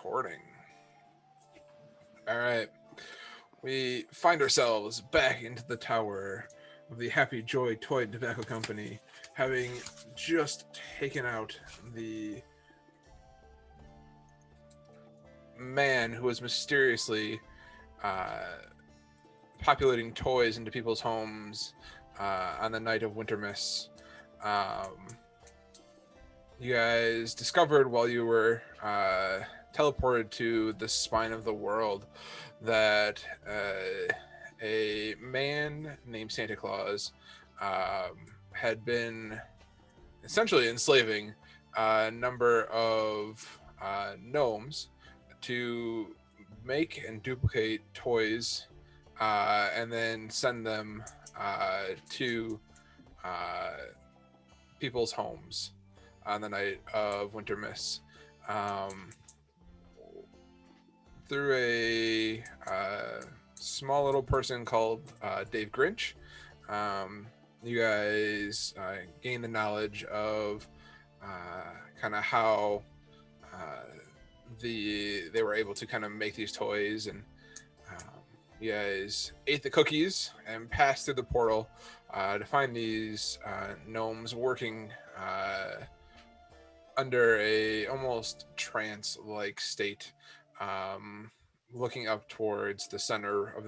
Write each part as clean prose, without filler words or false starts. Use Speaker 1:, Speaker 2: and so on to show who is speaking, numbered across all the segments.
Speaker 1: recording. All right. We find ourselves back into the tower of the Happy Joy Toy and Tobacco Company, having just taken out the man who was mysteriously populating toys into people's homes on the night of Wintermas. You guys discovered while you were teleported to the spine of the world that a man named Santa Claus had been essentially enslaving a number of gnomes to make and duplicate toys and then send them to people's homes on the night of Wintermas. Through a small little person called Dave Grinch, you guys gain the knowledge of kind of how they were able to kind of make these toys, and you guys ate the cookies and passed through the portal to find these gnomes working under a almost trance-like state, looking up towards the center of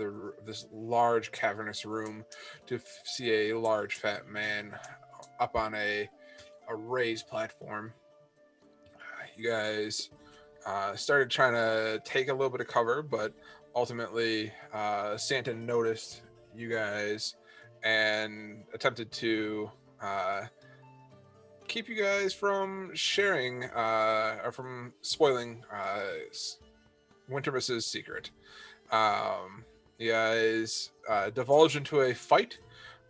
Speaker 1: this large cavernous room to see a large fat man up on a raised platform. You guys started trying to take a little bit of cover, but ultimately Santa noticed you guys and attempted to keep you guys from sharing or from spoiling Wintermas's secret. You guys divulged into a fight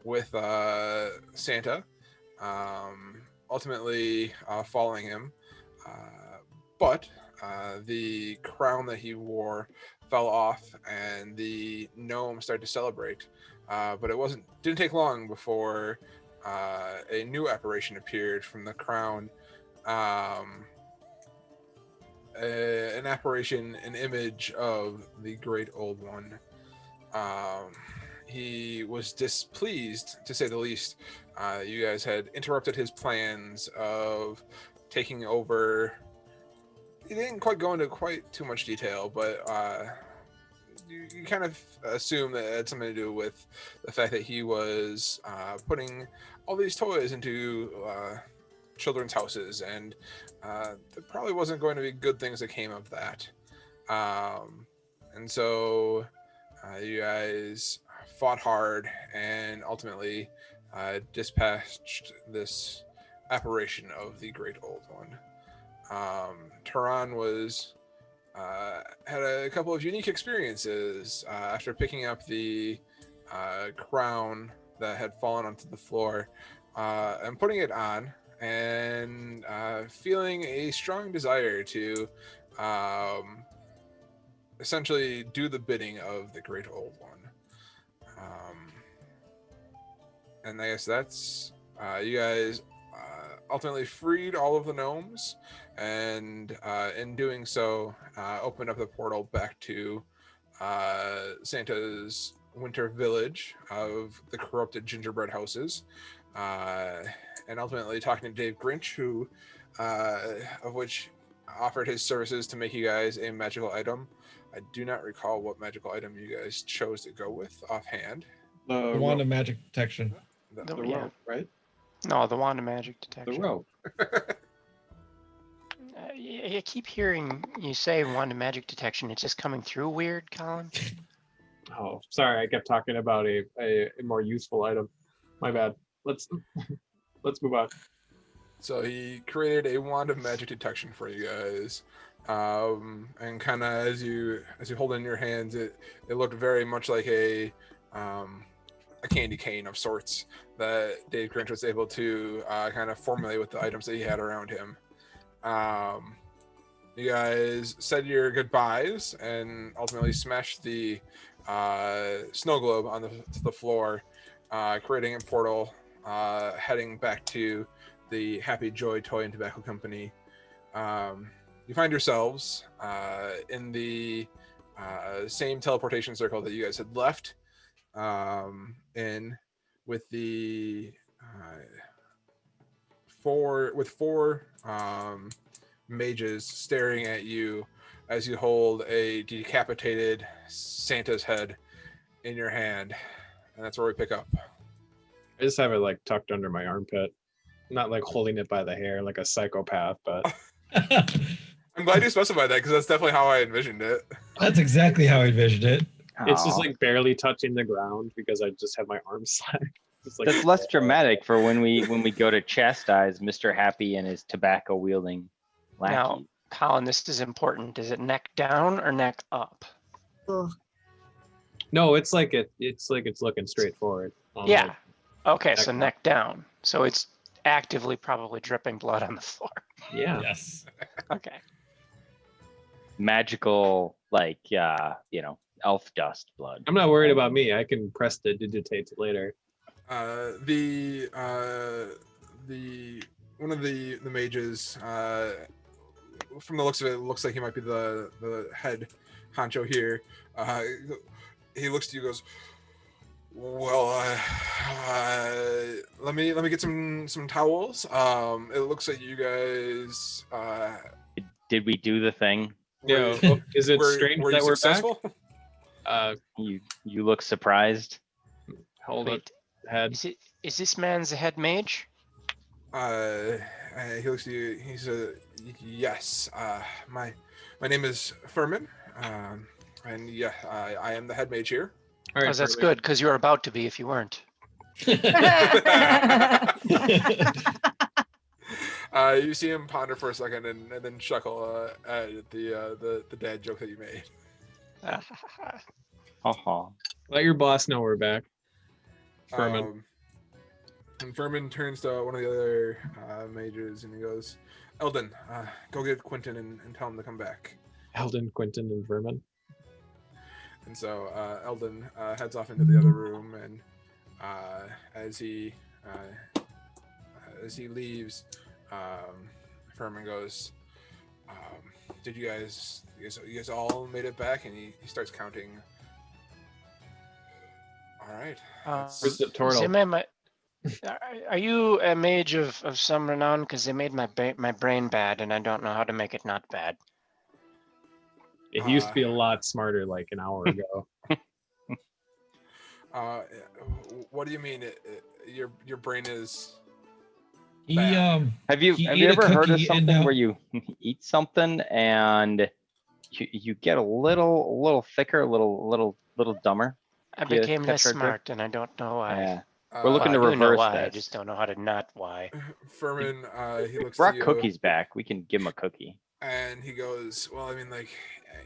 Speaker 1: with Santa, ultimately following him, but the crown that he wore fell off and the gnome started to celebrate, but it didn't take long before a new apparition appeared from the crown. An apparition, an image of the Great Old One. He was displeased, to say the least. You guys had interrupted his plans of taking over. He didn't quite go into quite too much detail, but you kind of assume that it had something to do with the fact that he was putting all these toys into children's houses, and there probably wasn't going to be good things that came of that. And so you guys fought hard and ultimately dispatched this apparition of the Great Old One. Tehran had a couple of unique experiences after picking up the crown that had fallen onto the floor and putting it on, and feeling a strong desire to essentially do the bidding of the Great Old One. And I guess that's you guys ultimately freed all of the gnomes, and in doing so opened up the portal back to Santa's winter village of the corrupted gingerbread houses, and ultimately talking to Dave Grinch, who of which offered his services to make you guys a magical item. I do not recall what magical item you guys chose to go with offhand.
Speaker 2: The wand of magic detection.
Speaker 3: The
Speaker 4: rope, right?
Speaker 3: No, the wand of magic detection.
Speaker 4: The rope.
Speaker 3: I keep hearing you say wand of magic detection. It's just coming through weird, Colin.
Speaker 4: Oh, sorry, I kept talking about a more useful item. My bad. Let's move on.
Speaker 1: So he created a wand of magic detection for you guys, and kind of as you hold it in your hands, it looked very much like a candy cane of sorts that Dave Grinch was able to kind of formulate with the items that he had around him. You guys said your goodbyes and ultimately smashed the snow globe on the floor, creating a portal heading back to the Happy Joy Toy and Tobacco Company. you find yourselves in the same teleportation circle that you guys had left in, with the four mages staring at you as you hold a decapitated Santa's head in your hand, and that's where we pick up.
Speaker 4: I just have it like tucked under my armpit, not like holding it by the hair like a psychopath, but
Speaker 1: I'm glad you specified that, because that's definitely how I envisioned it.
Speaker 2: That's exactly how I envisioned it.
Speaker 4: it's just
Speaker 5: Aw.
Speaker 4: like barely touching the ground because I just have my arms slack. Just like
Speaker 5: That's less dramatic for when we go to chastise Mr. Happy and his tobacco wielding lackey.
Speaker 3: Now, Colin, this is important. Is it neck down or neck up?
Speaker 4: No, it's like it's looking straight forward.
Speaker 3: Yeah. Okay,
Speaker 4: neck
Speaker 3: so
Speaker 4: up.
Speaker 3: neck down. So it's actively probably dripping blood on the floor.
Speaker 4: Yeah.
Speaker 2: Yes.
Speaker 3: Okay.
Speaker 5: Magical, like elf dust blood.
Speaker 4: I'm not worried about me. I can press the digitate later.
Speaker 1: The one of the mages, from the looks of it, looks like he might be the head honcho here. He looks to you, goes, well, let me get some towels. It looks like you guys
Speaker 5: Did we do the thing?
Speaker 4: Yeah. Is it strange
Speaker 1: were
Speaker 4: that
Speaker 1: you
Speaker 4: we're
Speaker 1: successful?
Speaker 4: back?
Speaker 5: You look surprised.
Speaker 4: Hold it.
Speaker 3: Wait,
Speaker 4: Head.
Speaker 3: is this man's a head mage?
Speaker 1: He looks to you. He said, yes. My name is Furman. And yeah, I am the head mage here.
Speaker 4: All right,
Speaker 3: Oh, that's
Speaker 4: perfect.
Speaker 3: good, because you're about to be if you weren't.
Speaker 1: You see him ponder for a second and then chuckle at the dad joke that you made.
Speaker 5: Haha.
Speaker 4: Let your boss know we're back. Furman.
Speaker 1: And Furman turns to one of the other mages and he goes, Eldon, go get Quentin and tell him to come back.
Speaker 4: Eldon, Quentin, and Furman.
Speaker 1: And so Eldon heads off into the other room, and as he leaves, Furman goes, "Did you guys all made it back?" And he starts counting. All right.
Speaker 4: Where's the turtle?
Speaker 3: Are you a mage of some renown? Because they made my brain bad, and I don't know how to make it not bad.
Speaker 4: He used to be a lot smarter like an hour ago.
Speaker 1: What do you mean? Your brain is.
Speaker 2: He
Speaker 1: Bad.
Speaker 5: Have you
Speaker 2: He ate a
Speaker 5: ever heard of
Speaker 2: cookie and
Speaker 5: something where you eat something and you get a little thicker, a little dumber?
Speaker 3: I
Speaker 5: Yeah,
Speaker 3: became less
Speaker 5: that's right there.
Speaker 3: smart, and I don't know why.
Speaker 5: Yeah. We're looking
Speaker 3: Well,
Speaker 5: to
Speaker 3: I do know
Speaker 5: reverse
Speaker 3: why, I
Speaker 5: this.
Speaker 3: just don't know how to not why.
Speaker 1: Furman, he looks
Speaker 5: Brought
Speaker 1: to you,
Speaker 5: cookies back. We can give him a cookie.
Speaker 1: and he goes, "Well, I mean, like,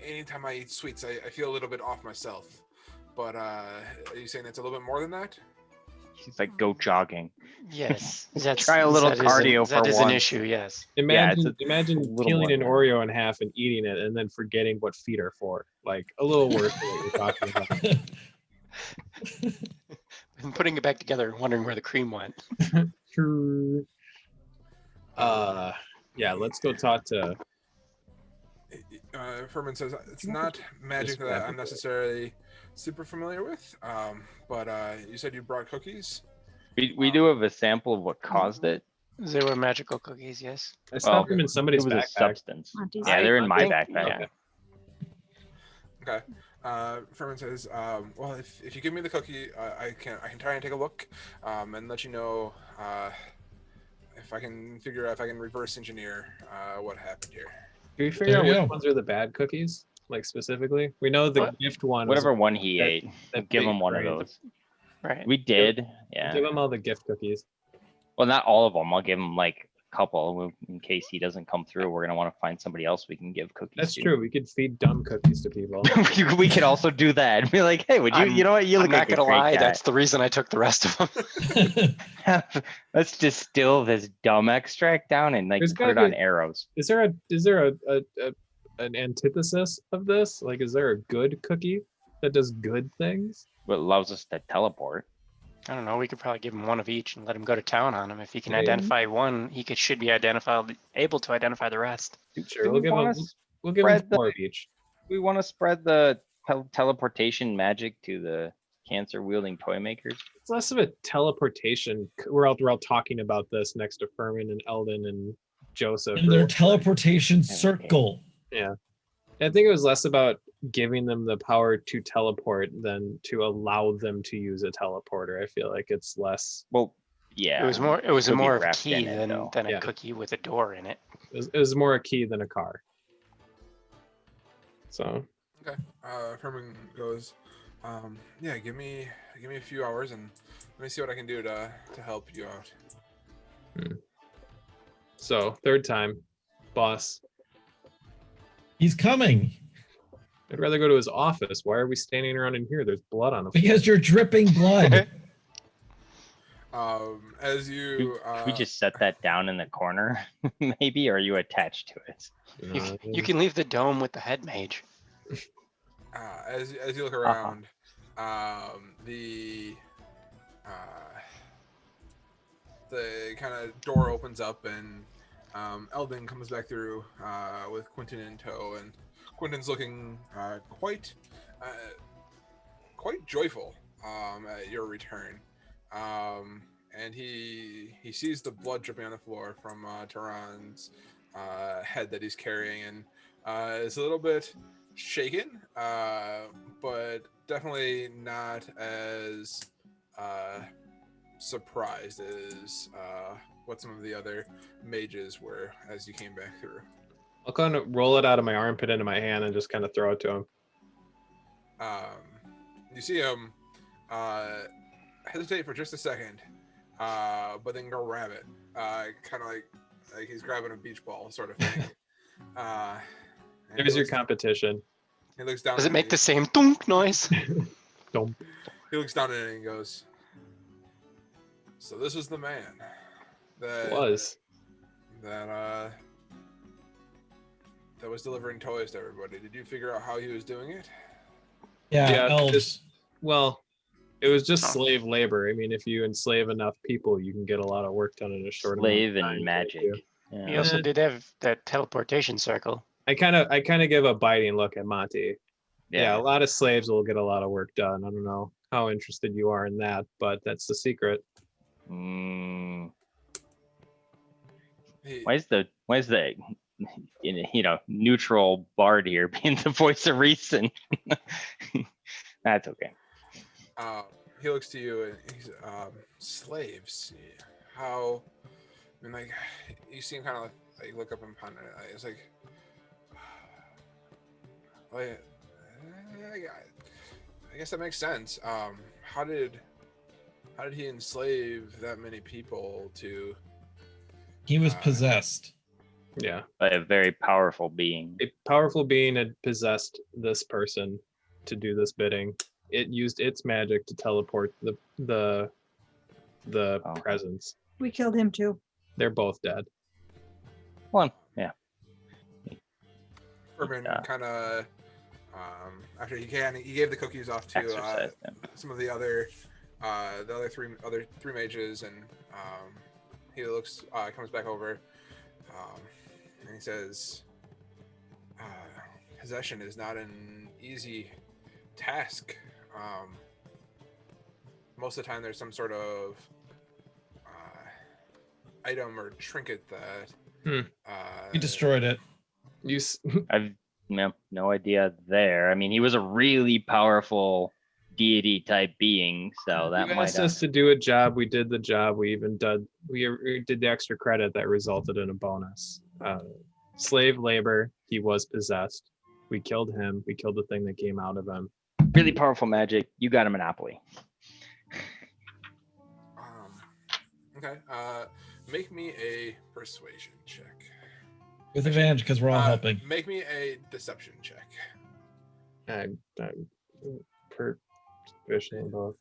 Speaker 1: anytime I eat sweets, I feel a little bit off myself. But are you saying it's a little bit more than that?"
Speaker 5: He's like, go jogging.
Speaker 3: Yes, that's,
Speaker 5: Try a little
Speaker 3: that is
Speaker 5: cardio
Speaker 3: that
Speaker 5: for
Speaker 3: is an
Speaker 5: once.
Speaker 3: issue. Yes.
Speaker 4: Imagine
Speaker 5: little
Speaker 4: peeling
Speaker 5: more
Speaker 4: an
Speaker 5: than
Speaker 4: Oreo in half and eating it and then forgetting what feet are for. Like a little worse than what you're talking about.
Speaker 3: And putting it back together and wondering where the cream went.
Speaker 4: True. Yeah, let's go talk to
Speaker 1: Furman says, "It's not magic
Speaker 4: Mr.
Speaker 1: that I'm
Speaker 4: Applewood.
Speaker 1: necessarily super familiar with. But you said you brought cookies."
Speaker 5: We do have a sample of what caused it.
Speaker 3: They were magical cookies. Yes.
Speaker 4: I stuffed them in
Speaker 5: It
Speaker 4: somebody's
Speaker 5: was a
Speaker 4: backpack.
Speaker 5: substance.
Speaker 6: Oh, geez.
Speaker 5: Yeah, they're in my
Speaker 3: think-
Speaker 5: backpack.
Speaker 3: yeah.
Speaker 1: Okay. Furman says, "Well, if you give me the cookie, I can try and take a look, and let you know if I can figure out if I can reverse engineer what happened here."
Speaker 4: Can we figure
Speaker 2: There
Speaker 4: out
Speaker 2: you
Speaker 4: which
Speaker 2: go.
Speaker 4: ones are the bad cookies? Like specifically? We know the
Speaker 3: What?
Speaker 4: gift one.
Speaker 5: Whatever one he
Speaker 4: that-
Speaker 5: ate,
Speaker 4: that
Speaker 5: give
Speaker 4: big
Speaker 5: him one of
Speaker 4: tray.
Speaker 5: those.
Speaker 3: Right.
Speaker 5: We did, yeah.
Speaker 4: Give him all the gift cookies.
Speaker 5: Well, not all of them. I'll give him like a couple in case he doesn't come through. We're gonna want to find somebody else we can give cookies
Speaker 4: That's
Speaker 5: to.
Speaker 4: true. We could feed dumb cookies to people.
Speaker 5: we could also do that. Be like, hey, would you?
Speaker 3: I'm-
Speaker 5: You know what? You
Speaker 3: I'm
Speaker 5: look
Speaker 3: not
Speaker 5: like a
Speaker 3: gonna
Speaker 5: great
Speaker 3: lie.
Speaker 5: guy.
Speaker 3: That's the reason I took the rest of them.
Speaker 5: Let's distill this dumb extract down and like
Speaker 4: There's
Speaker 5: put it
Speaker 4: gotta
Speaker 5: on
Speaker 4: be-
Speaker 5: arrows.
Speaker 4: Is there an antithesis of this? Like, is there a good cookie that does good things?
Speaker 5: What allows us to teleport?
Speaker 3: I don't know. We could probably give him one of each and let him go to town on him. If he can
Speaker 4: Yeah.
Speaker 3: identify one, should be able to identify the rest.
Speaker 4: Sure,
Speaker 5: Do
Speaker 4: we'll
Speaker 5: we
Speaker 4: give
Speaker 5: wanna
Speaker 4: him. We'll give him
Speaker 5: spread the-
Speaker 4: 4 of each.
Speaker 5: We want to spread the teleportation magic to the cancer wielding toy makers.
Speaker 4: It's less of a teleportation. We're all talking about this next to Furman and Eldon and Joseph.
Speaker 2: In their
Speaker 4: or-
Speaker 2: teleportation circle.
Speaker 4: Yeah. I think it was less about giving them the power to teleport than to allow them to use a teleporter. I feel like it's less.
Speaker 5: Well, yeah.
Speaker 3: It was more. It was
Speaker 5: could be
Speaker 3: more of a
Speaker 5: wrapped
Speaker 3: key
Speaker 5: in it, though.
Speaker 3: than
Speaker 4: Yeah.
Speaker 3: a cookie with a door in it.
Speaker 4: It was more a key than a car. So
Speaker 1: Okay. Herman goes, yeah, give me a few hours and let me see what I can do to help you out.
Speaker 4: third time, boss.
Speaker 2: He's coming
Speaker 4: I'd rather go to his office. Why are we standing around in here? There's blood on the floor.
Speaker 2: because you're dripping blood.
Speaker 1: As you
Speaker 5: Should we just set that down in the corner, maybe? Or are you attached to it?
Speaker 3: You can leave the dome with the head mage.
Speaker 1: as you look around, the kind of door opens up and Eldon comes back through with Quentin in tow, and Quentin's looking quite joyful at your return. And he sees the blood dripping on the floor from Tehran's head that he's carrying, and is a little bit shaken, but definitely not as surprised as what some of the other mages were as you came back through.
Speaker 4: I'll kind of roll it out of my armpit into my hand and just kind of throw it to him.
Speaker 1: You see him hesitate for just a second, but then go grab it, kind of like he's grabbing a beach ball sort of thing. And
Speaker 4: There's
Speaker 1: he
Speaker 4: your
Speaker 1: looks-
Speaker 4: competition.
Speaker 1: He looks down.
Speaker 3: Does it
Speaker 1: at
Speaker 3: make the same thunk noise?
Speaker 4: Don't.
Speaker 1: He looks down at it and goes, "So this was the man that that was delivering toys to everybody. Did you figure out how he was doing it?"
Speaker 2: Yeah,
Speaker 4: Yeah,
Speaker 2: elves.
Speaker 4: Well, it was just
Speaker 3: Oh.
Speaker 4: slave labor. I mean, if you enslave enough people, you can get a lot of work done in a short
Speaker 5: Slave
Speaker 4: amount of time.
Speaker 5: and magic.
Speaker 3: He
Speaker 5: Yeah.
Speaker 3: also did have that teleportation circle.
Speaker 4: I kind of give a biting look at Monty. Yeah, a lot of slaves will get a lot of work done. I don't know how interested you are in that, but that's the secret.
Speaker 5: Mm,
Speaker 1: He,
Speaker 5: why is the neutral bard here being the voice of reason? That's okay.
Speaker 1: he looks to you and he's slaves. How? I mean, like you see him kind of like look up and ponder it. It's like, I guess that makes sense. How did he enslave that many people to?
Speaker 2: He was possessed.
Speaker 4: Yeah,
Speaker 5: By a very powerful being.
Speaker 4: a powerful being had possessed this person to do this bidding. It used its magic to teleport the
Speaker 5: Oh.
Speaker 4: presence.
Speaker 6: We killed him too.
Speaker 4: They're both dead.
Speaker 5: One, yeah.
Speaker 1: Furman
Speaker 5: Yeah.
Speaker 1: kind of after he gave the cookies off to
Speaker 5: Exercise them.
Speaker 1: some of the other three mages, and he looks comes back over and he says, possession is not an easy task. Most of the time there's some sort of item or trinket that
Speaker 2: He destroyed it.
Speaker 4: You s-
Speaker 5: I've no idea there. I mean, he was a really powerful deity type being, so that
Speaker 4: you
Speaker 5: might
Speaker 4: asked
Speaker 5: have.
Speaker 4: us to do a job. We did the job. We even did the extra credit that resulted in a bonus. Slave labor. He was possessed. We killed him. We killed the thing that came out of him.
Speaker 5: Really powerful magic. You got a monopoly.
Speaker 1: Okay. Make me a persuasion check.
Speaker 2: With advantage because we're all helping.
Speaker 1: Make me a deception check.
Speaker 4: I'm persuasion both.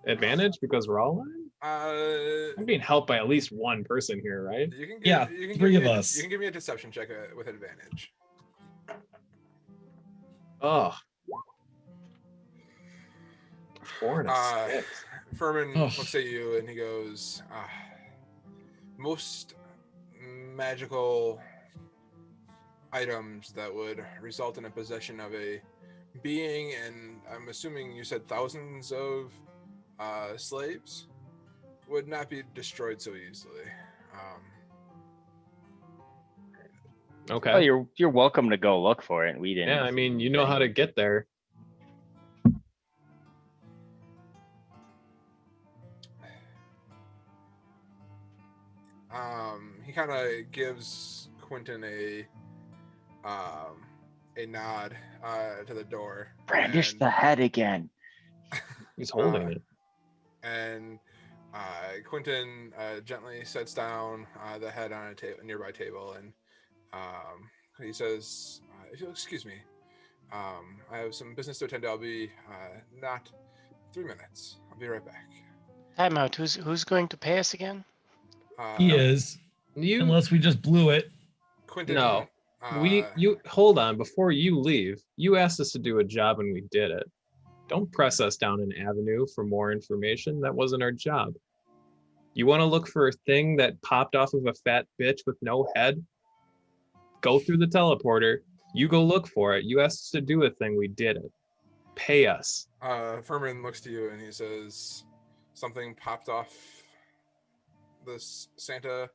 Speaker 4: Advantage because we're all on. I'm being helped by at least one person here, right?
Speaker 1: You can
Speaker 2: Yeah,
Speaker 1: you can
Speaker 2: three
Speaker 1: give
Speaker 2: of
Speaker 1: me
Speaker 2: us.
Speaker 1: You can give me a deception check with advantage.
Speaker 4: Oh. 4 and a
Speaker 1: Uh,
Speaker 4: 6.
Speaker 1: Furman
Speaker 2: Ugh.
Speaker 1: looks at you and he goes, most magical items that would result in a possession of a being, and I'm assuming you said thousands of slaves, would not be destroyed so easily.
Speaker 4: Okay.
Speaker 5: Oh, you're welcome to go look for it. We didn't.
Speaker 4: Yeah, I mean, you know how to get there.
Speaker 1: He kind of gives Quentin a nod to the door.
Speaker 5: Brandish
Speaker 1: and,
Speaker 5: the head again.
Speaker 4: He's holding it.
Speaker 1: And Quentin gently sets down the head on a nearby table, and he says, if you'll excuse me, I have some business to attend to. I'll be not 3 minutes. I'll be right back.
Speaker 3: Time out. Who's going to pay us again?
Speaker 2: He is,
Speaker 4: You
Speaker 2: unless we just blew it.
Speaker 1: Quentin.
Speaker 4: no. You hold on before you leave. You asked us to do a job and we did it. Don't press us down an avenue for more information. That wasn't our job. You want to look for a thing that popped off of a fat bitch with no head? Go through the teleporter. You go look for it. You asked us to do a thing. We did it. Pay us.
Speaker 1: Furman looks to you and he says, something popped off this Santa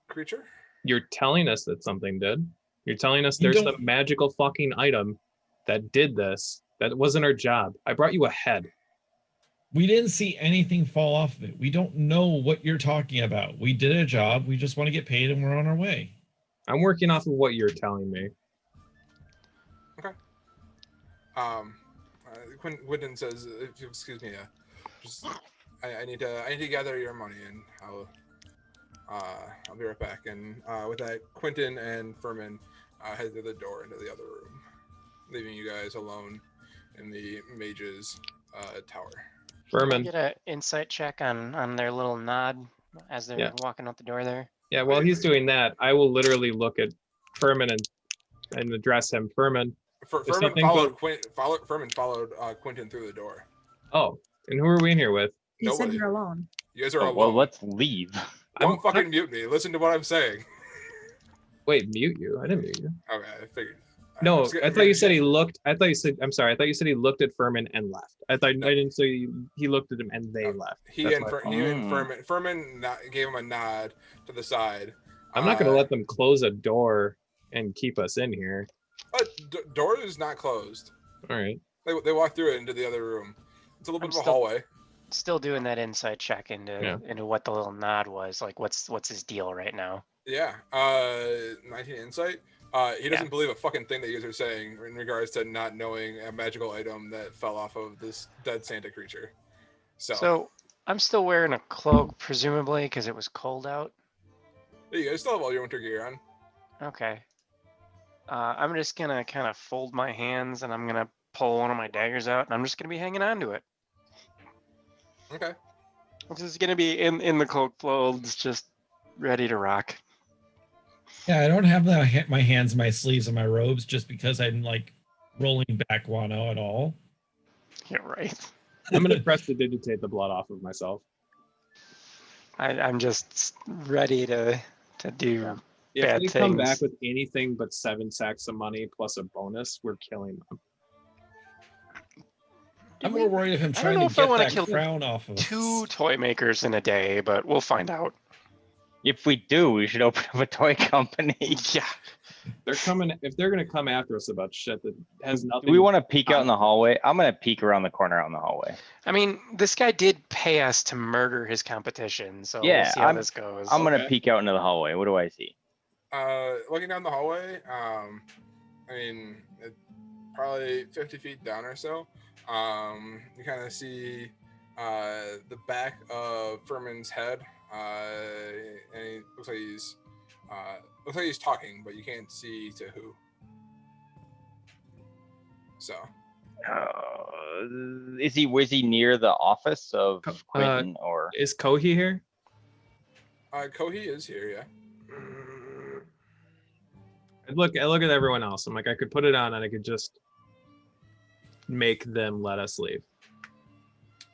Speaker 1: creature?
Speaker 4: You're telling us that something did. You're telling us
Speaker 2: You
Speaker 4: there's
Speaker 2: don't-
Speaker 4: some magical fucking item that did this. That wasn't our job. I brought you a head.
Speaker 2: We didn't see anything fall off of it. We don't know what you're talking about. We did a job. We just want to get paid and we're on our way.
Speaker 4: I'm working off of what you're telling me.
Speaker 1: Okay. Quentin says, if you excuse me, just I need to gather your money and I'll be right back. And with that, Quentin and Furman head to the door into the other room, leaving you guys alone in the mage's tower.
Speaker 4: Furman.
Speaker 3: Get an insight check on their little nod as they're
Speaker 4: Yeah.
Speaker 3: walking out the door there.
Speaker 4: Yeah, while he's doing that, I will literally look at Furman and address him. Furman.
Speaker 1: Furman followed Quentin through the door.
Speaker 4: Oh, and who are we in here with?
Speaker 6: You said
Speaker 1: Nobody.
Speaker 6: you're alone.
Speaker 1: You guys are
Speaker 5: Oh,
Speaker 1: alone.
Speaker 5: well, let's leave.
Speaker 1: Don't fucking mute me. Listen to what I'm saying.
Speaker 4: Wait, mute you? I didn't mute you.
Speaker 1: Okay, I figured.
Speaker 4: No, I thought you said he looked. I thought you said. I'm sorry. I thought you said he looked at Furman and left. I didn't say he looked at him and they left.
Speaker 1: He
Speaker 4: That's
Speaker 1: and
Speaker 4: my fault.
Speaker 1: Furman gave him a nod to the side.
Speaker 4: I'm not going to let them close a door and keep us in here.
Speaker 1: Door is not closed.
Speaker 4: All right.
Speaker 1: They walk through it into the other room. It's a little bit of a hallway.
Speaker 3: Still doing that insight check into what the little nod was. Like, what's his deal right now?
Speaker 1: Yeah. 19 insight. He doesn't believe a fucking thing that you guys are saying in regards to not knowing a magical item that fell off of this dead Santa creature. So
Speaker 3: I'm still wearing a cloak, presumably because it was cold out.
Speaker 1: you guys still have all your winter gear on.
Speaker 3: Okay. I'm just gonna kind of fold my hands and I'm gonna pull one of my daggers out and I'm just gonna be hanging on to it.
Speaker 1: Okay.
Speaker 3: This is gonna be in the cloak folds, just ready to rock.
Speaker 2: Yeah, I don't have my hands, my sleeves, and my robes just because I'm like rolling back Wano at all.
Speaker 3: Yeah, right.
Speaker 4: I'm going to press to digitate the blood off of myself.
Speaker 3: I'm just ready to do
Speaker 4: If
Speaker 3: bad
Speaker 4: they come
Speaker 3: things.
Speaker 4: back with anything but 7 sacks of money plus a bonus, we're killing them.
Speaker 2: I'm more worried of him
Speaker 3: I don't
Speaker 2: trying
Speaker 3: know
Speaker 2: to
Speaker 3: if I
Speaker 2: get
Speaker 3: wanna
Speaker 2: that
Speaker 3: kill
Speaker 2: crown off of us.
Speaker 3: 2 toy makers in a day, but we'll find out.
Speaker 5: If we do, we should open up a toy company.
Speaker 3: Yeah.
Speaker 4: They're coming. If they're going to come after us about shit that has nothing.
Speaker 5: Do we want to peek out in the hallway? I'm gonna peek around the corner out in the hallway.
Speaker 3: I mean, this guy did pay us to murder his competition, so we'll
Speaker 5: Yeah,
Speaker 3: see how this goes.
Speaker 5: I'm gonna
Speaker 4: Okay.
Speaker 5: peek out into the hallway. What do I see?
Speaker 1: Looking down the hallway, I mean, probably 50 feet down or so. You kind of see the back of Furman's head, and he looks like he's talking, but you can't see to who. So,
Speaker 5: Was he near the office of
Speaker 4: Co-
Speaker 5: Quentin or?
Speaker 4: Is Kohi here?
Speaker 1: Kohi is here, yeah.
Speaker 4: I look at everyone else. I'm like, I could put it on and I could just make them let us leave.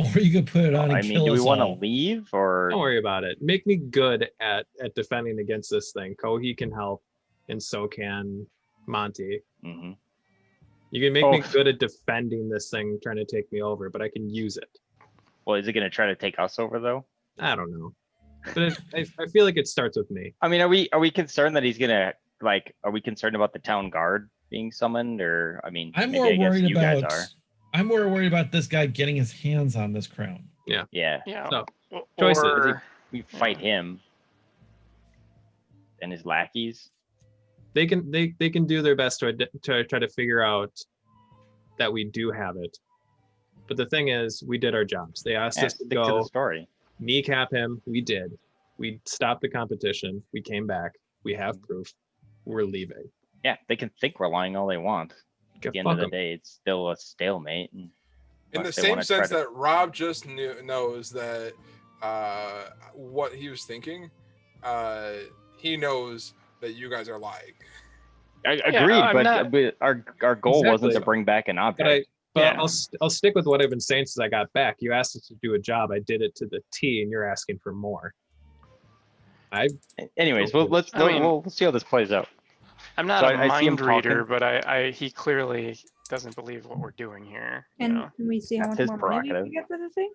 Speaker 2: Or you could put it on and
Speaker 5: I mean,
Speaker 2: kill
Speaker 5: do we
Speaker 2: us
Speaker 5: want to
Speaker 2: all.
Speaker 5: leave or?
Speaker 4: Don't worry about it. Make me good at defending against this thing. Kohi can help, and so can Monty.
Speaker 5: Mhm.
Speaker 4: You can make me
Speaker 5: Oh.
Speaker 4: good at defending this thing trying to take me over, but I can use it.
Speaker 5: Well, is it gonna try to take us over though?
Speaker 4: I don't know. But I feel like it starts with me.
Speaker 5: I mean, are we concerned that he's gonna like? Are we concerned about the town guard being summoned, or I mean,
Speaker 2: I'm
Speaker 5: maybe
Speaker 2: more
Speaker 5: I guess
Speaker 2: worried
Speaker 5: you guys
Speaker 2: about.
Speaker 5: are.
Speaker 2: I'm more worried about this guy getting his hands on this crown.
Speaker 5: Yeah,
Speaker 3: Yeah.
Speaker 4: So,
Speaker 3: o-
Speaker 4: choices.
Speaker 3: Or
Speaker 5: we fight him and his lackeys.
Speaker 4: They can do their best to try to figure out that we do have it. But the thing is, we did our jobs. They asked
Speaker 5: Yeah,
Speaker 4: us to
Speaker 5: stick to the
Speaker 4: go
Speaker 5: story.
Speaker 4: kneecap him. We did. We stopped the competition. We came back. We have proof. We're leaving.
Speaker 5: Yeah, they can think we're lying all they want. At
Speaker 4: Get
Speaker 5: the end of the
Speaker 4: fuck 'em.
Speaker 5: day, it's still a stalemate. And
Speaker 1: In the
Speaker 5: unless they
Speaker 1: same
Speaker 5: wanna try
Speaker 1: sense
Speaker 5: to-
Speaker 1: that Rob just knows that what he was thinking, he knows that you guys are lying.
Speaker 5: I
Speaker 3: Yeah,
Speaker 5: agreed,
Speaker 3: I'm
Speaker 5: but
Speaker 3: not-
Speaker 5: our goal wasn't to
Speaker 4: Exactly.
Speaker 5: bring back an object.
Speaker 4: But
Speaker 3: Yeah.
Speaker 4: I'll stick with what I've been saying since I got back. You asked us to do a job. I did it to the T, and you're asking for more.
Speaker 5: Anyways,
Speaker 4: Okay.
Speaker 5: let's we'll see how this plays out.
Speaker 3: I'm not
Speaker 5: So
Speaker 3: a
Speaker 5: I see him
Speaker 3: mind reader,
Speaker 5: talking.
Speaker 3: but he clearly doesn't believe what we're doing here. You
Speaker 6: And
Speaker 3: know?
Speaker 6: can we see how
Speaker 5: That's
Speaker 6: much
Speaker 5: his
Speaker 6: more money we
Speaker 5: prerogative.
Speaker 6: can get for the thing?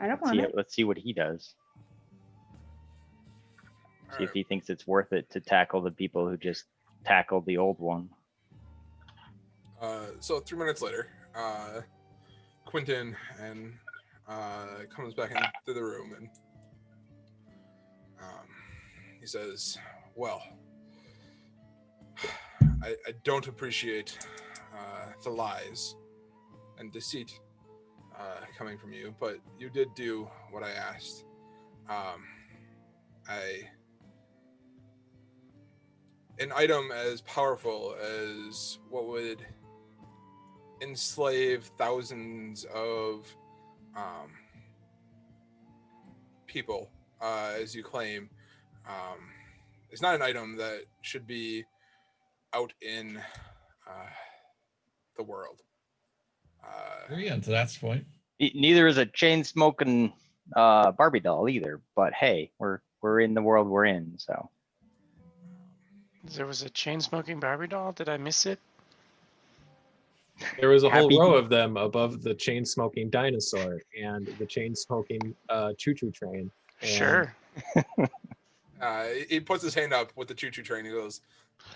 Speaker 6: I don't want it.
Speaker 5: Let's see what he does. See if
Speaker 1: Alright,
Speaker 5: he thinks it's worth it to tackle the people who just tackled the old one.
Speaker 1: so 3 minutes later, Quentin and comes back into the room and he says, "Well, I don't appreciate the lies and deceit coming from you, but you did do what I asked. An item as powerful as what would enslave thousands of people, as you claim, is not an item that should be out in the world."
Speaker 2: Yeah, to that point.
Speaker 5: Neither is a chain smoking Barbie doll either. But hey, we're in the world we're in. So
Speaker 3: There was a chain smoking Barbie doll. Did I miss it?
Speaker 4: There was a whole
Speaker 5: Happy-
Speaker 4: row of them above the chain smoking dinosaur and the chain smoking choo-choo train. And
Speaker 3: Sure.
Speaker 1: He puts his hand up with the choo-choo train. He goes,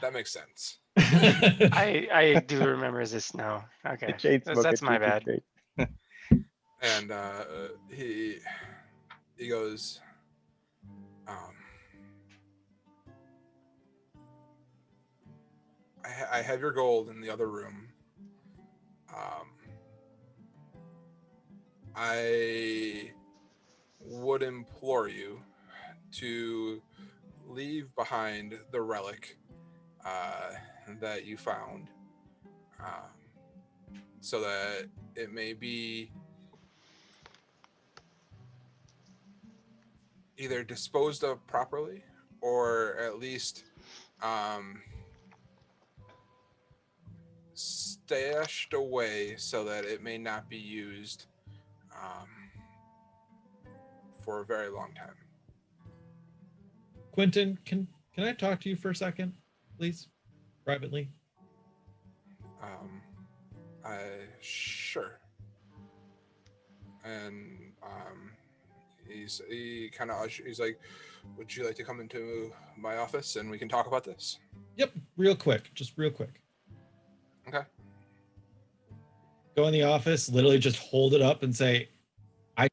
Speaker 1: "That makes sense."
Speaker 3: I do remember this now. Okay.
Speaker 5: the chain
Speaker 3: That's my
Speaker 5: smoking
Speaker 3: bad.
Speaker 5: choo-choo train.
Speaker 1: And he goes, I have your gold in the other room. I would implore you to leave behind the relic that you found, so that it may be either disposed of properly or at least stashed away so that it may not be used for a very long time.
Speaker 2: Quentin, can I talk to you for a second, please, privately?
Speaker 1: Sure. And he kind of he's like, "Would you like to come into my office and we can talk about this?"
Speaker 2: Yep, real quick, just real quick.
Speaker 1: Okay.
Speaker 2: Go in the office, literally just hold it up and say, "I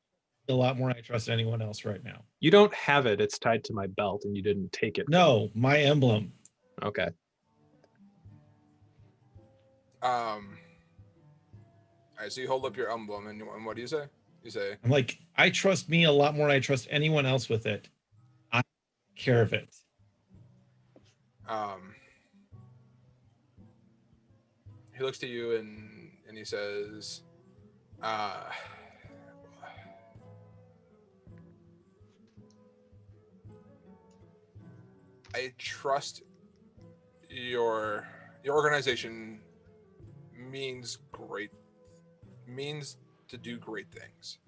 Speaker 2: a lot more than I trust anyone else right now."
Speaker 4: you don't have it. It's tied to my belt, and you didn't take it.
Speaker 2: No, my emblem.
Speaker 4: Okay.
Speaker 1: All right, so you hold up your emblem, and what do you say? You say,
Speaker 2: I'm like, I trust me a lot more than I trust anyone else with it. I take care of it.
Speaker 1: he looks to you and he says, I trust your organization means to do great things.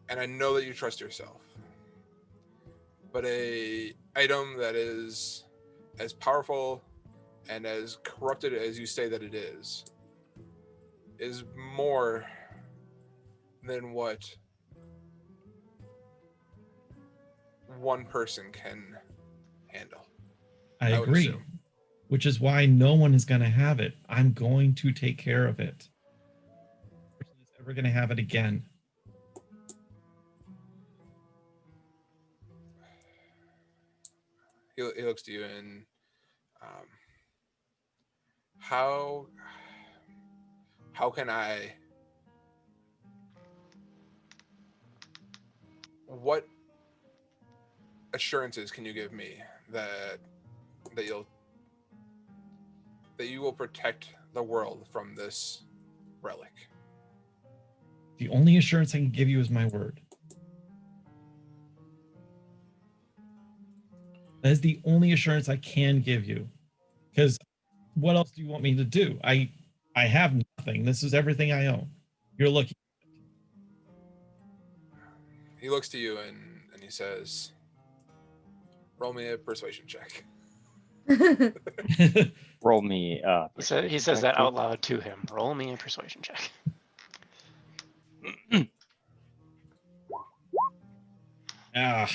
Speaker 1: And I know that you trust yourself. But a item that is as powerful and as corrupted as you say that it is more than what one person can handle.
Speaker 2: I
Speaker 1: would
Speaker 2: agree.
Speaker 1: assume.
Speaker 2: Which is why no one is going to have it. I'm going to take care of it. No person is ever going to have it again.
Speaker 1: He looks to you and how can I, what assurances can you give me that you will protect the world from this relic?
Speaker 2: The only assurance I can give you is my word. That is the only assurance I can give you. Because what else do you want me to do? I have nothing. This is everything I own. You're looking.
Speaker 1: He looks to you and he says, roll me a persuasion check.
Speaker 5: Roll me.
Speaker 3: He says that out loud to him. Roll me a persuasion check.
Speaker 2: Ah,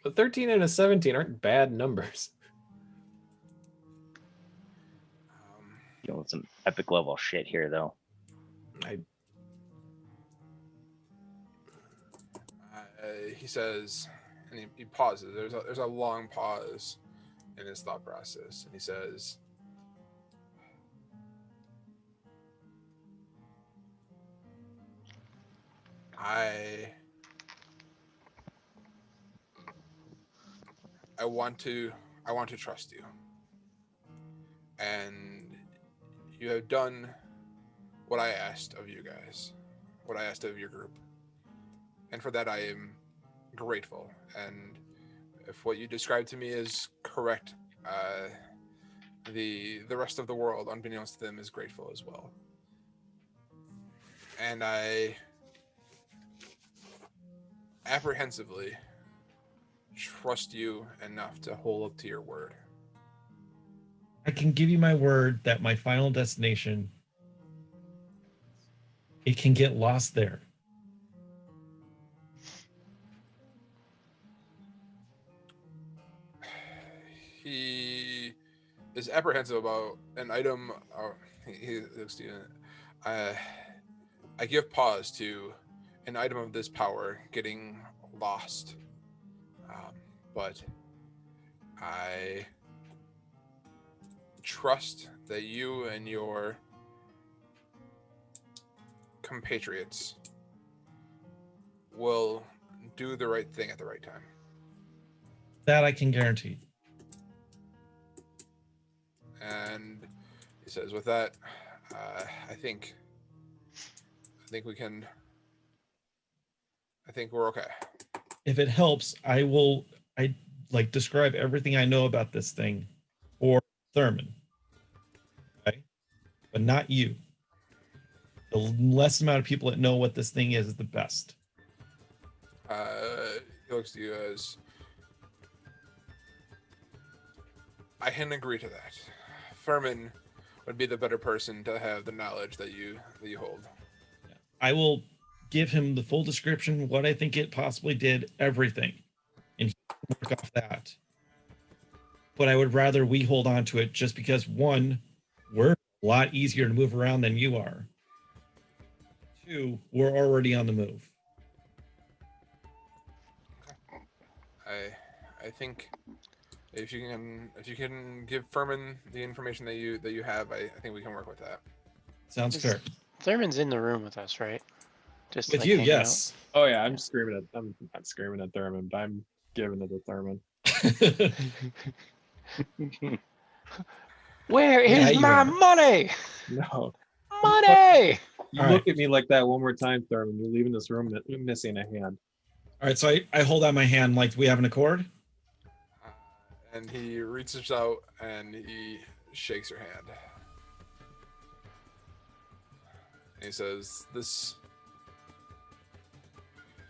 Speaker 4: A 13 and a 17 aren't bad numbers.
Speaker 5: Doing some epic level shit here, though.
Speaker 1: He says, and he pauses. There's a long pause in his thought process, and he says, I want to trust you, and you have done what I asked of you guys, what I asked of your group, and for that I am grateful. And if what you described to me is correct, the rest of the world, unbeknownst to them, is grateful as well. And I apprehensively trust you enough to hold up to your word.
Speaker 2: I can give you my word that my final destination, it can get lost there.
Speaker 1: He is apprehensive about an item. He looks to you. I give pause to an item of this power getting lost, but I trust that you and your compatriots will do the right thing at the right time.
Speaker 2: That I can guarantee.
Speaker 1: And he says, with that, I think we can. I think we're okay.
Speaker 2: If it helps, I like describe everything I know about this thing or Thurman. Okay? But not you. The less amount of people that know what this thing is the best.
Speaker 1: He looks to you as, I can agree to that. Furman would be the better person to have the knowledge that you hold.
Speaker 2: I will give him the full description, what I think it possibly did, everything, and he can work off that. But I would rather we hold on to it just because, one, we're a lot easier to move around than you are. Two, we're already on the move.
Speaker 1: I think if you can give Furman the information that you have, I think we can work with that.
Speaker 2: Sounds fair.
Speaker 3: Thurman's in the room with us, right? Just
Speaker 2: With
Speaker 3: like
Speaker 2: you,
Speaker 3: hanging out?
Speaker 2: yes.
Speaker 4: Oh yeah, I'm not screaming at Thurman, but I'm giving it to Thurman.
Speaker 3: Where
Speaker 2: Yeah,
Speaker 3: is
Speaker 2: you
Speaker 3: my
Speaker 2: are.
Speaker 3: money?
Speaker 4: No.
Speaker 3: Money!
Speaker 4: You
Speaker 2: All
Speaker 4: look
Speaker 2: right.
Speaker 4: at me like that one more time, Thurman. You're leaving this room missing a hand.
Speaker 2: All right, so I hold out my hand like we have an accord.
Speaker 1: And he reaches out and he shakes her hand. And he says, This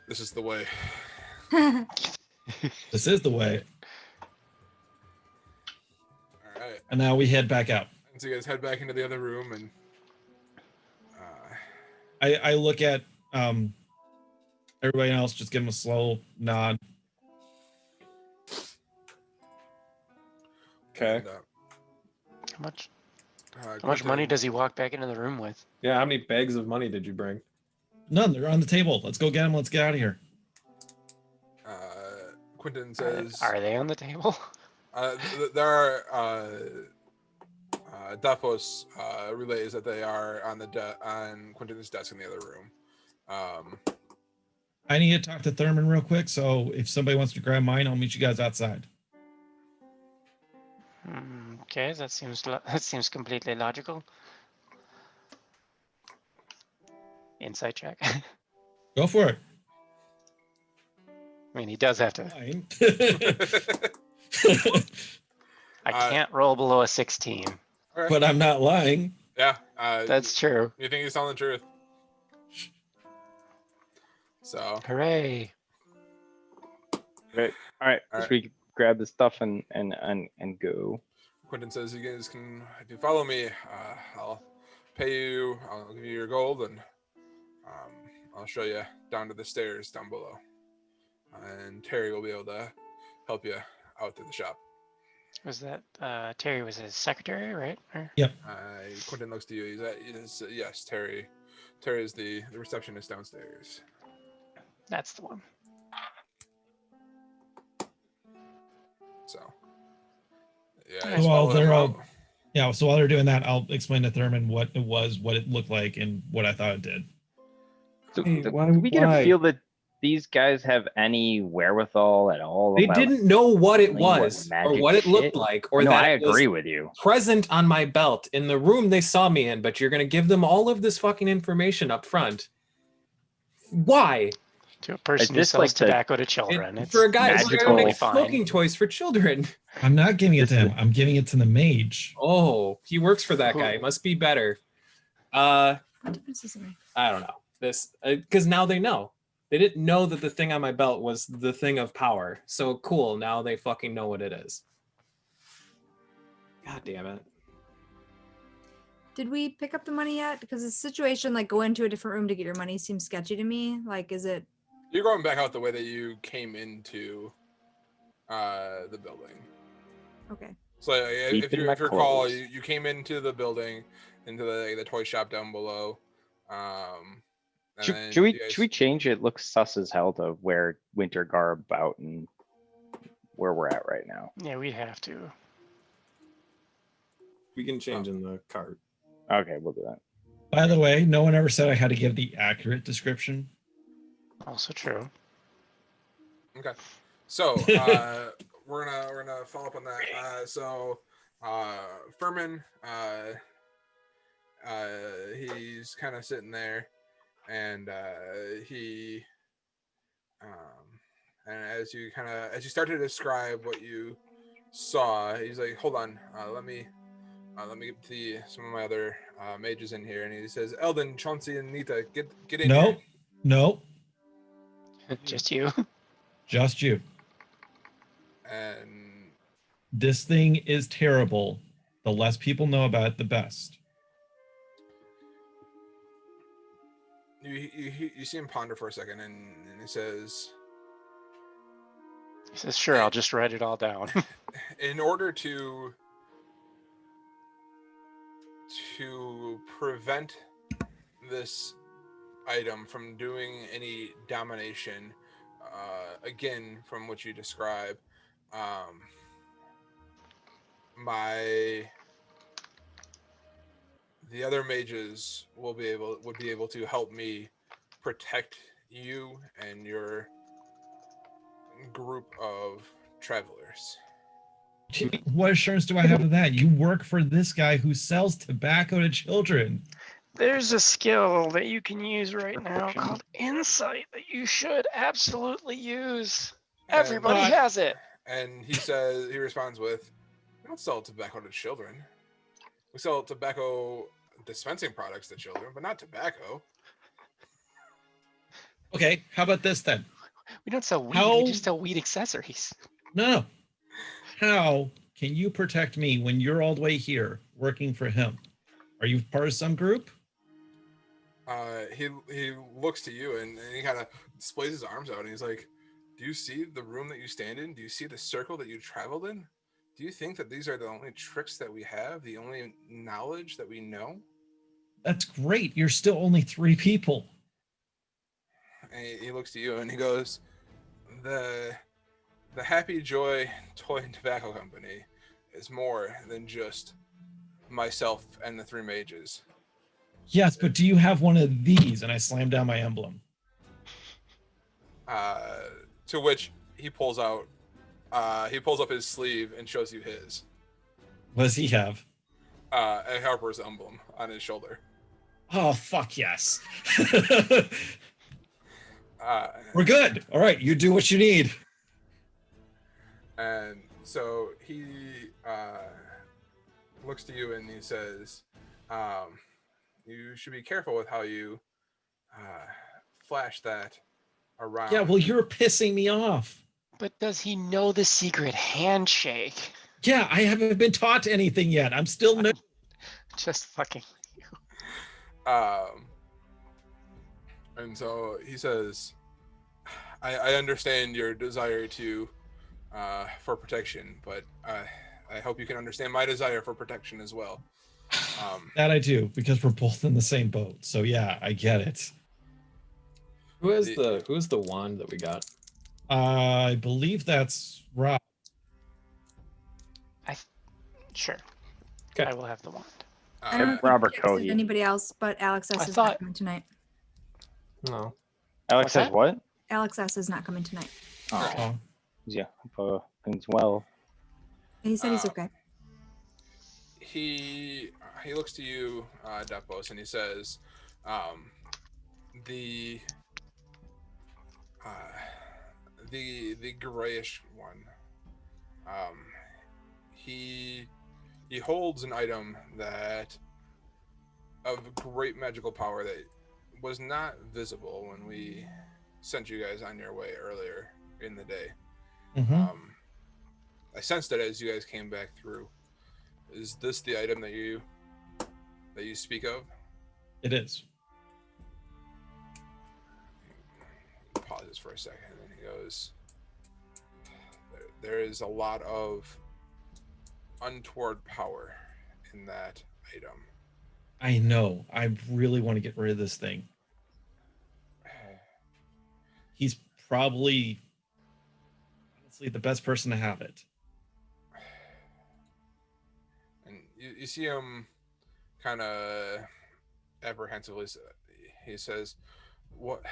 Speaker 1: is the way.
Speaker 2: This is the way.
Speaker 1: All right.
Speaker 2: And now we head back out.
Speaker 1: And so you guys head back into the other room, and
Speaker 2: I look at everybody else, just give them a slow nod.
Speaker 6: Okay.
Speaker 1: and,
Speaker 3: How much money does he walk back into the room with?
Speaker 6: Yeah, how many bags of money did you bring?
Speaker 2: None, they're on the table. Let's go get them. Let's get out of here.
Speaker 1: Quentin says,
Speaker 3: Are they on the table?
Speaker 1: there are Dapos relays that they are on on Quentin's desk in the other room.
Speaker 2: I need to talk to Thurman real quick, so if somebody wants to grab mine, I'll meet you guys outside.
Speaker 3: Okay, that seems completely logical. Insight check.
Speaker 2: Go for it.
Speaker 3: I mean, he does have to.
Speaker 2: Fine.
Speaker 3: I can't roll below a 16.
Speaker 1: Okay.
Speaker 2: But I'm not lying.
Speaker 1: Yeah,
Speaker 3: That's true.
Speaker 1: you think he's telling the truth? So,
Speaker 3: Hooray!
Speaker 5: All right,
Speaker 1: All
Speaker 5: should we grab the stuff and go?
Speaker 1: Quentin says, you guys can, if you follow me, I'll pay you, I'll give you your gold, and I'll show you down to the stairs down below. And Terry will be able to help you out through the shop.
Speaker 3: Was that Terry was his secretary, right? Or...
Speaker 1: Quentin looks to you. Yes, Terry. Terry is the receptionist downstairs.
Speaker 3: That's the one.
Speaker 1: So,
Speaker 3: Well,
Speaker 1: follow
Speaker 2: they're
Speaker 1: him
Speaker 2: all-
Speaker 1: out.
Speaker 2: Yeah, so while they're doing that, I'll explain to Thurman what it was, what it looked like, and what I thought it did.
Speaker 5: So,
Speaker 6: Hey,
Speaker 5: do
Speaker 6: why-
Speaker 5: we get
Speaker 6: why?
Speaker 5: a feel that these guys have any wherewithal at all?
Speaker 7: They
Speaker 5: about
Speaker 7: didn't know what it
Speaker 5: explaining what
Speaker 7: was or
Speaker 5: magic
Speaker 7: what it looked
Speaker 5: shit?
Speaker 7: like or
Speaker 5: no,
Speaker 7: that
Speaker 5: I
Speaker 7: it was
Speaker 5: agree with you.
Speaker 7: present on my belt in the room they saw me in, but you're going to give them all of this fucking information up front. Why?
Speaker 3: To a person who
Speaker 5: this
Speaker 3: sells
Speaker 5: like the-
Speaker 3: tobacco to children. It's
Speaker 7: For a guy who's
Speaker 3: magically
Speaker 7: going to make
Speaker 3: fine.
Speaker 7: smoking toys for children.
Speaker 2: I'm not giving it to
Speaker 5: This is-
Speaker 2: him. I'm giving it to the mage.
Speaker 7: Oh, he works for that guy. Must be better.
Speaker 8: What difference does it make?
Speaker 7: I don't know. This because now they know. They didn't know that the thing on my belt was the thing of power. So cool. Now they fucking know what it is. God damn it.
Speaker 8: Did we pick up the money yet? Because the situation, like go into a different room to get your money, seems sketchy to me. Like, is it?
Speaker 1: You're going back out the way that you came into the building.
Speaker 8: Okay.
Speaker 1: So if
Speaker 5: Deep in
Speaker 1: you
Speaker 5: my
Speaker 1: recall,
Speaker 5: clothes.
Speaker 1: you came into the building, into the toy shop down below. And then
Speaker 5: Should we
Speaker 1: you guys-
Speaker 5: should we change it? Looks sus as hell to wear winter garb out and where we're at right now.
Speaker 3: Yeah, we have to.
Speaker 4: We can change in the cart.
Speaker 5: Okay, we'll do that.
Speaker 2: By the way, no one ever said I had to give the accurate description.
Speaker 3: Also true.
Speaker 1: Okay. So we're gonna follow up on that. Furman, he's kind of sitting there, and and as you start to describe what you saw, he's like, "Hold on, let me get some of my other mages in here," and he says, "Eldon, Chauncey, and Nita, get in
Speaker 2: Nope.
Speaker 1: here."
Speaker 2: Nope.
Speaker 3: Just you.
Speaker 2: Just you.
Speaker 1: And
Speaker 2: This thing is terrible. The less people know about it, the best.
Speaker 1: you see him ponder for a second, and he says,
Speaker 3: He says, "Sure, I'll just write it all down."
Speaker 1: in order to prevent this item from doing any domination, again, from what you describe, the other mages would be able to help me protect you and your group of travelers.
Speaker 2: What assurance do I have of that? You work for this guy who sells tobacco to children.
Speaker 3: There's a skill that you can use right now called insight that you should absolutely use. Everybody
Speaker 1: And-
Speaker 3: has it.
Speaker 1: And he responds with, "We don't sell tobacco to children." We sell tobacco dispensing products to children, but not tobacco.
Speaker 2: Okay, how about this then?
Speaker 3: We don't sell weed.
Speaker 2: How-
Speaker 3: We just sell weed accessories.
Speaker 2: No. How can you protect me when you're all the way here working for him? Are you part of some group?
Speaker 1: He looks to you and he kind of displays his arms out and he's like, "Do you see the room that you stand in? Do you see the circle that you traveled in? Do you think that these are the only tricks that we have, the only knowledge that we know?"
Speaker 2: That's great. You're still only 3 people.
Speaker 1: And he looks to you and he goes, the Happy Joy Toy and Tobacco Company is more than just myself and the 3 mages.
Speaker 2: Yes, but do you have one of these? And I slam down my emblem.
Speaker 1: To which he pulls up his sleeve and shows you his.
Speaker 2: What does he have?
Speaker 1: A Harper's emblem on his shoulder.
Speaker 2: Oh, fuck yes. We're good. All right, you do what you need.
Speaker 1: And so he looks to you and he says, "You should be careful with how you flash that around."
Speaker 2: Yeah, well, you're pissing me off.
Speaker 3: But does he know the secret handshake?
Speaker 2: Yeah, I haven't been taught anything yet. I'm still new.
Speaker 3: Just fucking.
Speaker 1: And so he says, I understand your desire to for protection, but I hope you can understand my desire for protection as well."
Speaker 2: That I do, because we're both in the same boat. So yeah, I get it.
Speaker 6: Who's the wand that we got?
Speaker 2: I believe that's Rob.
Speaker 3: Sure.
Speaker 6: Okay.
Speaker 3: I will have the wand.
Speaker 8: I don't know if
Speaker 5: Robert
Speaker 8: you texted
Speaker 5: Cohey.
Speaker 8: anybody else, but Alex S
Speaker 3: I
Speaker 8: is
Speaker 3: thought-
Speaker 8: not coming tonight.
Speaker 6: No.
Speaker 5: Alex
Speaker 3: What's
Speaker 5: says
Speaker 3: that?
Speaker 5: what?
Speaker 8: Alex S is not coming tonight.
Speaker 5: Oh,
Speaker 2: Oh,
Speaker 5: yeah. Things well.
Speaker 8: He said he's
Speaker 1: Uh,
Speaker 8: okay.
Speaker 1: he looks to you, Depos, and he says, the grayish one. He holds an item that of great magical power that was not visible when we sent you guys on your way earlier in the day.
Speaker 2: mhm.
Speaker 1: I sensed it as you guys came back through. Is this the item that you speak of?
Speaker 2: It is.
Speaker 1: He pauses for a second and he goes, there is a lot of untoward power in that item.
Speaker 2: I know. I really want to get rid of this thing. He's probably, honestly, the best person to have it.
Speaker 1: And you see him kind of apprehensively, he says, what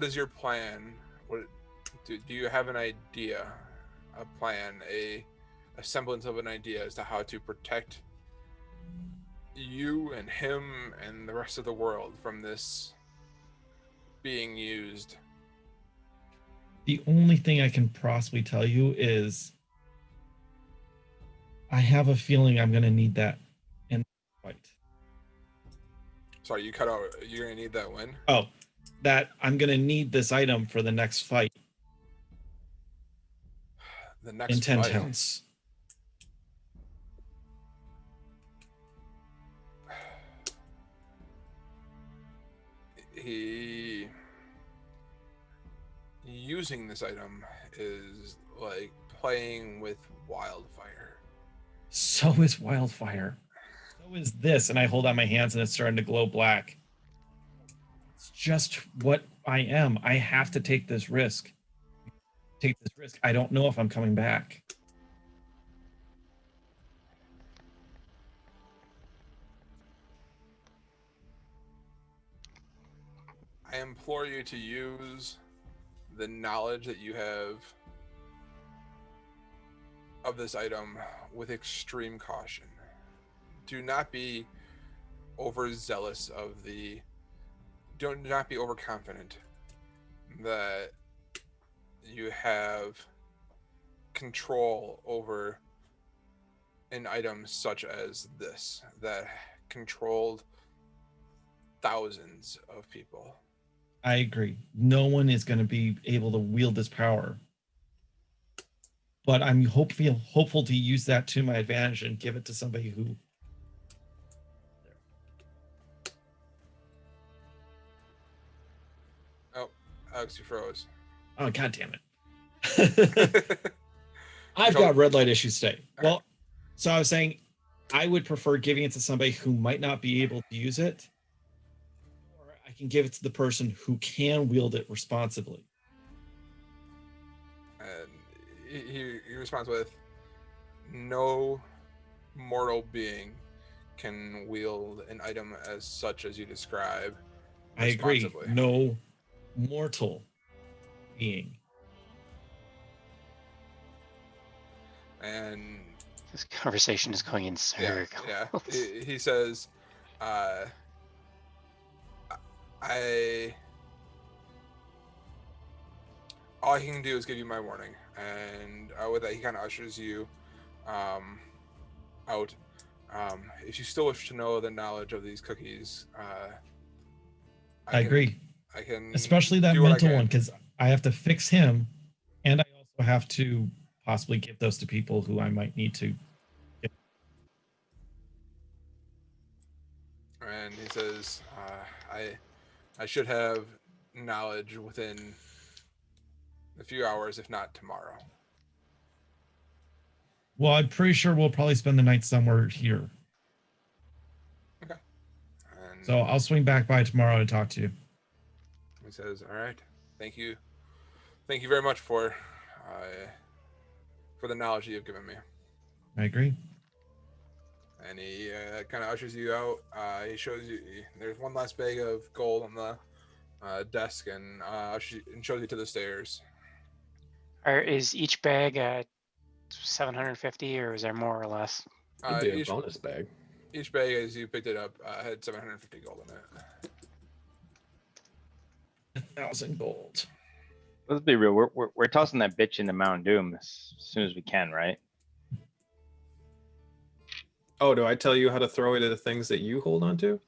Speaker 1: is your plan? Do you have an idea, a plan, a semblance of an idea as to how to protect you and him and the rest of the world from this being used?
Speaker 2: The only thing I can possibly tell you is I have a feeling I'm going to need that in the fight.
Speaker 1: Sorry, you cut out. You're gonna need that when?
Speaker 2: Oh, that I'm going to need this item for the next fight
Speaker 1: The next
Speaker 2: in 10
Speaker 1: fight.
Speaker 2: towns.
Speaker 1: He using this item is like playing with wildfire.
Speaker 2: So is wildfire. So is this. And I hold out my hands and it's starting to glow black. It's just what I am. I have to take this risk. I don't know if I'm coming back.
Speaker 1: I implore you to use the knowledge that you have of this item with extreme caution. Do not be overzealous of the. Do not be overconfident that you have control over an item such as this that controlled thousands of people.
Speaker 2: I agree. No one is going to be able to wield this power. But I'm hopeful to use that to my advantage and give it to somebody who.
Speaker 1: Oh, Alex, you froze.
Speaker 2: Oh, God damn it. I've got red light issues today. Well, so I was saying I would prefer giving it to somebody who might not be able to use it, or I can give it to the person who can wield it responsibly.
Speaker 1: And he responds with, no mortal being can wield an item as such as you describe.
Speaker 2: I agree. No mortal being.
Speaker 1: And
Speaker 3: This conversation is going in circles.
Speaker 1: yeah. He says, all I can do is give you my warning. And with that, he kind of ushers you out. If you still wish to know the knowledge of these cookies,
Speaker 2: I agree.
Speaker 1: I can,
Speaker 2: especially that mental one, because I have to fix him, and I also have to possibly give those to people who I might need to.
Speaker 1: And he says, I should have knowledge within a few hours, if not tomorrow.
Speaker 2: Well, I'm pretty sure we'll probably spend the night somewhere here.
Speaker 1: Okay. And
Speaker 2: so I'll swing back by tomorrow to talk to you.
Speaker 1: He says, all right, thank you. Thank you very much for the knowledge you've given me.
Speaker 2: I agree.
Speaker 1: And he kind of ushers you out. He shows you, there's one last bag of gold on the desk, and shows you to the stairs.
Speaker 3: Is each bag 750, or is there more or less?
Speaker 6: It'd be a bonus bag.
Speaker 1: Each bag, as you picked it up, had 750 gold in it.
Speaker 2: 1,000 gold.
Speaker 5: Let's be real. We're tossing that bitch into Mount Doom as soon as we can, right?
Speaker 4: Oh, do I tell you how to throw it at the things that you hold on to?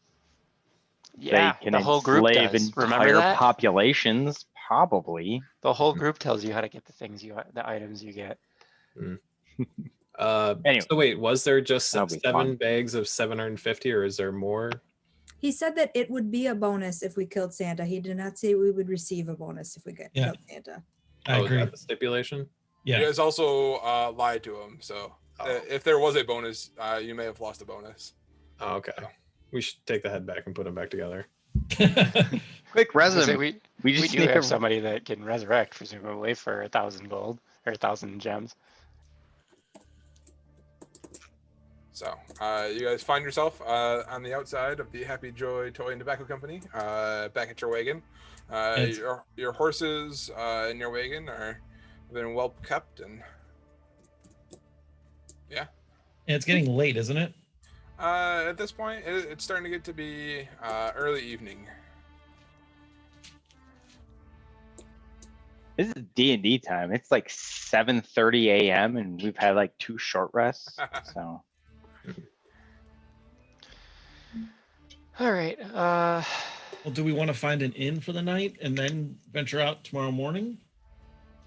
Speaker 3: Yeah,
Speaker 5: They can
Speaker 3: the whole group
Speaker 5: enslave
Speaker 3: does. Remember
Speaker 5: entire
Speaker 3: that?
Speaker 5: populations, probably.
Speaker 3: The whole group tells you how to get the items you get.
Speaker 5: Anyway,
Speaker 4: so wait, was there just
Speaker 5: that'll be
Speaker 4: 7
Speaker 5: fun.
Speaker 4: bags of 750, or is there more?
Speaker 8: He said that it would be a bonus if we killed Santa. He did not say we would receive a bonus if we killed Santa.
Speaker 2: I agree.
Speaker 4: Is that the stipulation?
Speaker 2: Yeah.
Speaker 1: You guys also lied to him, so if there was a bonus, you may have lost a bonus.
Speaker 4: Oh, okay. We should take the head back and put them back together.
Speaker 5: Quick resume.
Speaker 3: We
Speaker 5: just
Speaker 3: do
Speaker 5: need
Speaker 3: have
Speaker 5: to-
Speaker 3: somebody that can resurrect, presumably, for 1,000 gold or 1,000 gems.
Speaker 1: So you guys find yourself on the outside of the Happy Joy Toy and Tobacco Company, back at your wagon. Your horses in your wagon are been well kept, and yeah.
Speaker 2: And it's getting late, isn't it?
Speaker 1: At this point, it's starting to get to be early evening.
Speaker 5: This is D&D time. It's like 7:30 a.m. and we've had like 2 short rests. So
Speaker 3: All right.
Speaker 2: Well, do we want to find an inn for the night and then venture out tomorrow morning?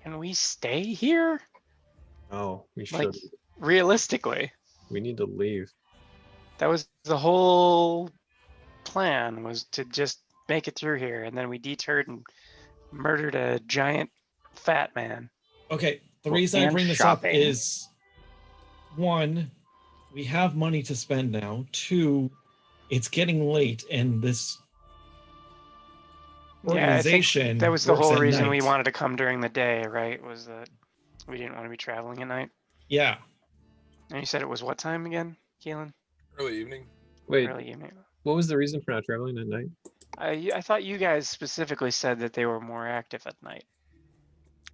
Speaker 3: Can we stay here?
Speaker 4: Oh, we should.
Speaker 3: Like, realistically,
Speaker 4: We need to leave.
Speaker 3: that was the whole plan, was to just make it through here, and then we detoured and murdered a giant fat man.
Speaker 2: Okay, the
Speaker 5: Well,
Speaker 2: reason I
Speaker 5: and
Speaker 2: bring this
Speaker 5: shopping.
Speaker 2: up is, 1, we have money to spend now. 2, it's getting late, and this
Speaker 3: Yeah, I think
Speaker 2: organization
Speaker 3: that was the
Speaker 2: works
Speaker 3: whole
Speaker 2: at
Speaker 3: reason we
Speaker 2: night.
Speaker 3: wanted to come during the day, right? Was that we didn't want to be traveling at night.
Speaker 2: Yeah,
Speaker 3: And you said it was what time again, Keelan?
Speaker 1: Early evening.
Speaker 4: Wait,
Speaker 3: Early evening.
Speaker 4: what was the reason for not traveling at night?
Speaker 3: I thought you guys specifically said that they were more active at night.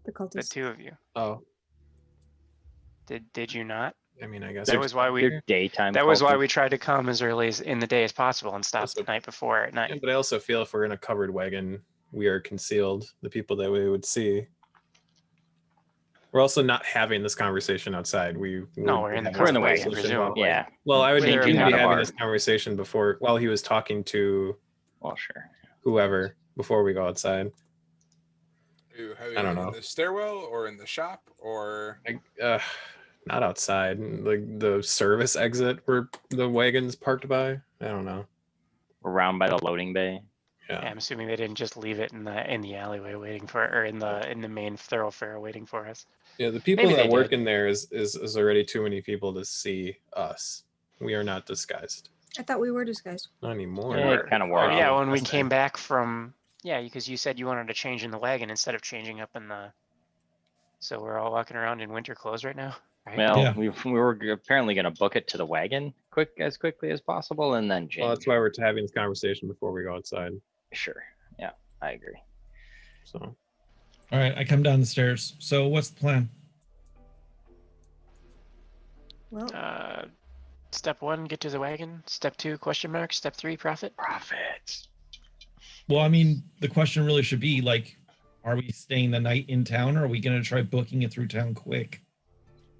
Speaker 8: The
Speaker 3: The
Speaker 8: cultists.
Speaker 3: 2 of you.
Speaker 4: Oh,
Speaker 3: Did you not?
Speaker 4: I mean, I guess
Speaker 3: That was why we.
Speaker 5: they're daytime.
Speaker 3: That was why
Speaker 5: cultists.
Speaker 3: we tried to come as early as in the day as possible and stop
Speaker 4: Also-
Speaker 3: the night before at
Speaker 4: Yeah,
Speaker 3: night.
Speaker 4: but I also feel if we're in a covered wagon, we are concealed. The people that we would see. We're also not having this conversation outside.
Speaker 3: No, we're in the
Speaker 5: We're in the
Speaker 3: wagon,
Speaker 5: wagon.
Speaker 3: presumably.
Speaker 5: Yeah.
Speaker 4: Well, I would
Speaker 3: Whether
Speaker 4: be
Speaker 3: or not-
Speaker 4: having
Speaker 5: our-
Speaker 4: this conversation before while he was talking to
Speaker 5: Well, sure.
Speaker 4: whoever before we go outside.
Speaker 1: Are you having
Speaker 4: I don't
Speaker 1: it in
Speaker 4: know.
Speaker 1: the stairwell or in the shop or?
Speaker 4: Not outside, like the service exit where the wagon's parked by. I don't know.
Speaker 5: Around by the loading bay.
Speaker 3: Yeah,
Speaker 4: Yeah.
Speaker 3: I'm assuming they didn't just leave it in the alleyway waiting for, or in the main thoroughfare waiting for us.
Speaker 4: Yeah, the people
Speaker 3: Maybe
Speaker 4: that
Speaker 3: they
Speaker 4: work
Speaker 3: did.
Speaker 4: in there is already too many people to see us. We are not disguised.
Speaker 8: I thought we were disguised.
Speaker 4: Not anymore.
Speaker 5: Yeah, it kind of wore
Speaker 3: Oh,
Speaker 5: off.
Speaker 3: yeah, when we
Speaker 4: Last
Speaker 3: came
Speaker 4: night.
Speaker 3: back from, yeah, because you said you wanted to change in the wagon instead of changing up in the. So we're all walking around in winter clothes right now, right?
Speaker 5: Well,
Speaker 2: Yeah.
Speaker 5: we were apparently going to book it to the wagon as quickly as possible, and then change.
Speaker 4: Well, that's why we're having this conversation before we go outside.
Speaker 5: Sure. Yeah, I agree.
Speaker 4: So
Speaker 2: All right, I come down the stairs. So what's the plan?
Speaker 8: Well,
Speaker 3: Step 1, get to the wagon. Step 2, question mark. Step 3, profit.
Speaker 5: Profit.
Speaker 2: Well, I mean, the question really should be like, are we staying the night in town, or are we going to try booking it through town quick?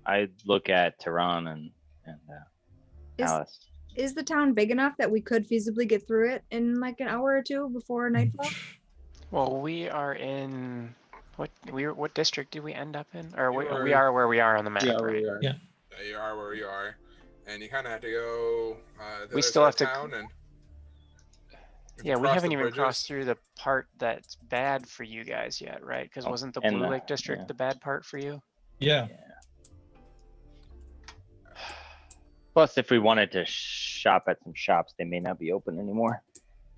Speaker 5: I look at Tehran and
Speaker 8: is,
Speaker 5: Alice.
Speaker 8: is the town big enough that we could feasibly get through it in like an hour or two before nightfall?
Speaker 3: Well, we are in what district did we end up in? Or we
Speaker 1: are-
Speaker 3: are where we are on the map,
Speaker 4: yeah,
Speaker 3: right?
Speaker 4: we are.
Speaker 2: Yeah.
Speaker 1: You are where you are, and you kind of have to go. The
Speaker 3: We
Speaker 1: other
Speaker 3: still
Speaker 1: side
Speaker 3: have
Speaker 1: of
Speaker 3: to-
Speaker 1: town and.
Speaker 3: Yeah, we
Speaker 1: cross
Speaker 3: haven't
Speaker 1: the
Speaker 3: even
Speaker 1: bridges.
Speaker 3: crossed through the part that's bad for you guys yet, right? Because
Speaker 5: Oh,
Speaker 3: wasn't the
Speaker 5: and
Speaker 3: Blue
Speaker 5: the-
Speaker 3: Lake district
Speaker 5: yeah.
Speaker 3: the bad part for you?
Speaker 2: Yeah.
Speaker 5: Plus, if we wanted to shop at some shops, they may not be open anymore.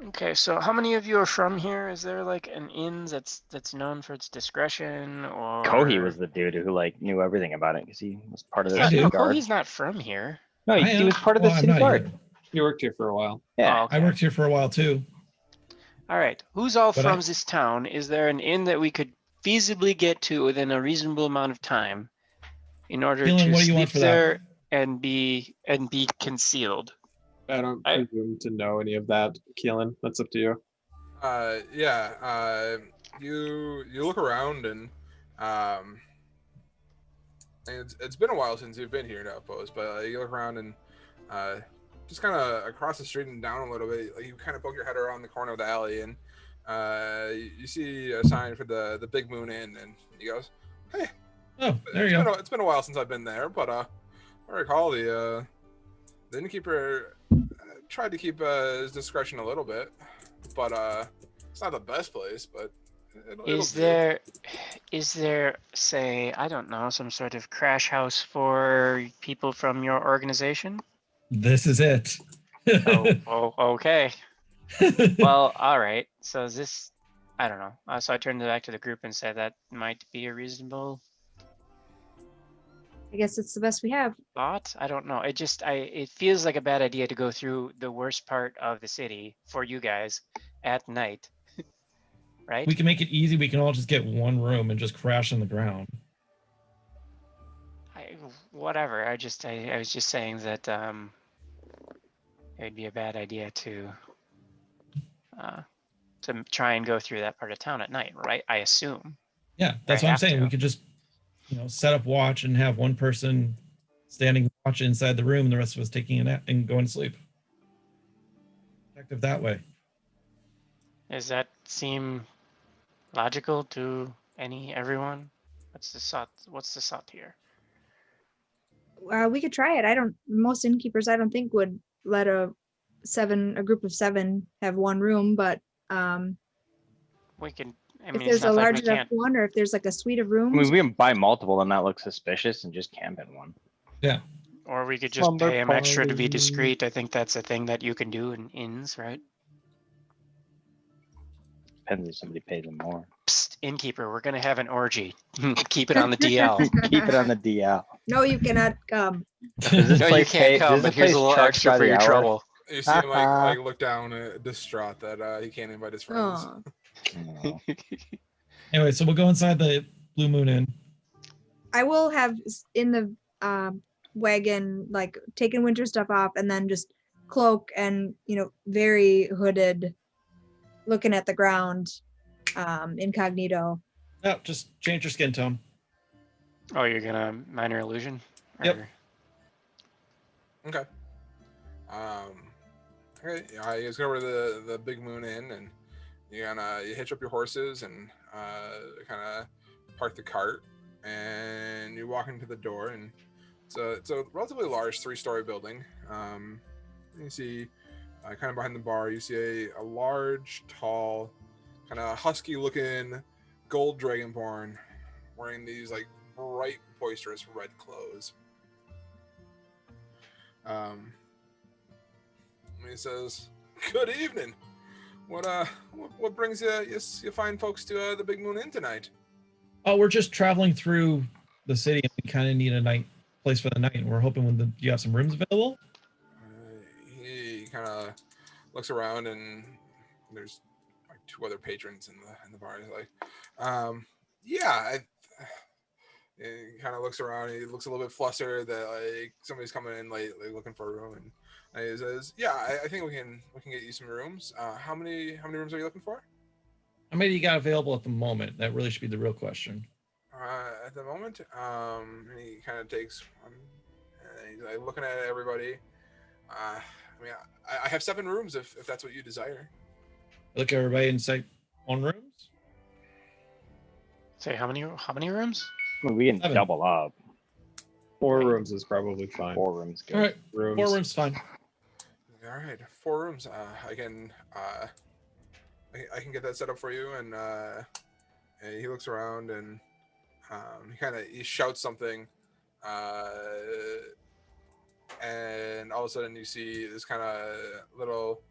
Speaker 3: Okay, so how many of you are from here? Is there like an inn that's known for its discretion, or
Speaker 5: Kohi was the dude who like knew everything about it because he was part of the
Speaker 2: I
Speaker 5: city
Speaker 2: do.
Speaker 5: guard.
Speaker 3: Kohi's not from here.
Speaker 5: No,
Speaker 2: I
Speaker 5: he
Speaker 2: am.
Speaker 5: was part of the
Speaker 2: Well, I'm
Speaker 5: city
Speaker 2: not
Speaker 5: guard.
Speaker 2: yet.
Speaker 4: You worked here for a while.
Speaker 5: Yeah.
Speaker 3: Oh, okay.
Speaker 2: I worked here for a while too.
Speaker 3: All right, who's all
Speaker 2: But
Speaker 3: from
Speaker 2: I-
Speaker 3: this town? Is there an inn that we could feasibly get to within a reasonable amount of time in order
Speaker 2: Keelan,
Speaker 3: to
Speaker 2: what do you want
Speaker 3: sleep
Speaker 2: for that?
Speaker 3: there and be concealed?
Speaker 4: I don't
Speaker 3: I-
Speaker 4: presume to know any of that, Keelan. That's up to you.
Speaker 1: You look around and it's been a while since you've been here to Outpost, but you look around and just kind of across the street and down a little bit, like you kind of poke your head around the corner of the alley and you see a sign for the Big Moon Inn, and he goes, "Hey,
Speaker 2: Oh, there you go.
Speaker 1: it's been a while since I've been there, but I recall the innkeeper tried to keep his discretion a little bit, but it's not the best place, but it'll
Speaker 3: Is
Speaker 1: do."
Speaker 3: there, say, I don't know, some sort of crash house for people from your organization?
Speaker 2: This is it.
Speaker 3: Oh, okay. Well, all right. So is this, I don't know. So I turned it back to the group and said that might be a reasonable
Speaker 8: I guess it's the best we have.
Speaker 3: thought. I don't know. It feels like a bad idea to go through the worst part of the city for you guys at night. Right?
Speaker 2: We can make it easy. We can all just get one room and just crash on the ground.
Speaker 3: Whatever. I was just saying that it'd be a bad idea to try and go through that part of town at night, right? I assume.
Speaker 2: Yeah, that's what I'm
Speaker 3: have
Speaker 2: saying.
Speaker 3: to.
Speaker 2: We could just, set up watch and have one person standing watch inside the room and the rest of us taking a nap and going to sleep. Effective that way.
Speaker 3: Does that seem logical to everyone? What's the thought here?
Speaker 8: We could try it. Most innkeepers I don't think would let a group of 7 have one room, but
Speaker 3: We can. I
Speaker 8: if
Speaker 3: mean,
Speaker 8: there's
Speaker 3: it's
Speaker 8: a
Speaker 3: not like
Speaker 8: large
Speaker 3: we
Speaker 8: enough
Speaker 3: can't.
Speaker 8: one, or if there's like a suite of
Speaker 5: I
Speaker 8: rooms,
Speaker 5: mean, we can buy multiple and that looks suspicious and just camp in one.
Speaker 3: Or we could just
Speaker 5: Slumber
Speaker 3: pay them extra to be
Speaker 5: party.
Speaker 3: discreet. I think that's a thing that you can do in inns, right?
Speaker 5: Depends if somebody pays them more.
Speaker 3: Psst, innkeeper, we're gonna have an orgy. Keep it on the DL.
Speaker 5: Keep it on the DL.
Speaker 8: no, you cannot come.
Speaker 5: Does this
Speaker 3: No, you
Speaker 5: place
Speaker 3: can't
Speaker 5: pay-
Speaker 3: come,
Speaker 5: does
Speaker 3: but
Speaker 5: this
Speaker 3: here's a
Speaker 5: place
Speaker 3: little
Speaker 5: charge
Speaker 3: extra
Speaker 5: by
Speaker 3: for
Speaker 5: the
Speaker 3: your
Speaker 5: hour?
Speaker 3: trouble.
Speaker 1: You see him
Speaker 5: Uh-huh.
Speaker 1: like look down, distraught that he can't invite his friends.
Speaker 8: Oh.
Speaker 5: No.
Speaker 2: Anyway, so we'll go inside the Blue Moon Inn.
Speaker 8: I will have in the wagon, like taking winter stuff off and then just cloak and, very hooded, looking at the ground, incognito.
Speaker 2: No, just change your skin tone.
Speaker 3: Oh, you're gonna minor illusion?
Speaker 2: Yep.
Speaker 3: Or-
Speaker 1: Okay. Okay. Yeah, you guys go over to the Big Moon Inn, and you hitch up your horses and kind of park the cart, and you walk into the door, and it's a relatively large 3-story building. You see, kind of behind the bar, you see a large, tall, kind of husky-looking gold dragonborn wearing these like bright, boisterous red clothes. And he says, "Good evening. What brings you fine folks to the Big Moon Inn tonight?"
Speaker 2: Oh, we're just traveling through the city, and we kind of need a place for the night. And we're hoping you have some rooms available.
Speaker 1: He kind of looks around, and there's like 2 other patrons in the bar. He's like, "Yeah." He kind of looks around. He looks a little bit flustered that like somebody's coming in late, like looking for a room, and he says, "Yeah, I think we can get you some rooms. How many rooms are you looking for?"
Speaker 2: How many do you got available at the moment? That really should be the real question.
Speaker 1: At the moment, and he kind of takes one, and he's like looking at everybody. I mean, I have 7 rooms if that's what you desire.
Speaker 2: Look at everybody and say, 1 rooms?
Speaker 3: Say how many rooms?
Speaker 5: I mean, we can
Speaker 2: 7.
Speaker 5: double up.
Speaker 4: 4 rooms is probably fine.
Speaker 5: 4 rooms good.
Speaker 2: All right,
Speaker 4: Rooms.
Speaker 2: 4 rooms fine.
Speaker 1: All right, 4 rooms. I can get that set up for you. And he looks around, and he shouts something, and all of a sudden you see this kind of little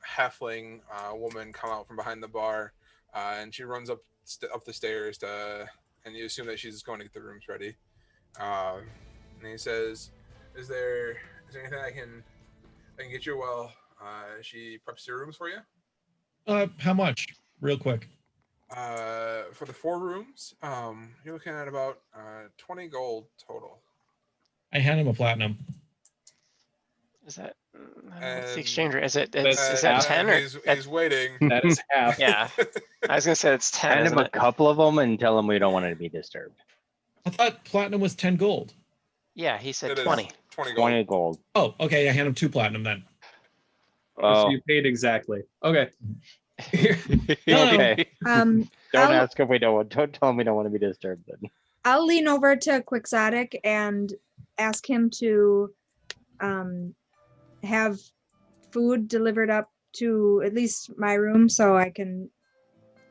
Speaker 1: halfling woman come out from behind the bar, and she runs up the stairs and you assume that she's going to get the rooms ready. And he says, "Is there anything I can get you while she preps your rooms for you?"
Speaker 2: How much? Real quick.
Speaker 1: For the 4 rooms, you're looking at about 20 gold total.
Speaker 2: I hand him a platinum.
Speaker 3: Is that what's
Speaker 1: And
Speaker 3: the exchange rate? Is it
Speaker 4: that's
Speaker 3: is that
Speaker 4: half.
Speaker 3: 10 or
Speaker 1: he's waiting.
Speaker 4: That is half.
Speaker 3: yeah? I was gonna say it's 10.
Speaker 5: Hand him
Speaker 3: Isn't
Speaker 5: a
Speaker 3: it?
Speaker 5: couple of them and tell him we don't want it to be disturbed.
Speaker 2: I thought platinum was 10 gold.
Speaker 3: Yeah, he said
Speaker 1: It is
Speaker 3: 20.
Speaker 1: 20 gold.
Speaker 5: 20 gold.
Speaker 2: Oh, okay. I hand him 2 platinum then.
Speaker 4: So
Speaker 5: Oh,
Speaker 4: you paid exactly. Okay.
Speaker 2: No,
Speaker 5: okay.
Speaker 8: Don't
Speaker 5: Don't ask if we don't tell him we don't want to be disturbed then.
Speaker 8: I'll lean over to Quixotic and ask him to have food delivered up to at least my room so I can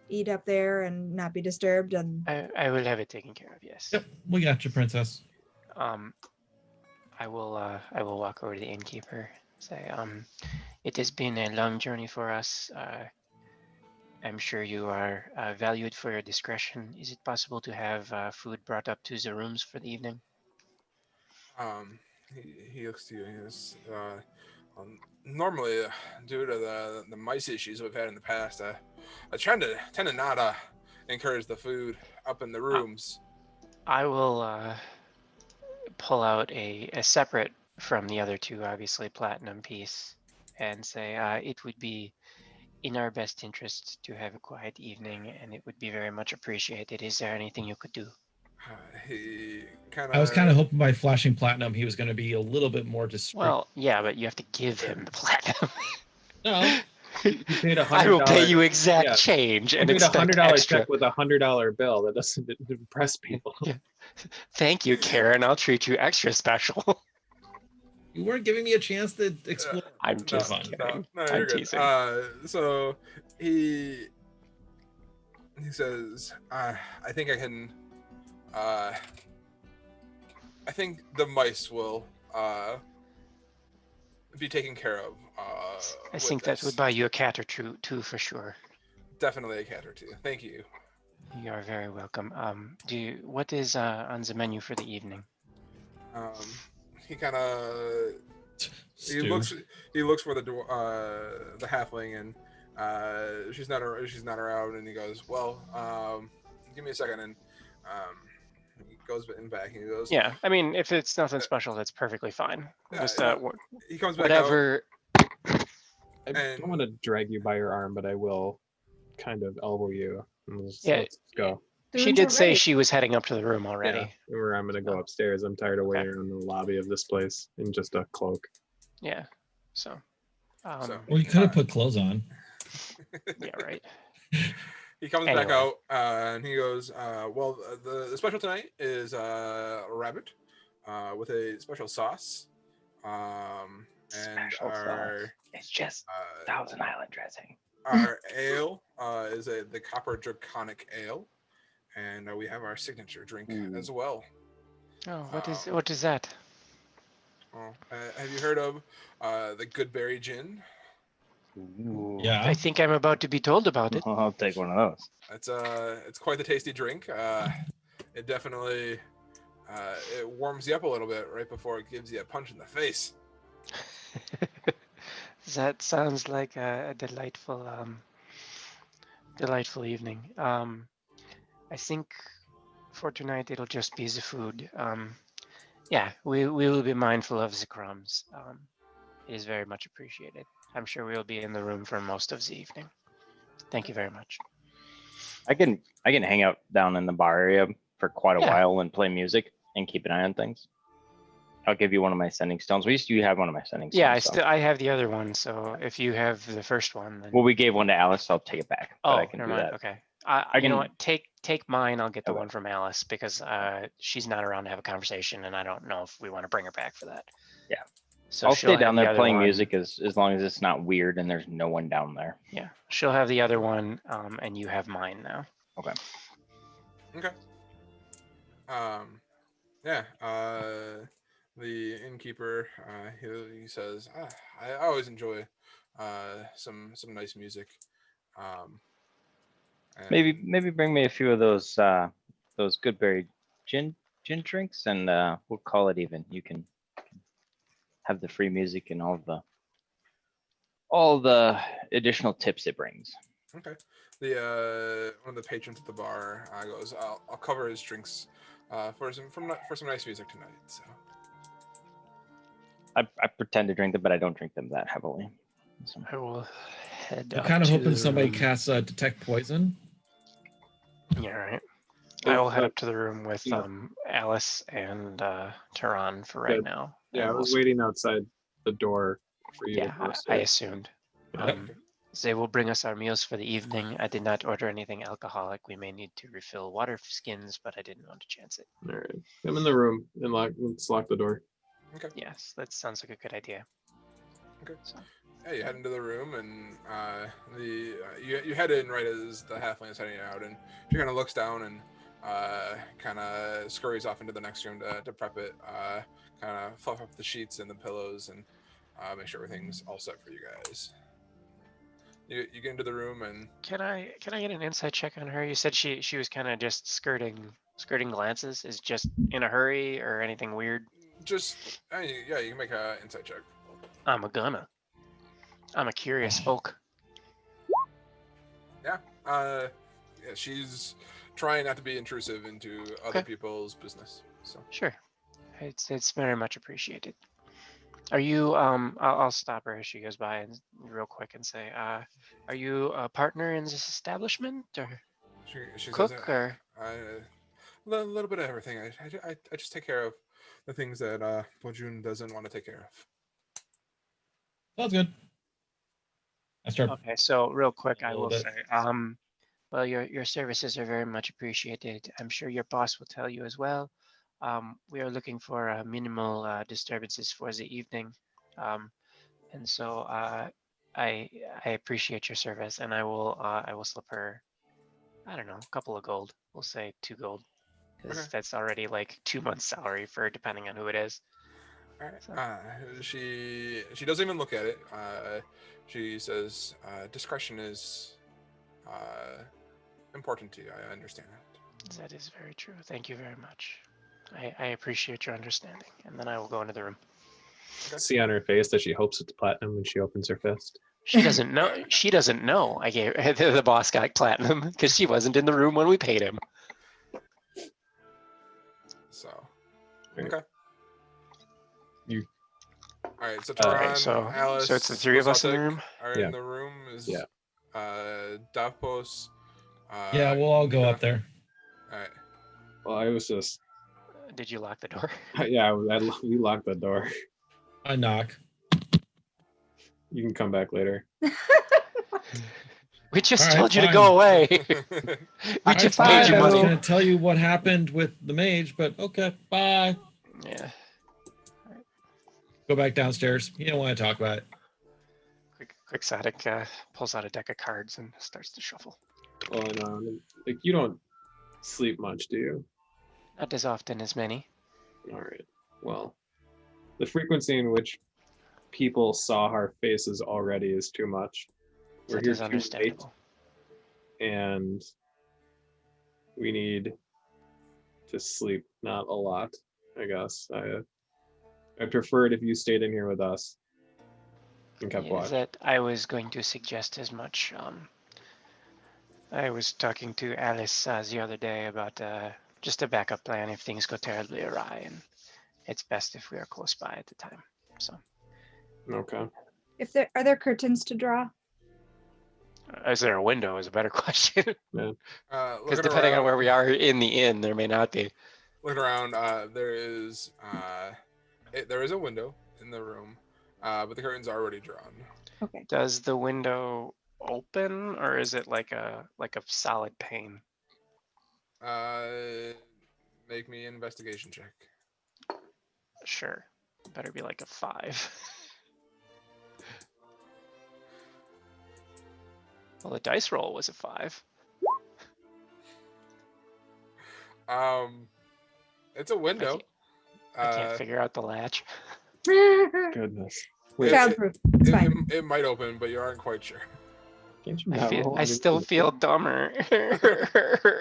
Speaker 8: eat up there and not be disturbed. And
Speaker 3: I will have it taken care of. Yes.
Speaker 2: Yep, we got you, princess.
Speaker 3: I will walk over to the innkeeper. Say, it has been a long journey for us. I'm sure you are valued for your discretion. Is it possible to have food brought up to the rooms for the evening?
Speaker 1: He looks to you. He goes, normally, due to the mice issues we've had in the past, I tend to not encourage the food up in the rooms.
Speaker 3: I will pull out a separate from the other 2, obviously platinum piece, and say it would be in our best interest to have a quiet evening, and it would be very much appreciated. Is there anything you could do?
Speaker 2: I was kind of hoping by flashing platinum he was going to be a little bit more discreet.
Speaker 3: Well, yeah, but you have to give him the platinum.
Speaker 2: No.
Speaker 4: You paid $100.
Speaker 3: I will pay you exact
Speaker 4: yeah.
Speaker 3: change
Speaker 4: You
Speaker 3: and
Speaker 4: paid
Speaker 3: expect
Speaker 4: $100
Speaker 3: extra.
Speaker 4: check with a $100 bill. That doesn't impress people.
Speaker 3: Yeah. Thank you, Karen. I'll treat you extra special.
Speaker 2: You weren't giving me a chance to explore.
Speaker 3: I'm just
Speaker 2: fine.
Speaker 3: kidding.
Speaker 1: No,
Speaker 3: I'm
Speaker 1: you're good.
Speaker 3: teasing.
Speaker 1: So he says, I think I can. I think the mice will be taken care of.
Speaker 3: I think that would buy you a cat or two for sure.
Speaker 1: Definitely a cat or 2. Thank you.
Speaker 3: You are very welcome. What is on the menu for the evening?
Speaker 1: He kind of he looks for the door, the halfling, and she's not around, and he goes, "Well, give me a second," and he goes in back, and he goes,
Speaker 3: Yeah, I mean, if it's nothing special, that's perfectly fine.
Speaker 1: Yeah,
Speaker 3: Just
Speaker 1: he comes back
Speaker 3: whatever.
Speaker 4: I don't want to drag you by your arm, but I will kind of elbow you. Let's go.
Speaker 8: The
Speaker 3: She
Speaker 8: rooms
Speaker 3: did
Speaker 8: are
Speaker 3: say
Speaker 8: ready.
Speaker 3: she was heading up to the room
Speaker 4: Yeah,
Speaker 3: already.
Speaker 4: where I'm gonna go
Speaker 3: Oh.
Speaker 4: upstairs. I'm tired of
Speaker 3: Okay.
Speaker 4: waiting in the lobby of this place in just a cloak.
Speaker 3: Yeah. So.
Speaker 1: So-
Speaker 2: Well, you could have put clothes on.
Speaker 3: Yeah. Right.
Speaker 1: He comes back
Speaker 3: Anyway.
Speaker 1: out and he goes, well, the special tonight is rabbit with a special sauce. And
Speaker 5: Special
Speaker 1: our
Speaker 5: sauce. It's just Thousand Island dressing.
Speaker 1: our ale is the Copper Draconic Ale, and we have our signature drink as well.
Speaker 3: Oh, what is that?
Speaker 1: Well, have you heard of the Goodberry Gin?
Speaker 5: Ooh.
Speaker 2: Yeah.
Speaker 3: I think I'm about to be told about it.
Speaker 5: I'll take one of those.
Speaker 1: It's quite the tasty drink. It definitely it warms you up a little bit right before it gives you a punch in the face.
Speaker 3: That sounds like a delightful, delightful evening. I think for tonight it'll just be the food. Yeah, we will be mindful of the crumbs. It is very much appreciated. I'm sure we'll be in the room for most of the evening. Thank you very much.
Speaker 5: I can hang out down in the bar area for quite a
Speaker 3: Yeah.
Speaker 5: while and play music and keep an eye on things. I'll give you one of my sending stones. You have one of my sending stones.
Speaker 3: Yeah,
Speaker 5: so.
Speaker 3: I have the other one. So if you have the first one, then
Speaker 5: Well, we gave one to Alice, so I'll take it back. But
Speaker 3: oh,
Speaker 5: I can
Speaker 3: never
Speaker 5: do
Speaker 3: mind.
Speaker 5: that.
Speaker 3: Okay.
Speaker 5: I
Speaker 3: You know
Speaker 5: can-
Speaker 3: what? Take mine. I'll get the
Speaker 5: Okay.
Speaker 3: one from Alice because she's not around to have a conversation, and I don't know if we want to bring her back for that.
Speaker 5: Yeah.
Speaker 3: So
Speaker 5: I'll
Speaker 3: she'll
Speaker 5: stay down
Speaker 3: have the
Speaker 5: there
Speaker 3: other
Speaker 5: playing
Speaker 3: one.
Speaker 5: music as long as it's not weird and there's no one down there.
Speaker 3: Yeah, she'll have the other one, and you have mine now.
Speaker 1: Okay. Yeah. The innkeeper he says, I always enjoy some nice music. And
Speaker 5: Maybe bring me a few of those Goodberry gin drinks, and we'll call it even. You can have the free music and all the additional tips it brings.
Speaker 1: Okay. The one of the patrons at the bar goes, I'll cover his drinks for some nice music tonight. So
Speaker 5: I pretend to drink them, but I don't drink them that heavily. So.
Speaker 3: I will head
Speaker 2: I'm
Speaker 3: up
Speaker 2: kind of
Speaker 3: to
Speaker 2: hoping
Speaker 3: the
Speaker 2: somebody
Speaker 3: room.
Speaker 2: casts detect poison.
Speaker 3: Yeah, right.
Speaker 4: So,
Speaker 3: I will head up to the room with
Speaker 4: yeah.
Speaker 3: Alice and Tehran for right
Speaker 4: Good.
Speaker 3: now.
Speaker 4: Yeah, I
Speaker 3: and
Speaker 4: was
Speaker 3: we'll-
Speaker 4: waiting outside the door for you
Speaker 3: Yeah,
Speaker 4: to go
Speaker 3: I
Speaker 4: upstairs.
Speaker 3: assumed.
Speaker 2: Yep.
Speaker 3: They will bring us our meals for the evening. I did not order anything alcoholic. We may need to refill water skins, but I didn't want to chance it.
Speaker 4: All right, I'm in the room and let's lock the door.
Speaker 3: Yes, that sounds like a good idea.
Speaker 1: Okay.
Speaker 3: So,
Speaker 1: yeah, you head into the room and you head in right as the halfling is heading out, and she kind of looks down and kind of scurries off into the next room to prep it, kind of fluff up the sheets and the pillows and make sure everything's all set for you guys. You get into the room and
Speaker 3: can I get an insight check on her? You said she was kind of just skirting glances. Is just in a hurry or anything weird?
Speaker 1: just yeah, you can make an insight check.
Speaker 3: I'm a curious folk.
Speaker 1: Yeah, she's trying not to be intrusive into other
Speaker 3: Okay.
Speaker 1: people's business. So
Speaker 3: Sure, it's very much appreciated. Are you I'll stop her as she goes by and real quick and say, are you a partner in this establishment or
Speaker 1: she
Speaker 3: cook
Speaker 1: says,
Speaker 3: or
Speaker 1: a little bit of everything. I just take care of the things that Bojun doesn't want to take care of.
Speaker 2: Sounds good. I start.
Speaker 3: okay? So real quick,
Speaker 2: A
Speaker 3: I
Speaker 2: little
Speaker 3: will
Speaker 2: bit.
Speaker 3: say, well, your services are very much appreciated. I'm sure your boss will tell you as well. We are looking for minimal disturbances for the evening, and so I appreciate your service, and I will slip her, I don't know, a couple of gold. We'll say 2 gold, because
Speaker 1: Okay.
Speaker 3: that's already like 2 months' salary for depending on who it is.
Speaker 1: All right.
Speaker 3: So-
Speaker 1: She doesn't even look at it. She says, discretion is important to you. I understand that.
Speaker 3: That is very true. Thank you very much. I appreciate your understanding, and then I will go into the room.
Speaker 4: See on her face that she hopes it's platinum when she opens her fist.
Speaker 3: She doesn't know. She doesn't know. I gave the boss got platinum because she wasn't in the room when we paid him.
Speaker 1: So,
Speaker 4: Right.
Speaker 1: okay.
Speaker 4: You-
Speaker 1: All right. So
Speaker 3: All right,
Speaker 1: Tehran,
Speaker 3: so
Speaker 1: Alice,
Speaker 3: it's the 3 of us in the
Speaker 1: Rosatic
Speaker 3: room.
Speaker 1: are
Speaker 4: Yeah.
Speaker 1: in the room. Is
Speaker 4: Yeah.
Speaker 1: Davpos.
Speaker 2: Yeah, we'll all go up there.
Speaker 1: All right.
Speaker 4: Well, I was just
Speaker 3: Did you lock the door?
Speaker 4: yeah. We locked the door.
Speaker 2: I knock.
Speaker 4: You can come back later.
Speaker 3: We just
Speaker 2: All right,
Speaker 3: told you to
Speaker 2: fine.
Speaker 3: go away. We
Speaker 2: All
Speaker 3: just
Speaker 2: right,
Speaker 3: paid
Speaker 2: fine.
Speaker 3: you
Speaker 2: I was
Speaker 3: money.
Speaker 2: going to tell you what happened with the mage, but okay, bye.
Speaker 3: Yeah.
Speaker 2: Go back downstairs. You don't want to talk about it.
Speaker 3: Quixotic pulls out a deck of cards and starts to shuffle.
Speaker 4: Well, and like you don't sleep much, do you?
Speaker 3: Not as often as many.
Speaker 4: All right. Well, the frequency in which people saw our faces already is too much. We're
Speaker 3: That
Speaker 4: here
Speaker 3: is
Speaker 4: too late,
Speaker 3: understandable.
Speaker 4: and we need to sleep. Not a lot, I guess. I prefer it if you stayed in here with us and kept
Speaker 3: Yeah,
Speaker 4: watch.
Speaker 3: that I was going to suggest as much. I was talking to Alice the other day about just a backup plan if things go terribly awry, and it's best if we are close by at the time. So,
Speaker 4: Okay.
Speaker 8: If there are there curtains to draw?
Speaker 3: is there a window? Is a better question. Because
Speaker 1: Looking
Speaker 3: depending on
Speaker 1: around,
Speaker 3: where we are in the inn, there may not be.
Speaker 1: looking around, there is a window in the room, but the curtains are already drawn.
Speaker 8: Okay.
Speaker 3: Does the window open, or is it like a solid pane?
Speaker 1: Make me an investigation check.
Speaker 3: Sure. Better be like a 5. Well, the dice roll was a 5.
Speaker 1: It's a window.
Speaker 3: I can't figure out the latch.
Speaker 4: Goodness.
Speaker 1: Wait,
Speaker 8: Childproof. It's fine.
Speaker 1: It might open, but you aren't quite sure.
Speaker 4: Can't you not roll
Speaker 3: I still
Speaker 4: underneath?
Speaker 3: feel dumber.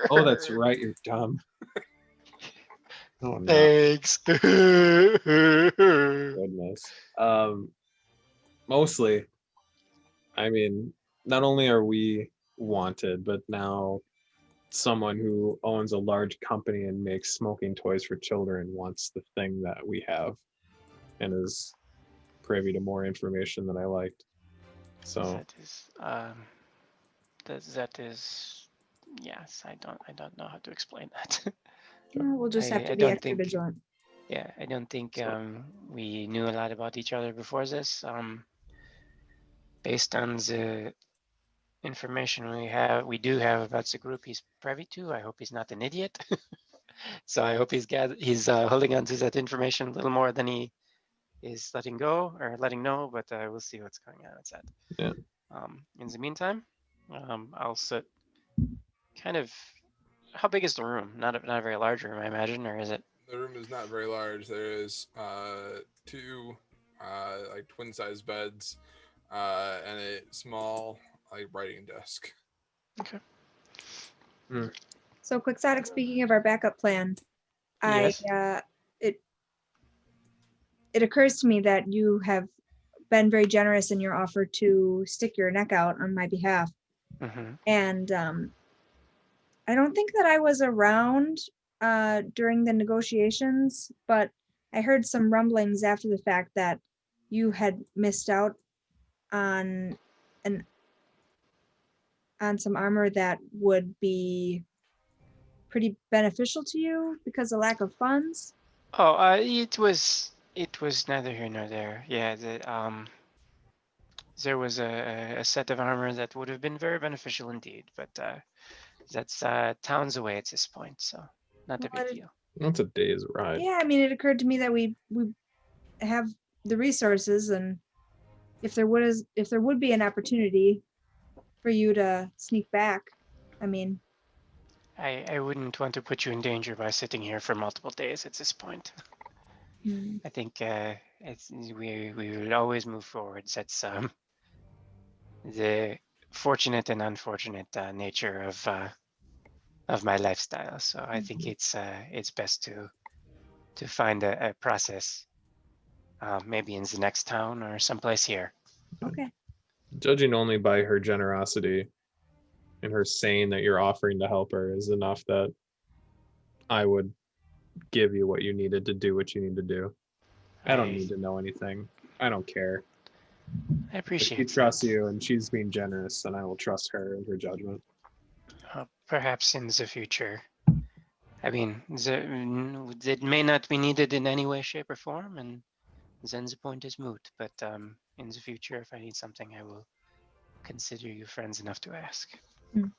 Speaker 4: Oh, that's right. You're dumb. Oh no.
Speaker 3: Thanks.
Speaker 4: Goodness. Mostly, I mean, not only are we wanted, but now someone who owns a large company and makes smoking toys for children wants the thing that we have and is privy to more information than I liked. So
Speaker 3: that is yes, I don't know how to explain that.
Speaker 8: We'll just have
Speaker 3: I
Speaker 8: to be
Speaker 3: don't
Speaker 8: extra
Speaker 3: think-
Speaker 8: vigilant.
Speaker 3: Yeah, I don't think
Speaker 4: So-
Speaker 3: we knew a lot about each other before this. Based on the information we do have about the group he's privy to, I hope he's not an idiot. So I hope he's holding on to that information a little more than he is letting go or letting know, but we'll see what's going on with that.
Speaker 4: Yeah.
Speaker 3: In the meantime, I'll sit kind of, how big is the room? Not a very large room, I imagine, or is it?
Speaker 1: The room is not very large. There is 2 like twin-sized beds and a small like writing desk.
Speaker 3: Okay.
Speaker 8: So Quixotic, speaking of our backup plan,
Speaker 3: Yes.
Speaker 8: It occurs to me that you have been very generous in your offer to stick your neck out on my behalf.
Speaker 3: Mm-hmm.
Speaker 8: And I don't think that I was around during the negotiations, but I heard some rumblings after the fact that you had missed out on some armor that would be pretty beneficial to you because of lack of funds.
Speaker 3: Oh, it was neither here nor there. Yeah, there was a set of armor that would have been very beneficial indeed, but that's towns away at this point, so not a
Speaker 8: Well,
Speaker 3: big deal.
Speaker 4: That's a day's ride.
Speaker 8: Yeah, I mean, it occurred to me that we have the resources, and if there would be an opportunity for you to sneak back, I mean,
Speaker 3: I wouldn't want to put you in danger by sitting here for multiple days at this point. I think we will always move forward. That's the fortunate and unfortunate nature of my lifestyle. So I think it's best to find a process, maybe in the next town or someplace here.
Speaker 8: okay.
Speaker 4: Judging only by her generosity and her saying that you're offering to help her is enough that I would give you what you needed to do what you need to do. I don't need to know anything. I don't care.
Speaker 3: I
Speaker 4: If
Speaker 3: appreciate
Speaker 4: she trusts
Speaker 3: that.
Speaker 4: you and she's being generous, then I will trust her and her judgment.
Speaker 3: Perhaps in the future, I mean, it may not be needed in any way, shape, or form, and then the point is moot. But in the future, if I need something, I will consider you friends enough to ask.
Speaker 8: Mm.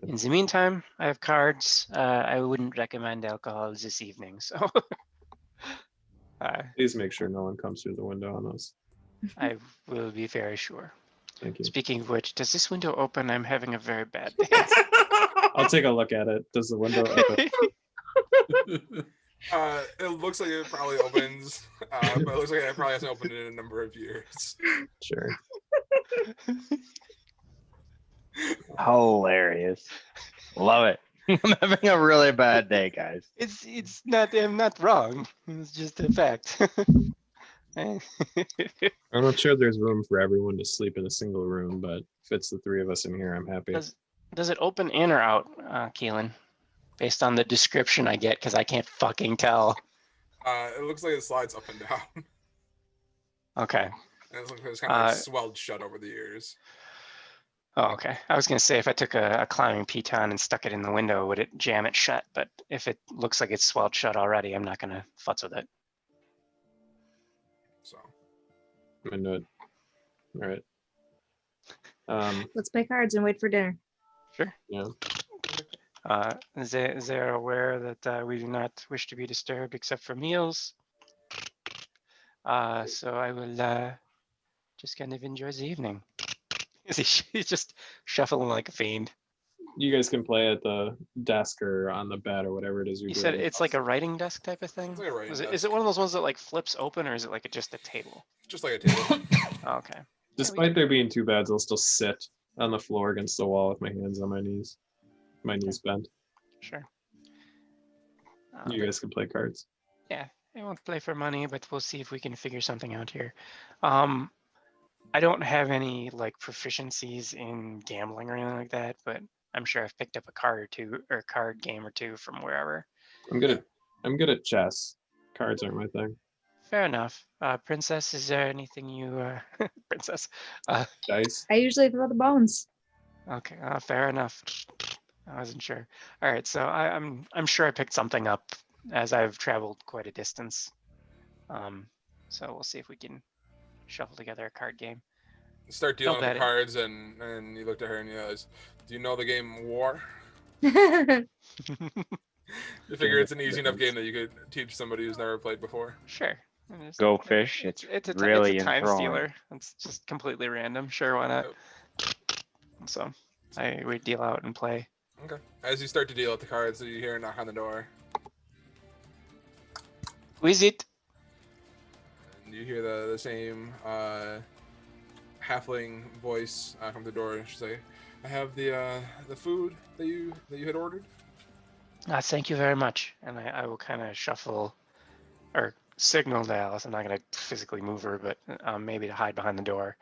Speaker 3: In the meantime, I have cards. I wouldn't recommend alcohol this evening, so
Speaker 4: Please make sure no one comes through the window on us.
Speaker 3: I will be very sure.
Speaker 4: Thank you.
Speaker 3: Speaking of which, does this window open? I'm having a very bad day.
Speaker 4: I'll take a look at it. Does the window open?
Speaker 1: It looks like it probably opens, but it looks like it probably hasn't opened in a number of years.
Speaker 4: Sure.
Speaker 5: Hilarious. Love it. I'm having a really bad day, guys.
Speaker 3: It's not. I'm not wrong. It's just a fact.
Speaker 4: I'm not sure there's room for everyone to sleep in a single room, but if it's the three of us in here, I'm happy.
Speaker 3: Does it open in or out, Keelan? Based on the description I get, because I can't fucking tell.
Speaker 1: It looks like it slides up and down.
Speaker 3: Okay.
Speaker 1: And it looks like it's kind of like swelled shut over the years.
Speaker 3: Oh, okay. I was gonna say if I took a climbing piton and stuck it in the window, would it jam it shut? But if it looks like it's swelled shut already, I'm not gonna futz with it.
Speaker 1: So.
Speaker 4: I'm into it. All right.
Speaker 8: Let's play cards and wait for dinner.
Speaker 3: Sure.
Speaker 4: Yeah.
Speaker 3: They're aware that we do not wish to be disturbed except for meals. So I will just kind of enjoy the evening. He's just shuffling like a fiend.
Speaker 4: You guys can play at the desk or on the bed or whatever it is you're
Speaker 3: You
Speaker 4: doing.
Speaker 3: said it's like a writing desk type of thing?
Speaker 1: It's like a writing
Speaker 3: Is it one of those ones that like flips open, or is it like just a table?
Speaker 1: Just like a table.
Speaker 3: Oh, okay.
Speaker 4: Despite there being two beds, I'll still sit on the floor against the wall with my hands on my knees. My knees bent.
Speaker 3: Sure.
Speaker 4: You guys can play cards.
Speaker 3: Yeah, I won't play for money, but we'll see if we can figure something out here. I don't have any like proficiencies in gambling or anything like that, but I'm sure I've picked up a card or two or a card game or two from wherever.
Speaker 4: I'm good at chess. Cards aren't my thing.
Speaker 3: Fair enough. Princess, is there anything you Princess?
Speaker 4: Dice.
Speaker 8: I usually throw the bones.
Speaker 3: Okay, fair enough. I wasn't sure. All right, so I'm sure I picked something up as I've traveled quite a distance. So we'll see if we can shuffle together a card game.
Speaker 1: Start dealing
Speaker 3: Don't
Speaker 1: with
Speaker 3: bet
Speaker 1: the
Speaker 3: it.
Speaker 1: cards, and you looked at her and you realized, do you know the game War? You figure it's an easy enough game that you could teach somebody who's never played before.
Speaker 3: Sure.
Speaker 5: Go fish. It's really
Speaker 3: it's a time
Speaker 5: enthralling.
Speaker 3: stealer. It's just completely random. Sure, why not? So we deal out and play.
Speaker 1: Okay. As you start to deal with the cards, you hear a knock on the door.
Speaker 3: Who is it?
Speaker 1: And you hear the same halfling voice from the door. She's like, "I have the food that you had ordered."
Speaker 3: Thank you very much. And I will kind of shuffle or signal to Alice. I'm not going to physically move her, but maybe to hide behind the door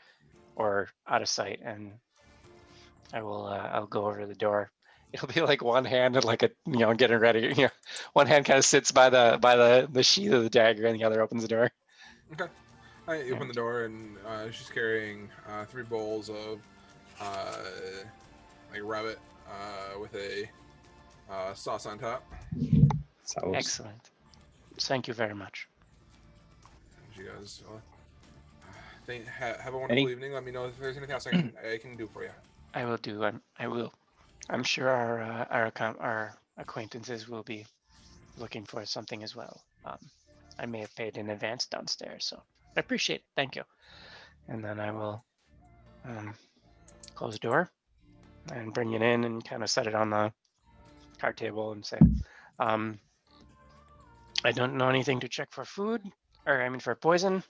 Speaker 3: or out of sight. And I will I'll go over to the door. It'll be like one hand and like a getting ready. One hand kind of sits by the sheath of the dagger, and the other opens the door.
Speaker 1: Okay. You open the door, and she's carrying 3 bowls of like rabbit with a sauce on top.
Speaker 3: Excellent. Thank you very much.
Speaker 1: She goes, have a wonderful evening. Let me know if there's anything else I can do for you.
Speaker 3: I will do. I will. I'm sure our acquaintances will be looking for something as well. I may have paid in advance downstairs, so I appreciate it. Thank you. And then I will close the door and bring it in and kind of set it on the card table and say, I don't know anything to check for food, or I mean for poison,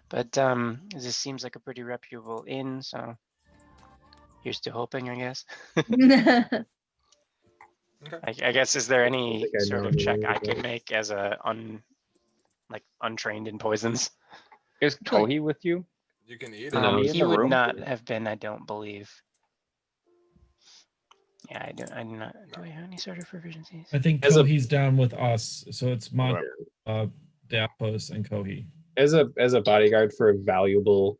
Speaker 3: but this seems like a pretty reputable inn, so here's to hoping, I guess.
Speaker 1: Okay.
Speaker 3: I guess, is there any
Speaker 4: I
Speaker 3: sort
Speaker 4: know
Speaker 3: of check
Speaker 4: anything
Speaker 3: I
Speaker 4: about
Speaker 3: can
Speaker 4: it.
Speaker 3: make as a untrained in poisons?
Speaker 5: Is Kohi with you?
Speaker 1: You can eat it.
Speaker 4: No,
Speaker 5: he's
Speaker 3: He
Speaker 5: in the
Speaker 3: would
Speaker 5: room?
Speaker 3: not have been, I don't believe. Yeah, I do not. Do I have any sort of proficiencies?
Speaker 2: I think
Speaker 4: As a-
Speaker 2: Kohi's down with us, so it's Mon, Dapos, and Kohi.
Speaker 4: As a bodyguard for a valuable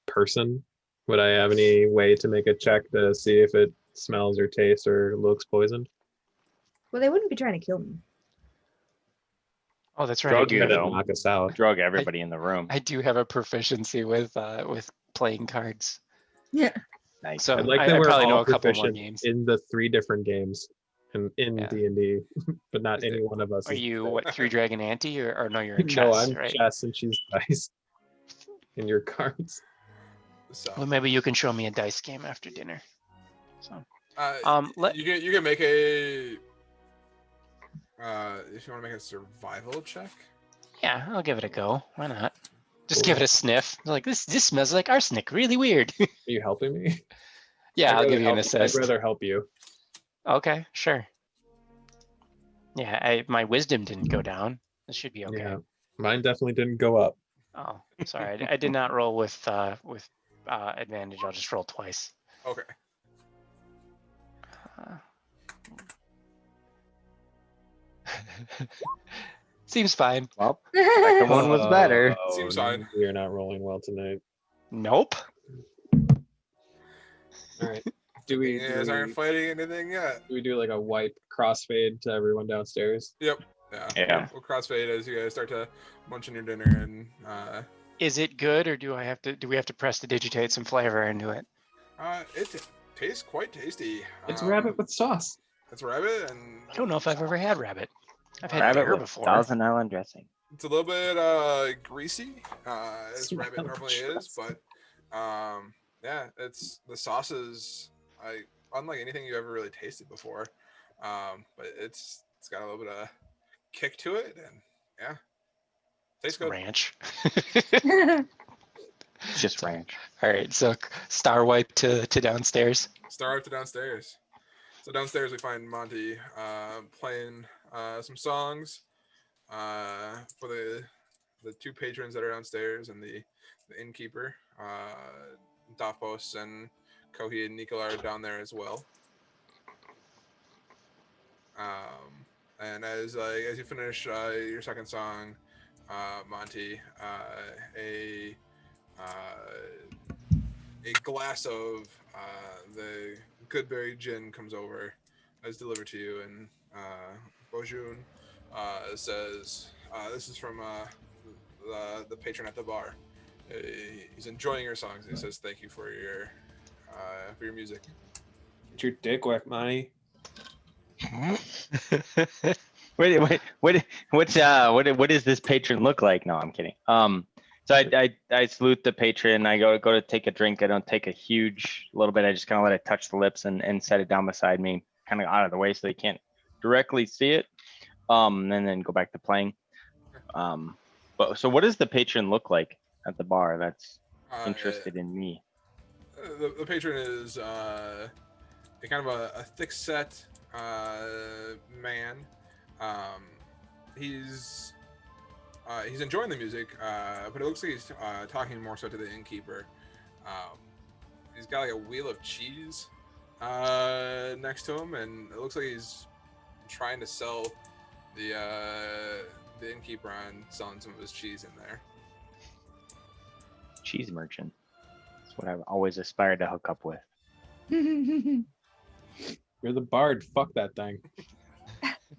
Speaker 4: person, would I have any way to make a check to see if it smells or tastes or looks poisoned?
Speaker 8: Well, they wouldn't be trying to kill me.
Speaker 3: Oh, that's right.
Speaker 5: Drug you,
Speaker 4: Try to
Speaker 5: though.
Speaker 4: knock us out.
Speaker 5: Drug everybody in the room.
Speaker 3: I do have a proficiency with playing cards.
Speaker 8: Yeah.
Speaker 5: Nice.
Speaker 3: So
Speaker 4: I'd like
Speaker 3: I
Speaker 4: that we're
Speaker 3: probably know
Speaker 4: all
Speaker 3: a couple more
Speaker 4: proficient
Speaker 3: games.
Speaker 4: in the 3 different games in
Speaker 3: Yeah.
Speaker 4: D&D, but not any one of us.
Speaker 3: Are
Speaker 4: is
Speaker 3: you
Speaker 4: the
Speaker 3: what, 3 Dragon Ante or no? You're in
Speaker 4: same. No,
Speaker 3: chess,
Speaker 4: I'm
Speaker 3: right?
Speaker 4: chess and she's dice in your cards.
Speaker 1: So
Speaker 3: Well, maybe you can show me a dice game after dinner. So let
Speaker 1: you can make a if you want to make a survival check.
Speaker 3: yeah, I'll give it a go. Why not? Just
Speaker 4: Cool.
Speaker 3: give it a sniff. Like this smells like arsenic. Really weird.
Speaker 4: Are you helping me?
Speaker 3: Yeah,
Speaker 4: I'd
Speaker 3: I'll
Speaker 4: rather
Speaker 3: give you an
Speaker 4: help-
Speaker 3: assist.
Speaker 4: I'd rather help you.
Speaker 3: Okay, sure. Yeah, my wisdom didn't go down. This should be okay.
Speaker 4: Yeah, mine definitely didn't go up.
Speaker 3: Oh, sorry. I did not roll with advantage. I'll just roll twice.
Speaker 1: Okay.
Speaker 3: Seems fine.
Speaker 5: Well, second one was better.
Speaker 1: Seems fine.
Speaker 4: We are not rolling well tonight.
Speaker 3: Nope.
Speaker 4: All right. Do we,
Speaker 1: You guys
Speaker 4: do,
Speaker 1: aren't
Speaker 4: we,
Speaker 1: fighting anything yet.
Speaker 4: do we do like a wipe crossfade to everyone downstairs?
Speaker 1: Yep. Yeah.
Speaker 5: Yeah.
Speaker 1: We'll crossfade as you guys start to munch on your dinner and
Speaker 3: Is it good, or do we have to press to digitate some flavor into it?
Speaker 1: it tastes quite tasty.
Speaker 4: It's rabbit with sauce.
Speaker 1: It's rabbit, and
Speaker 3: I don't know if I've ever had rabbit. I've had
Speaker 5: Rabbit
Speaker 3: bear
Speaker 5: with
Speaker 3: before.
Speaker 5: Thousand Island dressing.
Speaker 1: it's a little bit greasy, as rabbit
Speaker 4: Smell
Speaker 1: normally is, but yeah, it's the sauces. Unlike anything you ever really tasted before, but it's got a little bit of kick to it, and yeah, tastes good.
Speaker 3: Ranch.
Speaker 5: It's just ranch.
Speaker 3: All right, so star wipe to downstairs.
Speaker 1: Star up to downstairs. So downstairs we find Monty playing some songs for the 2 patrons that are downstairs and the innkeeper. Dafos and Kohi and Nicola are down there as well. And as you finish your second song, Monty, a glass of the Goodberry gin comes over, is delivered to you, and Bojun says, "This is from the patron at the bar. He's enjoying your songs. He says thank you for your music."
Speaker 4: Get your dick wet, Monty.
Speaker 5: Wait. What does this patron look like? No, I'm kidding. So I salute the patron. I go to take a drink. I don't take a little bit. I just kind of let it touch the lips and set it down beside me, kind of out of the way so they can't directly see it. And then go back to playing. But so what does the patron look like at the bar? That's interested in me.
Speaker 1: The patron is a kind of a thick-set man. He's enjoying the music, but it looks like he's talking more so to the innkeeper. He's got like a wheel of cheese next to him, and it looks like he's trying to sell the innkeeper on selling some of his cheese in there.
Speaker 5: Cheese merchant. That's what I've always aspired to hook up with.
Speaker 4: You're the bard. Fuck that thing.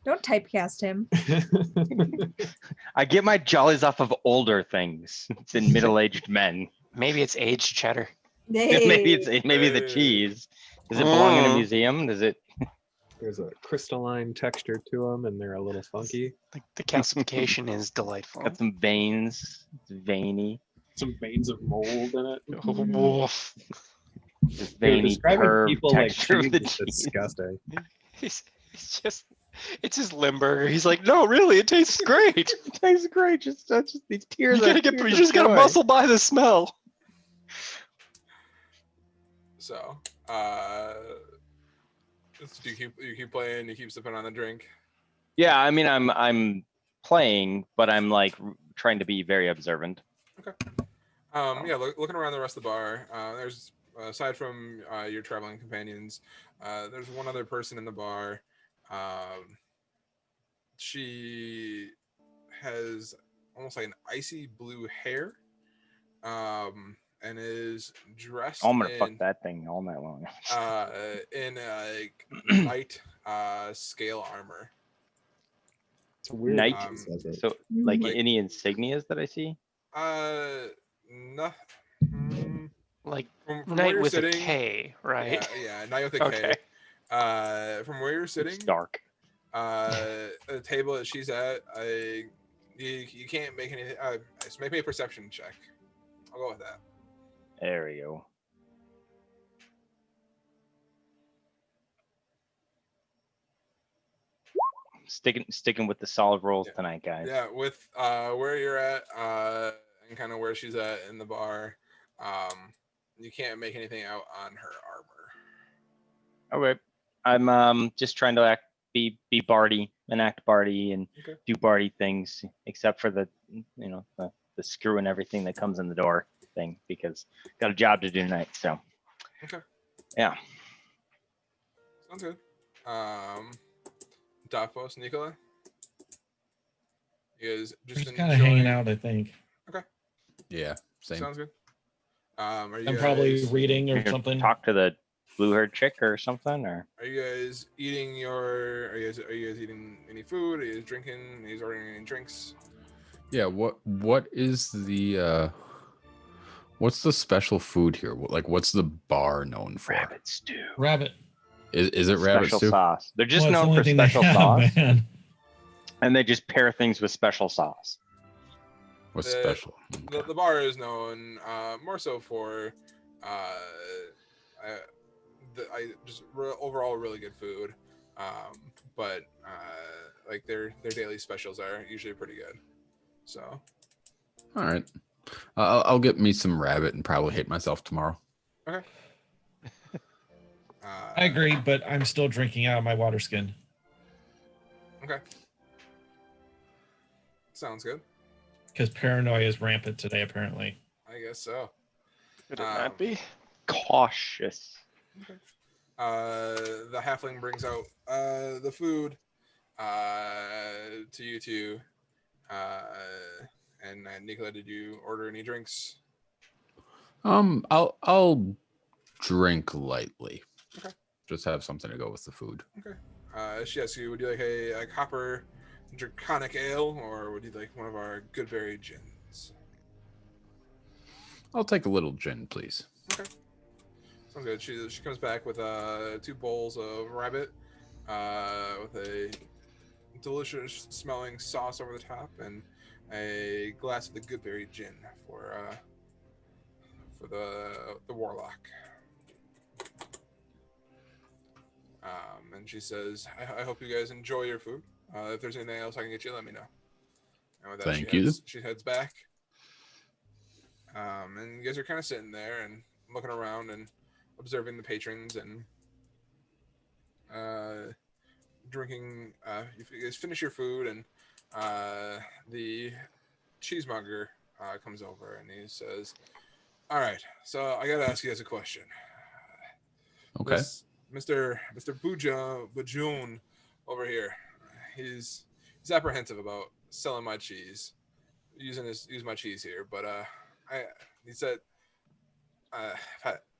Speaker 8: Don't typecast him.
Speaker 5: I get my jollies off of older things. It's in middle-aged men.
Speaker 3: Maybe it's aged cheddar.
Speaker 5: Maybe the cheese. Does it belong in a museum? Does it?
Speaker 4: There's a crystalline texture to them, and they're a little funky.
Speaker 3: The calcification is delightful.
Speaker 5: Got some veins. It's veiny.
Speaker 4: Some veins of mold in it.
Speaker 3: Woof.
Speaker 5: This
Speaker 4: Dude,
Speaker 5: veiny
Speaker 4: describing
Speaker 5: curved
Speaker 4: people like
Speaker 5: texture of
Speaker 4: cheese
Speaker 5: the
Speaker 4: is
Speaker 5: cheese.
Speaker 4: disgusting.
Speaker 3: It's just Limburger. He's like, no, really, it tastes great.
Speaker 5: It tastes great. Just these tears.
Speaker 3: You just gotta muscle by the smell.
Speaker 1: So, do you keep playing? You keep sipping on the drink.
Speaker 5: Yeah, I mean, I'm playing, but I'm like trying to be very observant.
Speaker 1: Okay. Yeah, looking around the rest of the bar, there's aside from your traveling companions, there's one other person in the bar. She has almost like an icy blue hair, and is dressed
Speaker 5: Oh, I'm gonna
Speaker 1: in
Speaker 5: fuck that thing all night long.
Speaker 1: in light scale armor.
Speaker 6: It's weird.
Speaker 5: Night.
Speaker 6: that he says it.
Speaker 5: So, like,
Speaker 1: Like-
Speaker 5: any insignias that I see?
Speaker 1: No.
Speaker 3: Like
Speaker 1: From where
Speaker 3: night
Speaker 1: you're
Speaker 3: with
Speaker 1: sitting,
Speaker 3: a K, right?
Speaker 1: Yeah, night with a K.
Speaker 3: Okay.
Speaker 1: From where you're sitting,
Speaker 5: It's dark.
Speaker 1: the table that she's at, you can't make anything. Just make me a perception check. I'll go with that.
Speaker 5: There we go. Sticking with the solid rolls
Speaker 1: Yeah.
Speaker 5: tonight, guys.
Speaker 1: Yeah, with where you're at, and kind of where she's at in the bar, you can't make anything out on her armor.
Speaker 5: Okay. I'm just trying to be Barty, enact Barty, and
Speaker 1: Okay.
Speaker 5: do Barty things, except for the screw and everything that comes in the door thing, because got a job to do tonight. So.
Speaker 1: Okay.
Speaker 5: Yeah.
Speaker 1: Sounds good. Davos, Nicola, you guys
Speaker 2: We're
Speaker 1: just
Speaker 2: just kind of hanging
Speaker 1: enjoying-
Speaker 2: out, I think.
Speaker 9: Yeah, same.
Speaker 1: Sounds good. Are you
Speaker 2: I'm probably
Speaker 1: guys-
Speaker 2: reading or
Speaker 5: You're gonna
Speaker 2: something.
Speaker 5: Talk to the blue-haired chick or something, or
Speaker 1: Are you guys eating your? Are you guys eating any food? Are you guys drinking? Are you guys ordering any drinks?
Speaker 9: Yeah, what is the what's the special food here? Like, what's the bar known for?
Speaker 5: rabbit stew.
Speaker 2: Rabbit.
Speaker 9: Is it rabbit
Speaker 5: Special
Speaker 9: stew?
Speaker 5: sauce. They're just
Speaker 2: Well, it's the
Speaker 5: known
Speaker 2: only
Speaker 5: for
Speaker 2: thing they
Speaker 5: special
Speaker 2: have,
Speaker 5: sauce,
Speaker 2: man.
Speaker 5: and they just pair things with special sauce.
Speaker 9: What's
Speaker 1: The-
Speaker 9: special?
Speaker 1: The bar is known more so for overall really good food, but like their daily specials are usually pretty good. So
Speaker 9: All right, I'll get me some rabbit and probably hate myself tomorrow.
Speaker 1: okay.
Speaker 2: I agree, but I'm still drinking out of my water skin.
Speaker 1: Okay. Sounds good.
Speaker 2: Because paranoia is rampant today, apparently.
Speaker 1: I guess so.
Speaker 3: Could it not be?
Speaker 5: Cautious.
Speaker 1: The halfling brings out the food to you two. And Nicola, did you order any drinks?
Speaker 9: I'll drink lightly.
Speaker 1: Okay.
Speaker 9: Just have something to go with the food.
Speaker 1: She asks you, would you like a copper draconic ale, or would you like one of our goodberry gins?
Speaker 9: I'll take a little gin, please.
Speaker 1: Sounds good. She comes back with 2 bowls of rabbit, with a delicious smelling sauce over the top, and a glass of the goodberry gin for the warlock. And she says, I hope you guys enjoy your food. If there's anything else I can get you, let me know. And with that,
Speaker 9: Thank you.
Speaker 1: She heads back. And you guys are kind of sitting there and looking around and observing the patrons and drinking. You guys finish your food, and the cheesemonger comes over and he says, all right, so I got to ask you guys a question.
Speaker 9: Okay.
Speaker 1: This Mr. Bajoon over here, he's apprehensive about selling my cheese, use my cheese here, but he said,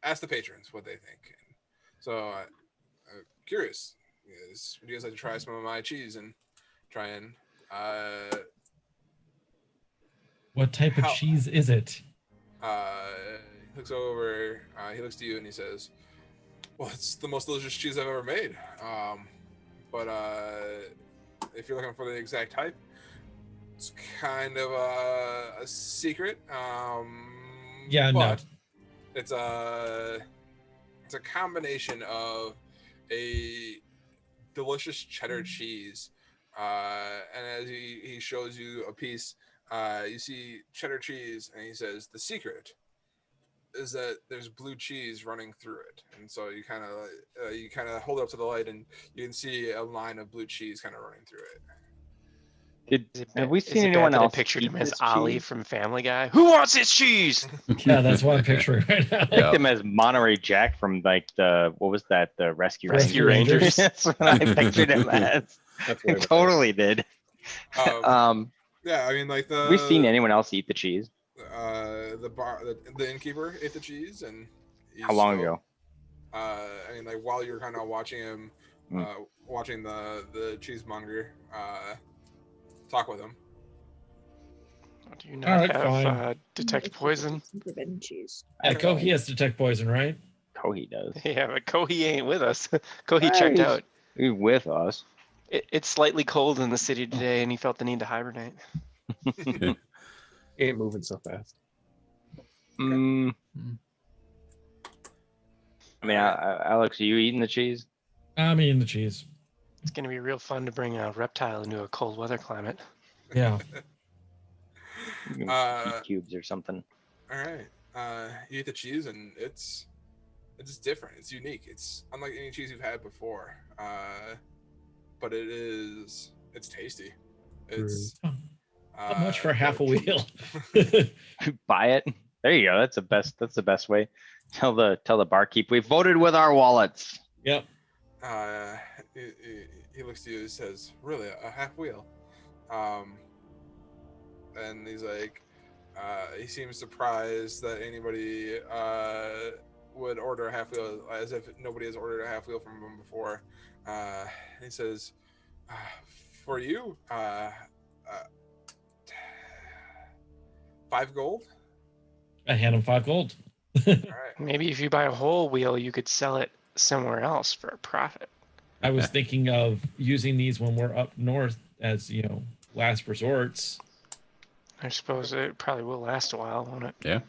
Speaker 1: ask the patrons what they think. And so I'm curious, would you guys like to try some of my cheese and try and
Speaker 2: What type of
Speaker 1: How-
Speaker 2: cheese is it?
Speaker 1: he looks over, he looks to you and he says, well, it's the most delicious cheese I've ever made. But if you're looking for the exact type, it's kind of a secret.
Speaker 2: Yeah, no.
Speaker 1: but it's a combination of a delicious cheddar cheese, and as he shows you a piece, you see cheddar cheese, and he says the secret is that there's blue cheese running through it, and so you kind of hold it up to the light, and you can see a line of blue cheese kind of running through it.
Speaker 5: Have we
Speaker 3: Is
Speaker 5: seen
Speaker 3: it
Speaker 5: anyone
Speaker 3: bad that
Speaker 5: else
Speaker 3: I pictured
Speaker 5: eat
Speaker 3: him as
Speaker 5: this
Speaker 3: Ollie
Speaker 5: cheese?
Speaker 3: from Family Guy? Who wants his cheese?
Speaker 2: Yeah, that's what I'm picturing right now.
Speaker 5: I picked him as Monterey Jack from like the Rescue
Speaker 2: Rescue
Speaker 5: Rangers.
Speaker 2: Rangers.
Speaker 5: That's what I pictured him as.
Speaker 6: That's
Speaker 5: I
Speaker 6: way better.
Speaker 5: totally did.
Speaker 1: Yeah, I mean, like
Speaker 5: Have we seen anyone else eat the cheese?
Speaker 1: the innkeeper ate the cheese, and he's
Speaker 5: How long
Speaker 1: still-
Speaker 5: ago?
Speaker 1: I mean, like while you're kind of watching him, watching the cheesemonger talk with him.
Speaker 3: Do you not
Speaker 2: Alright,
Speaker 3: have
Speaker 2: fine.
Speaker 3: detect poison?
Speaker 8: Some forbidden cheese.
Speaker 2: Yeah, Kohi has detect poison, right?
Speaker 5: Kohi does.
Speaker 3: Yeah, but Kohi ain't with us. Kohi
Speaker 5: Right.
Speaker 3: checked out.
Speaker 5: He's with us.
Speaker 3: It's slightly cold in the city today, and he felt the need to hibernate.
Speaker 4: He ain't moving so fast.
Speaker 5: Mm. I mean, Alex, are you eating the cheese?
Speaker 2: I'm eating the cheese.
Speaker 3: It's gonna be real fun to bring a reptile into a cold weather climate.
Speaker 2: Yeah.
Speaker 5: You can eat cubes or something.
Speaker 1: All right. You eat the cheese, and it's different. It's unique. It's unlike any cheese you've had before. But it's tasty. It's
Speaker 2: How much for half a wheel?
Speaker 5: Buy it. There you go. That's the best way. Tell the barkeep we voted with our wallets.
Speaker 2: Yep.
Speaker 1: He looks to you and says, "Really, a half wheel?" And he's like, he seems surprised that anybody would order a half wheel, as if nobody has ordered a half wheel from him before. He says, "For you, 5 gold."
Speaker 2: I hand him 5 gold.
Speaker 1: All right.
Speaker 3: Maybe if you buy a whole wheel, you could sell it somewhere else for a profit.
Speaker 2: I was thinking of using these when we're up north as, last resorts.
Speaker 3: I suppose it probably will last a while, won't it?
Speaker 9: Yeah.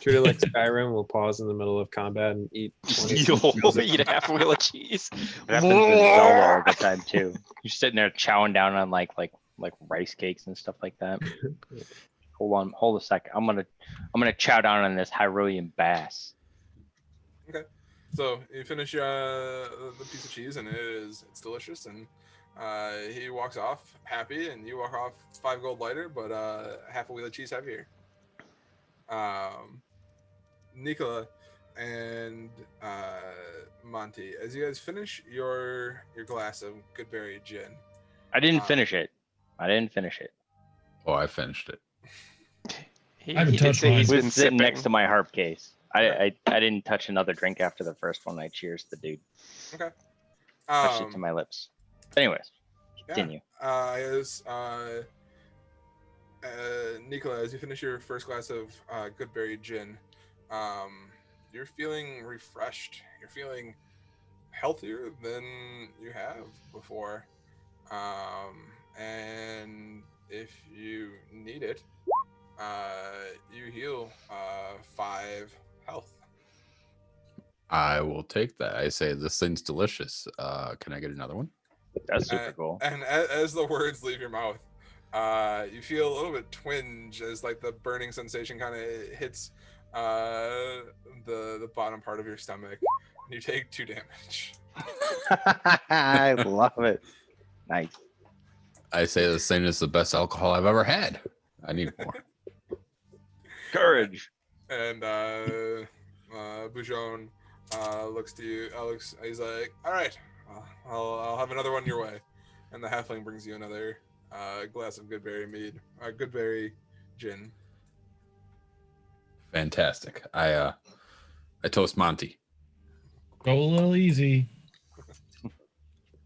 Speaker 4: Treat it like Skyrim. We'll pause in the middle of combat and eat 20
Speaker 3: You'll eat a half a wheel of cheese.
Speaker 5: It happens in Zelda all the time too. You're sitting there chowing down on like rice cakes and stuff like that. Hold a second. I'm gonna chow down on this Hyrulean bass.
Speaker 1: Okay. So you finish the piece of cheese, and it's delicious, and he walks off happy, and you walk off 5 gold lighter, but half a wheel of cheese heavier. Nicola and Monty, as you guys finish your glass of Goodberry gin.
Speaker 5: I didn't finish it.
Speaker 9: Oh, I finished it.
Speaker 3: He
Speaker 2: I haven't
Speaker 3: did
Speaker 2: touched
Speaker 3: say
Speaker 2: mine.
Speaker 3: he's
Speaker 5: It
Speaker 3: been
Speaker 5: was sitting
Speaker 3: sipping.
Speaker 5: next to my harp case. I didn't touch another drink after the first one. I cheers the dude.
Speaker 1: Okay.
Speaker 5: Touched it to my lips. Anyways, continue.
Speaker 1: Nicola, as you finish your first glass of Goodberry gin, you're feeling refreshed. You're feeling healthier than you have before. And if you need it, you heal 5 health.
Speaker 9: I will take that. I say this thing's delicious. Can I get another one?
Speaker 5: That's super cool.
Speaker 1: And as the words leave your mouth, you feel a little bit twinge as like the burning sensation kind of hits the bottom part of your stomach. And you take 2 damage.
Speaker 5: I love it. Nice.
Speaker 9: I say this thing is the best alcohol I've ever had. I need more.
Speaker 5: Courage.
Speaker 1: And Bujon looks to you, Alex. He's like, "All right, I'll have another one your way." And the halfling brings you another glass of Goodberry mead, Goodberry gin.
Speaker 9: Fantastic. I toast Monty.
Speaker 2: Go a little easy.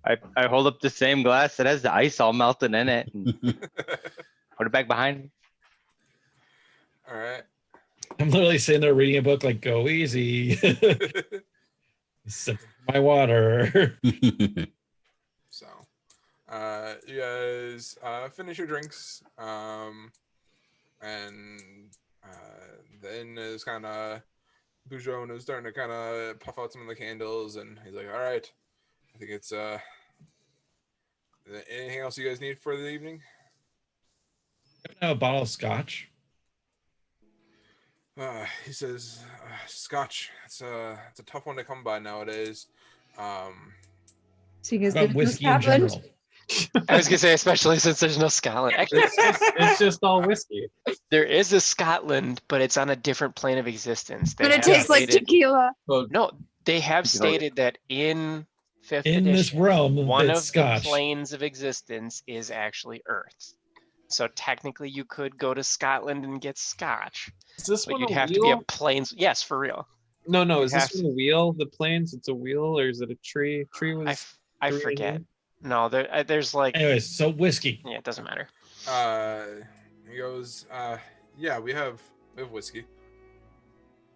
Speaker 5: I hold up the same glass that has the ice all melted in it. And put it back behind me.
Speaker 1: All right.
Speaker 2: I'm literally sitting there reading a book like, go easy. Sip my water.
Speaker 1: So, you guys finish your drinks, and then is kind of Bujon is starting to kind of puff out some of the candles, and he's like, "All right, I think it's anything else you guys need for the evening?"
Speaker 2: A bottle of scotch.
Speaker 1: He says, "Scotch. It's a tough one to come by nowadays."
Speaker 8: So you guys
Speaker 2: About
Speaker 8: live in
Speaker 2: whiskey in
Speaker 8: Scotland?
Speaker 2: general.
Speaker 3: I was gonna say, especially since there's no Scotland. Actually,
Speaker 4: It's just all whiskey.
Speaker 3: there is a Scotland, but it's on a different plane of existence. They
Speaker 8: But it
Speaker 3: have
Speaker 8: tastes like
Speaker 3: stated-
Speaker 8: tequila.
Speaker 3: No, they have stated that in 5th
Speaker 2: In this
Speaker 3: edition,
Speaker 2: realm,
Speaker 3: one
Speaker 2: it's
Speaker 3: of
Speaker 2: scotch.
Speaker 3: the planes of existence is actually Earth. So technically, you could go to Scotland and get scotch,
Speaker 7: Is this
Speaker 3: but
Speaker 7: one
Speaker 3: you'd
Speaker 7: a
Speaker 3: have to be a
Speaker 7: wheel?
Speaker 3: plains. Yes, for real.
Speaker 7: No,
Speaker 3: You'd
Speaker 7: is this
Speaker 3: have
Speaker 7: one a wheel? The planes, it's a wheel, or is it a tree? Tree
Speaker 3: I,
Speaker 7: was
Speaker 3: f- I
Speaker 7: 3
Speaker 3: forget.
Speaker 7: again?
Speaker 3: No, there's like
Speaker 2: Anyways, so whiskey.
Speaker 3: yeah, it doesn't matter.
Speaker 1: He goes, yeah, we have whiskey.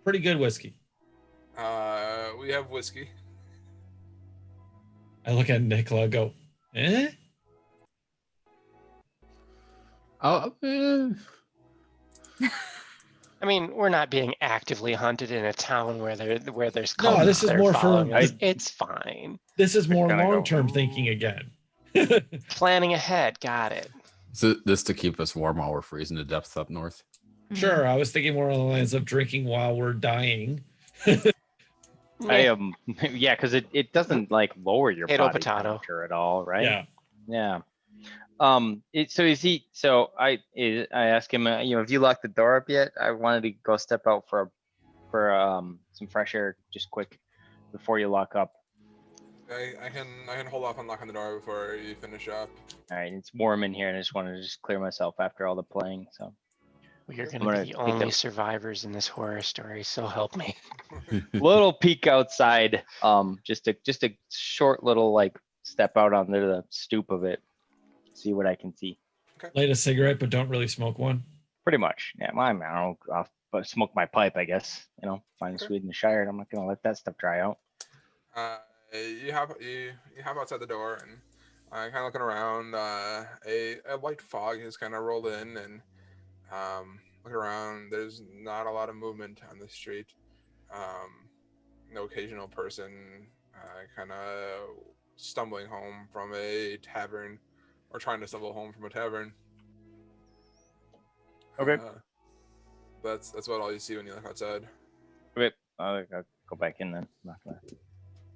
Speaker 2: Pretty good whiskey.
Speaker 1: We have whiskey.
Speaker 2: I look at Nicola and go, eh?
Speaker 9: Oh,
Speaker 3: I mean, we're not being actively hunted in a town where there's
Speaker 2: No,
Speaker 3: cultists
Speaker 2: this is
Speaker 3: that are
Speaker 2: more for-
Speaker 3: following us.
Speaker 5: I-
Speaker 3: It's fine.
Speaker 2: This is more
Speaker 5: kinda go,
Speaker 2: long-term thinking again.
Speaker 3: Planning ahead. Got it.
Speaker 9: so this to keep us warm while we're freezing to depths up north.
Speaker 2: Sure, I was thinking more along the lines of drinking while we're dying.
Speaker 5: I yeah, because it doesn't like lower your
Speaker 3: Potato,
Speaker 5: body
Speaker 3: potato.
Speaker 5: temperature at all, right?
Speaker 2: Yeah.
Speaker 5: Yeah. So is he? So I asked him, have you locked the door up yet? I wanted to go step out for some fresh air, just quick, before you lock up.
Speaker 1: I can hold off on locking the door before you finish up.
Speaker 5: All right, it's warm in here, and I just wanted to just clear myself after all the playing. So
Speaker 3: We're
Speaker 5: I'm
Speaker 3: gonna
Speaker 5: gonna
Speaker 3: be the
Speaker 5: take
Speaker 3: only
Speaker 5: a-
Speaker 3: survivors in this horror story. So help me.
Speaker 5: little peek outside, just a short little like step out onto the stoop of it, see what I can see.
Speaker 2: Light a cigarette, but don't really smoke one.
Speaker 5: Pretty much, yeah. Well, I mean, I'll smoke my pipe, I guess. Find
Speaker 1: Okay.
Speaker 5: Sweden Shire. I'm not gonna let that stuff dry out.
Speaker 1: You hop outside the door and kind of looking around. A light fog has kind of rolled in, and looking around. There's not a lot of movement on the street. No occasional person kind of stumbling home from a tavern, or trying to stumble home from a tavern.
Speaker 5: Okay.
Speaker 1: That's about all you see when you look outside.
Speaker 5: Okay, I'll go back in then. I'm not gonna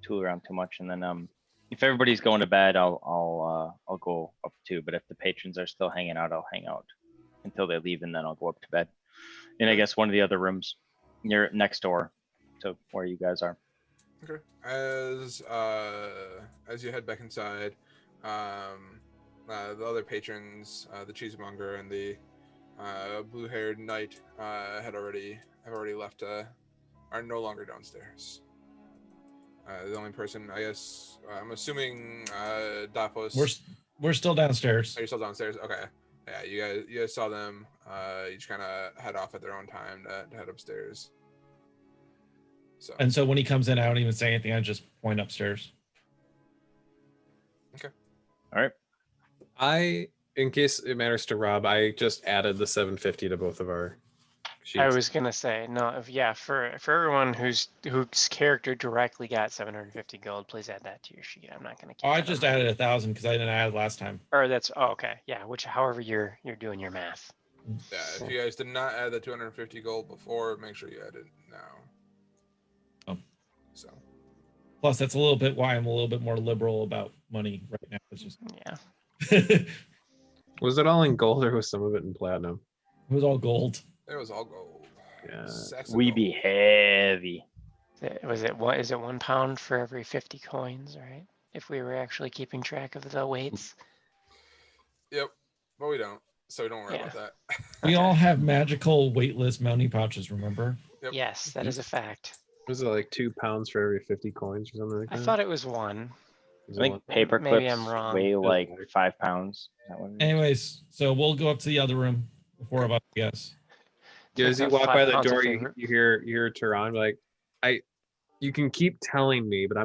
Speaker 5: tool around too much, and then if everybody's going to bed, I'll go up too. But if the patrons are still hanging out, I'll hang out until they leave, and then I'll go up to bed. And I guess one of the other rooms near next door to where you guys are.
Speaker 1: Okay. As you head back inside, the other patrons, the cheesemonger and the blue-haired knight, have already left. Are no longer downstairs. The only person, I guess, I'm assuming, Dapos.
Speaker 2: We're still downstairs.
Speaker 1: Are you still downstairs? Okay. Yeah, you guys saw them. Each kind of head off at their own time to head upstairs. So.
Speaker 2: And so when he comes in, I don't even say anything. I just point upstairs.
Speaker 1: Okay.
Speaker 5: All right.
Speaker 7: In case it matters to Rob, I just added the 750 to both of our sheets.
Speaker 3: I was gonna say no. For everyone whose character directly got 750 gold, please add that to your sheet. I'm not gonna. Keep
Speaker 2: Oh, I
Speaker 3: that
Speaker 2: just
Speaker 3: on mine.
Speaker 2: added 1,000 because I didn't add last time.
Speaker 3: Or that's okay. Yeah, however you're doing your math.
Speaker 1: Yeah, if you guys did not add the 250 gold before, make sure you add it now.
Speaker 2: Oh.
Speaker 1: So.
Speaker 2: Plus, that's a little bit why I'm a little bit more liberal about money right now. It's just
Speaker 3: Yeah.
Speaker 7: Was it all in gold or was some of it in platinum?
Speaker 2: It was all gold.
Speaker 1: It was all gold.
Speaker 7: Yeah.
Speaker 1: Sacks of
Speaker 5: We
Speaker 1: gold.
Speaker 5: be heavy.
Speaker 3: Is it £1 for every 50 coins, right? If we were actually keeping track of the weights.
Speaker 1: Yep, but we don't, so don't worry
Speaker 3: Yeah.
Speaker 1: about that.
Speaker 2: We
Speaker 3: Okay.
Speaker 2: all have magical weightless mounting pouches, remember?
Speaker 1: Yep.
Speaker 3: Yes, that is a fact.
Speaker 7: Was it like 2 pounds for every 50 coins or something like that?
Speaker 3: I thought it was 1.
Speaker 7: Was
Speaker 5: I
Speaker 7: it
Speaker 5: think
Speaker 7: one?
Speaker 5: paper
Speaker 3: Maybe
Speaker 5: clips
Speaker 3: I'm wrong.
Speaker 5: weigh
Speaker 7: Doesn't
Speaker 5: like
Speaker 7: matter.
Speaker 5: 5 pounds. Is that what it is?
Speaker 2: Anyways, so we'll go up to the other room. The four of us, yes.
Speaker 7: Yeah, as you
Speaker 3: About
Speaker 7: walk
Speaker 3: 5
Speaker 7: by the
Speaker 3: pounds of
Speaker 7: door,
Speaker 3: favorite.
Speaker 7: you hear Tehran be like, you can keep telling me, but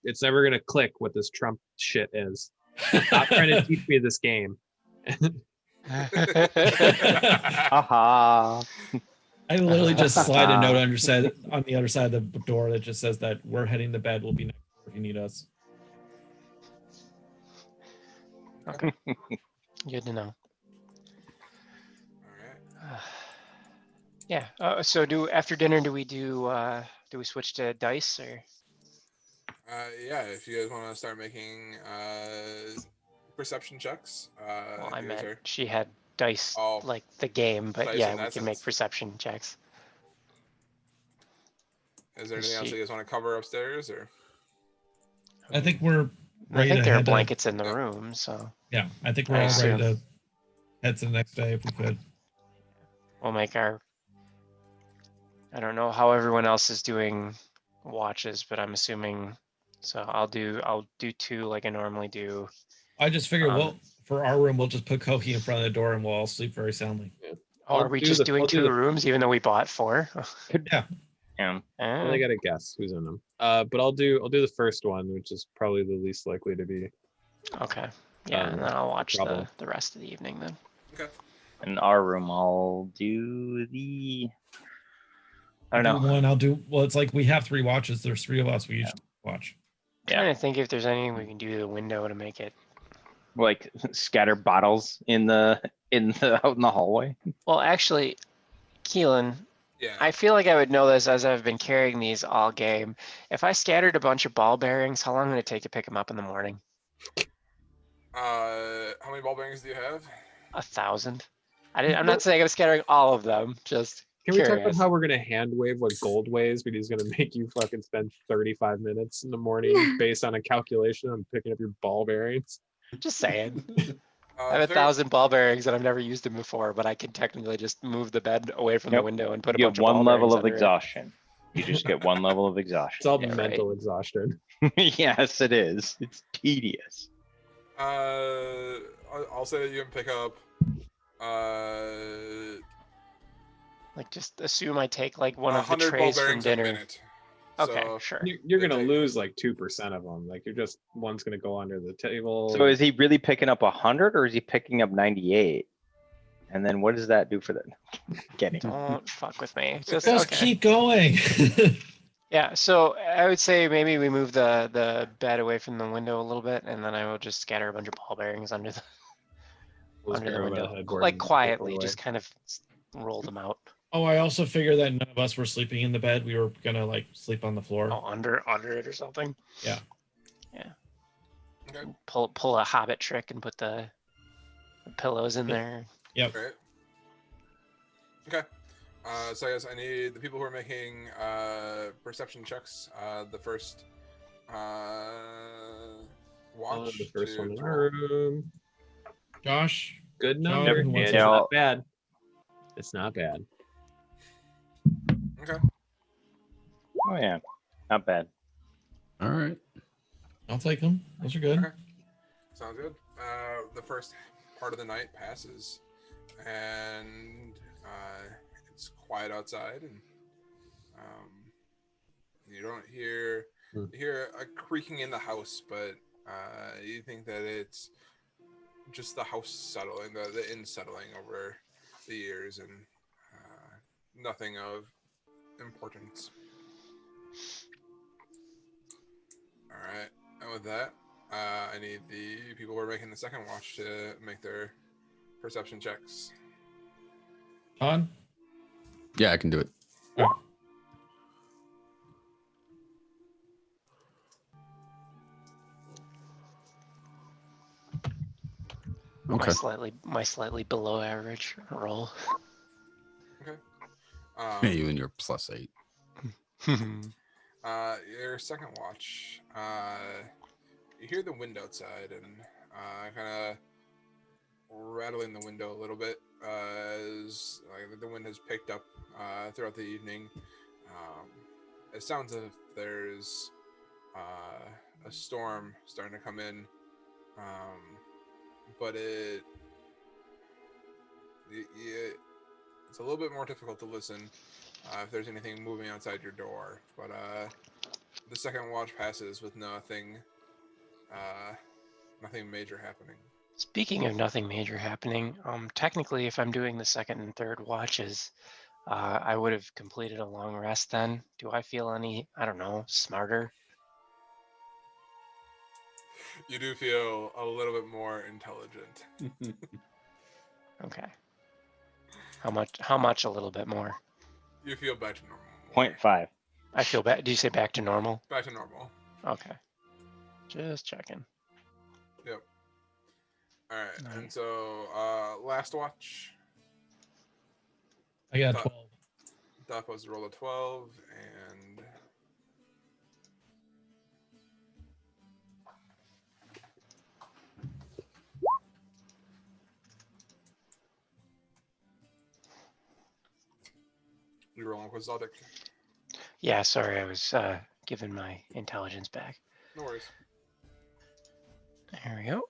Speaker 7: it's never gonna click what this Trump shit is. Stop trying to teach me this game.
Speaker 5: Haha.
Speaker 2: I literally just slide a note on the other side of the door that just says that we're heading to bed. We'll be next door if you need us.
Speaker 3: Okay. Good to know.
Speaker 1: All right.
Speaker 3: Yeah. So after dinner do we switch to dice or?
Speaker 1: Yeah, if you guys want to start making perception checks.
Speaker 3: Well, I
Speaker 1: you guys
Speaker 3: meant
Speaker 1: are-
Speaker 3: she had dice
Speaker 1: Oh.
Speaker 3: like the game, but
Speaker 1: Dice
Speaker 3: yeah,
Speaker 1: in
Speaker 3: we
Speaker 1: that
Speaker 3: can make
Speaker 1: sense.
Speaker 3: perception checks.
Speaker 1: Is there anything else
Speaker 3: She-
Speaker 1: you guys want to cover upstairs, or?
Speaker 2: I think we're
Speaker 3: I
Speaker 2: ready
Speaker 3: think
Speaker 2: to
Speaker 3: there are
Speaker 2: head to,
Speaker 3: blankets in the
Speaker 1: Yeah.
Speaker 3: room, so
Speaker 2: yeah, I think we're
Speaker 3: I
Speaker 2: all ready
Speaker 3: assume.
Speaker 2: to head to the next day if we could.
Speaker 3: We'll make our. I don't know how everyone else is doing watches, but I'm assuming. So I'll do 2 like I normally do.
Speaker 2: I just figured, well,
Speaker 3: Um,
Speaker 2: for our room, we'll just put Kohi in front of the door and we'll all sleep very soundly.
Speaker 3: Or are we just doing 2 rooms even though we bought 4?
Speaker 2: Yeah.
Speaker 5: Yeah.
Speaker 4: I only got to guess who's in them. But I'll do the first one, which is probably the least likely to be.
Speaker 3: Okay. Yeah, and then I'll watch
Speaker 4: trouble.
Speaker 3: the rest of the evening then.
Speaker 1: Okay.
Speaker 5: In our room, I'll do the. I don't know.
Speaker 2: One, I'll do. Well, it's like we have 3 watches. There's 3 of us. We each watch.
Speaker 3: Trying to think if there's anything we can do to the window to make it.
Speaker 5: Like scatter bottles in the out in the hallway.
Speaker 3: Well, actually, Keelan,
Speaker 1: Yeah.
Speaker 3: I feel like I would know this as I've been carrying these all game. If I scattered a bunch of ball bearings, how long would it take to pick them up in the morning?
Speaker 1: How many ball bearings do you have?
Speaker 3: 1,000. I'm not saying I'm scattering all of them. Just
Speaker 4: Can we talk about
Speaker 3: curious.
Speaker 4: how we're gonna hand wave what gold weighs, but he's gonna make you fucking spend 35 minutes in the morning based on a calculation on picking up your ball bearings?
Speaker 3: Just saying. I
Speaker 1: Uh,
Speaker 3: have
Speaker 1: the very-
Speaker 3: 1,000 ball bearings and I've never used them before, but I can technically just move the bed away from the
Speaker 5: Nope.
Speaker 3: window and put a
Speaker 5: You
Speaker 3: bunch
Speaker 5: get
Speaker 3: of ball
Speaker 5: one level
Speaker 3: bearings
Speaker 5: of
Speaker 3: under it.
Speaker 5: exhaustion. You just get one level of
Speaker 4: It's
Speaker 5: exhaustion.
Speaker 4: all
Speaker 3: Yeah,
Speaker 4: mental exhaustion.
Speaker 5: Yes, it is. It's tedious.
Speaker 1: I'll say that you can pick up.
Speaker 3: Like, just assume I take like one of the
Speaker 1: 100 ball
Speaker 3: trays from
Speaker 1: bearings a
Speaker 3: dinner.
Speaker 1: minute.
Speaker 3: Okay,
Speaker 1: So,
Speaker 3: sure.
Speaker 4: You're
Speaker 1: They
Speaker 4: gonna
Speaker 1: take-
Speaker 4: lose like 2% of them. Like one's gonna go under the table.
Speaker 5: So is he really picking up 100 or is he picking up 98? And then what does that do for the? Kidding.
Speaker 3: Don't fuck with me. Just
Speaker 2: Just
Speaker 3: okay.
Speaker 2: keep going.
Speaker 3: Yeah, so I would say maybe we move the bed away from the window a little bit, and then I will just scatter a bunch of ball bearings under the
Speaker 4: We'll just
Speaker 3: under the
Speaker 4: grab 'em by
Speaker 3: window,
Speaker 4: headboard
Speaker 3: like
Speaker 4: and put it
Speaker 3: quietly,
Speaker 4: away.
Speaker 3: just kind of roll them out.
Speaker 2: Oh, I also figured that none of us were sleeping in the bed. We were gonna like sleep on the floor.
Speaker 3: Oh, under it or something.
Speaker 2: Yeah.
Speaker 3: Yeah.
Speaker 1: Okay.
Speaker 3: Pull a Hobbit trick and put the pillows in there.
Speaker 2: Yep.
Speaker 1: Right. Okay. So I guess I need the people who are making perception checks. The first watch.
Speaker 4: The first
Speaker 1: to
Speaker 4: one in
Speaker 1: to
Speaker 4: our
Speaker 1: roll.
Speaker 4: room.
Speaker 2: Josh.
Speaker 4: Good
Speaker 2: John,
Speaker 4: number.
Speaker 2: who wants
Speaker 4: It's
Speaker 5: to-
Speaker 4: not bad. It's not bad.
Speaker 1: Okay.
Speaker 5: Oh yeah, not bad.
Speaker 9: All right.
Speaker 2: I'll take them. Those are good.
Speaker 1: Okay. Sounds good. The first part of the night passes, and it's quiet outside, and you don't hear you hear a creaking in the house, but you think that it's just the house settling, the inn settling over the years, and nothing of importance. All right, and with that, I need the people who are making the second watch to make their perception checks.
Speaker 2: Todd.
Speaker 9: Yeah, I can do it. Okay.
Speaker 3: My slightly below average roll.
Speaker 9: You and your +8.
Speaker 1: Your second watch, you hear the wind outside and kind of rattling the window a little bit as like the wind has picked up throughout the evening. It sounds as if there's a storm starting to come in, but it's a little bit more difficult to listen if there's anything moving outside your door. But the second watch passes with nothing major happening.
Speaker 3: Speaking of nothing major happening, technically, if I'm doing the second and third watches, I would have completed a long rest then. Do I feel any, I don't know, smarter?
Speaker 1: You do feel a little bit more intelligent.
Speaker 3: Okay. How much a little bit more?
Speaker 1: You feel back to normal.
Speaker 5: 0.5.
Speaker 3: I feel back. Did you say back to normal?
Speaker 1: Back to normal.
Speaker 3: Okay. Just checking.
Speaker 1: Yep. All right.
Speaker 3: Nice.
Speaker 1: And so last watch.
Speaker 2: I got
Speaker 1: Thought-
Speaker 2: 12.
Speaker 1: Doc was to roll a 12, and You rolling Quixotic?
Speaker 3: Yeah, sorry, I was giving my intelligence back.
Speaker 1: No worries.
Speaker 3: There we go.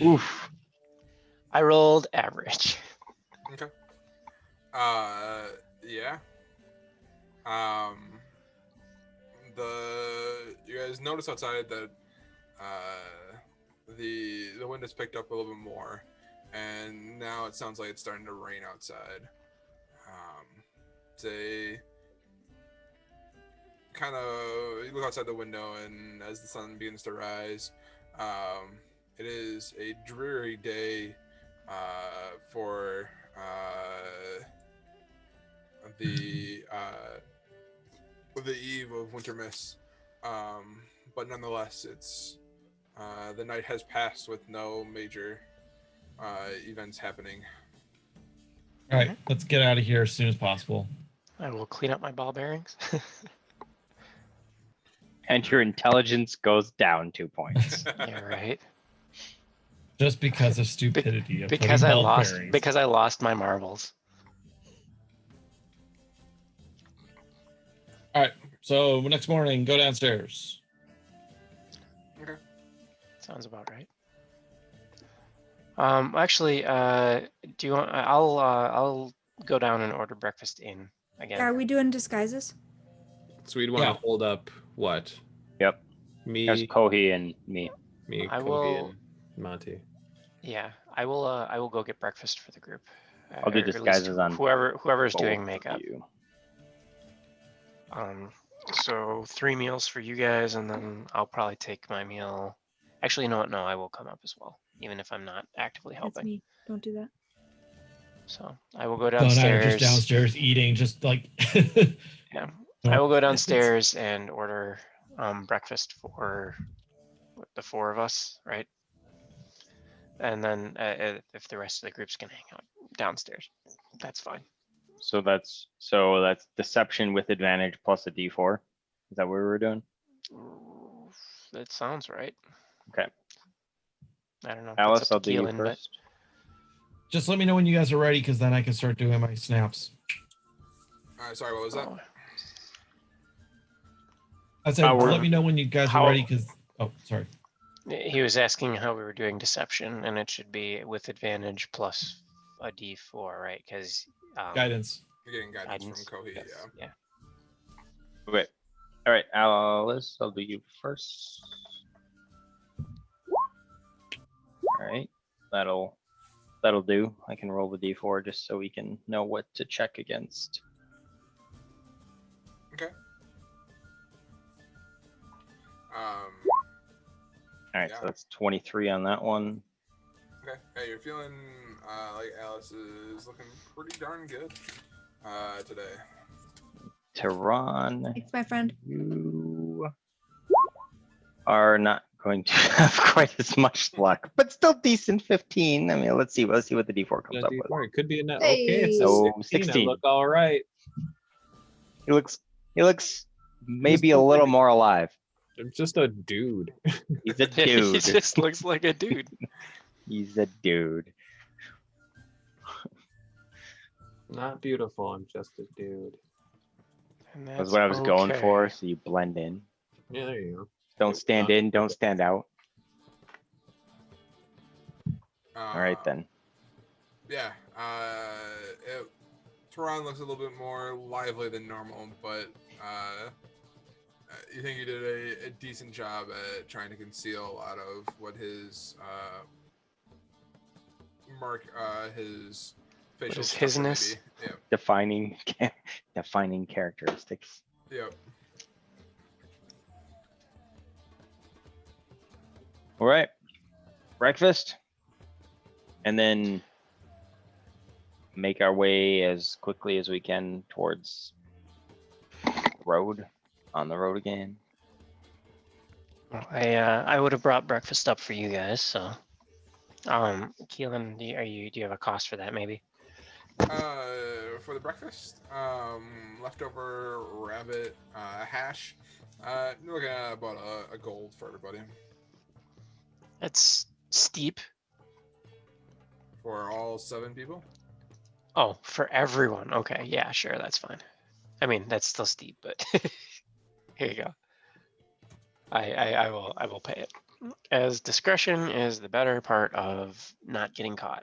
Speaker 5: Oof.
Speaker 3: I rolled average.
Speaker 1: Okay. Yeah. You guys notice outside that the wind has picked up a little bit more, and now it sounds like it's starting to rain outside. They kind of you look outside the window, and as the sun begins to rise, it is a dreary day for the eve of winter mists, but nonetheless, it's the night has passed with no major events happening.
Speaker 2: All right, let's get out of here as soon as possible.
Speaker 3: I will clean up my ball bearings.
Speaker 5: And your intelligence goes down 2 points.
Speaker 3: Yeah, right.
Speaker 2: Just because of stupidity of
Speaker 3: Because
Speaker 2: putting
Speaker 3: I
Speaker 2: ball
Speaker 3: lost.
Speaker 2: bearings.
Speaker 3: Because I lost my marbles.
Speaker 2: All right, so next morning, go downstairs.
Speaker 1: Okay.
Speaker 3: Sounds about right. Actually, do you want? I'll go down and order breakfast in again.
Speaker 8: Are we doing disguises?
Speaker 7: So we'd want to
Speaker 2: Yeah.
Speaker 7: hold up what?
Speaker 5: Yep.
Speaker 7: Me,
Speaker 5: There's Kohi and me.
Speaker 3: I
Speaker 7: Cody,
Speaker 3: will-
Speaker 7: and Monty.
Speaker 3: Yeah, I will. I will go get breakfast for the group.
Speaker 5: I'll do
Speaker 3: Or at least
Speaker 5: disguises on
Speaker 3: whoever's doing
Speaker 5: both
Speaker 3: makeup.
Speaker 5: of you.
Speaker 3: So 3 meals for you guys, and then I'll probably take my meal. Actually, you know what? No, I will come up as well, even if I'm not actively
Speaker 8: That's
Speaker 3: helping.
Speaker 8: me. Don't do that.
Speaker 3: So I will go
Speaker 2: So now you're
Speaker 3: downstairs.
Speaker 2: just downstairs eating, just like.
Speaker 3: Yeah, I will go downstairs and order breakfast for the 4 of us, right? And then if the rest of the group's gonna hang out downstairs, that's fine.
Speaker 5: So that's deception with advantage plus a D4. Is that what we were doing?
Speaker 3: That sounds right.
Speaker 5: Okay.
Speaker 3: I don't know.
Speaker 5: Alice,
Speaker 3: That's
Speaker 5: I'll
Speaker 3: up to
Speaker 5: do you
Speaker 3: Keelan, but
Speaker 5: first.
Speaker 2: Just let me know when you guys are ready, because then I can start doing my snaps.
Speaker 1: Sorry, what was that?
Speaker 3: oh,
Speaker 2: I said,
Speaker 5: we're-
Speaker 2: let me know when you guys
Speaker 3: how-
Speaker 2: are ready, because. Oh, sorry.
Speaker 3: he was asking how we were doing deception, and it should be with advantage plus a D4, right? Because
Speaker 2: Guidance.
Speaker 1: You're getting guidance
Speaker 3: guidance.
Speaker 1: from Kohi,
Speaker 3: Yes,
Speaker 1: yeah.
Speaker 3: yeah.
Speaker 5: Okay. All right, Alice, I'll do you first. All right, that'll do. I can roll the D4 just so we can know what to check against.
Speaker 1: Okay.
Speaker 5: All right,
Speaker 1: Yeah.
Speaker 5: so that's 23 on that one.
Speaker 1: Okay. Hey, you're feeling like Alice is looking pretty darn good today.
Speaker 5: Tehran,
Speaker 8: Thanks, my friend.
Speaker 5: you are not going to have quite as much luck, but still decent 15. I mean, let's see what the D4 comes up with.
Speaker 7: D4, it could be a net.
Speaker 8: Hey.
Speaker 7: Okay, it's a
Speaker 5: Oh,
Speaker 7: 16.
Speaker 5: 16.
Speaker 7: I look all right.
Speaker 5: He looks maybe a little more alive.
Speaker 7: I'm just a dude.
Speaker 5: He's a
Speaker 3: he
Speaker 5: dude.
Speaker 3: just looks like a dude.
Speaker 5: He's a dude.
Speaker 7: Not beautiful. I'm just a dude.
Speaker 3: And
Speaker 5: That's what I was going for, so you blend in.
Speaker 7: Yeah, there you go.
Speaker 5: Don't stand in, don't stand out. All right then.
Speaker 1: Yeah. Tehran looks a little bit more lively than normal, but you think you did a decent job at trying to conceal a lot of what his his facial
Speaker 3: his
Speaker 1: structure may
Speaker 3: hisness?
Speaker 1: be. Yep.
Speaker 5: Defining characteristics.
Speaker 1: Yep.
Speaker 5: All right. Breakfast. And then make our way as quickly as we can towards on the road again.
Speaker 3: Well, I would have brought breakfast up for you guys, so Keelan, do you have a cost for that maybe?
Speaker 1: For the breakfast, leftover rabbit hash. You're looking at about a gold for everybody.
Speaker 3: It's steep.
Speaker 1: For all 7 people?
Speaker 3: Oh, for everyone. Okay, yeah, sure, that's fine. I mean, that's still steep, but here you go. I will pay it. As discretion is the better part of not getting caught.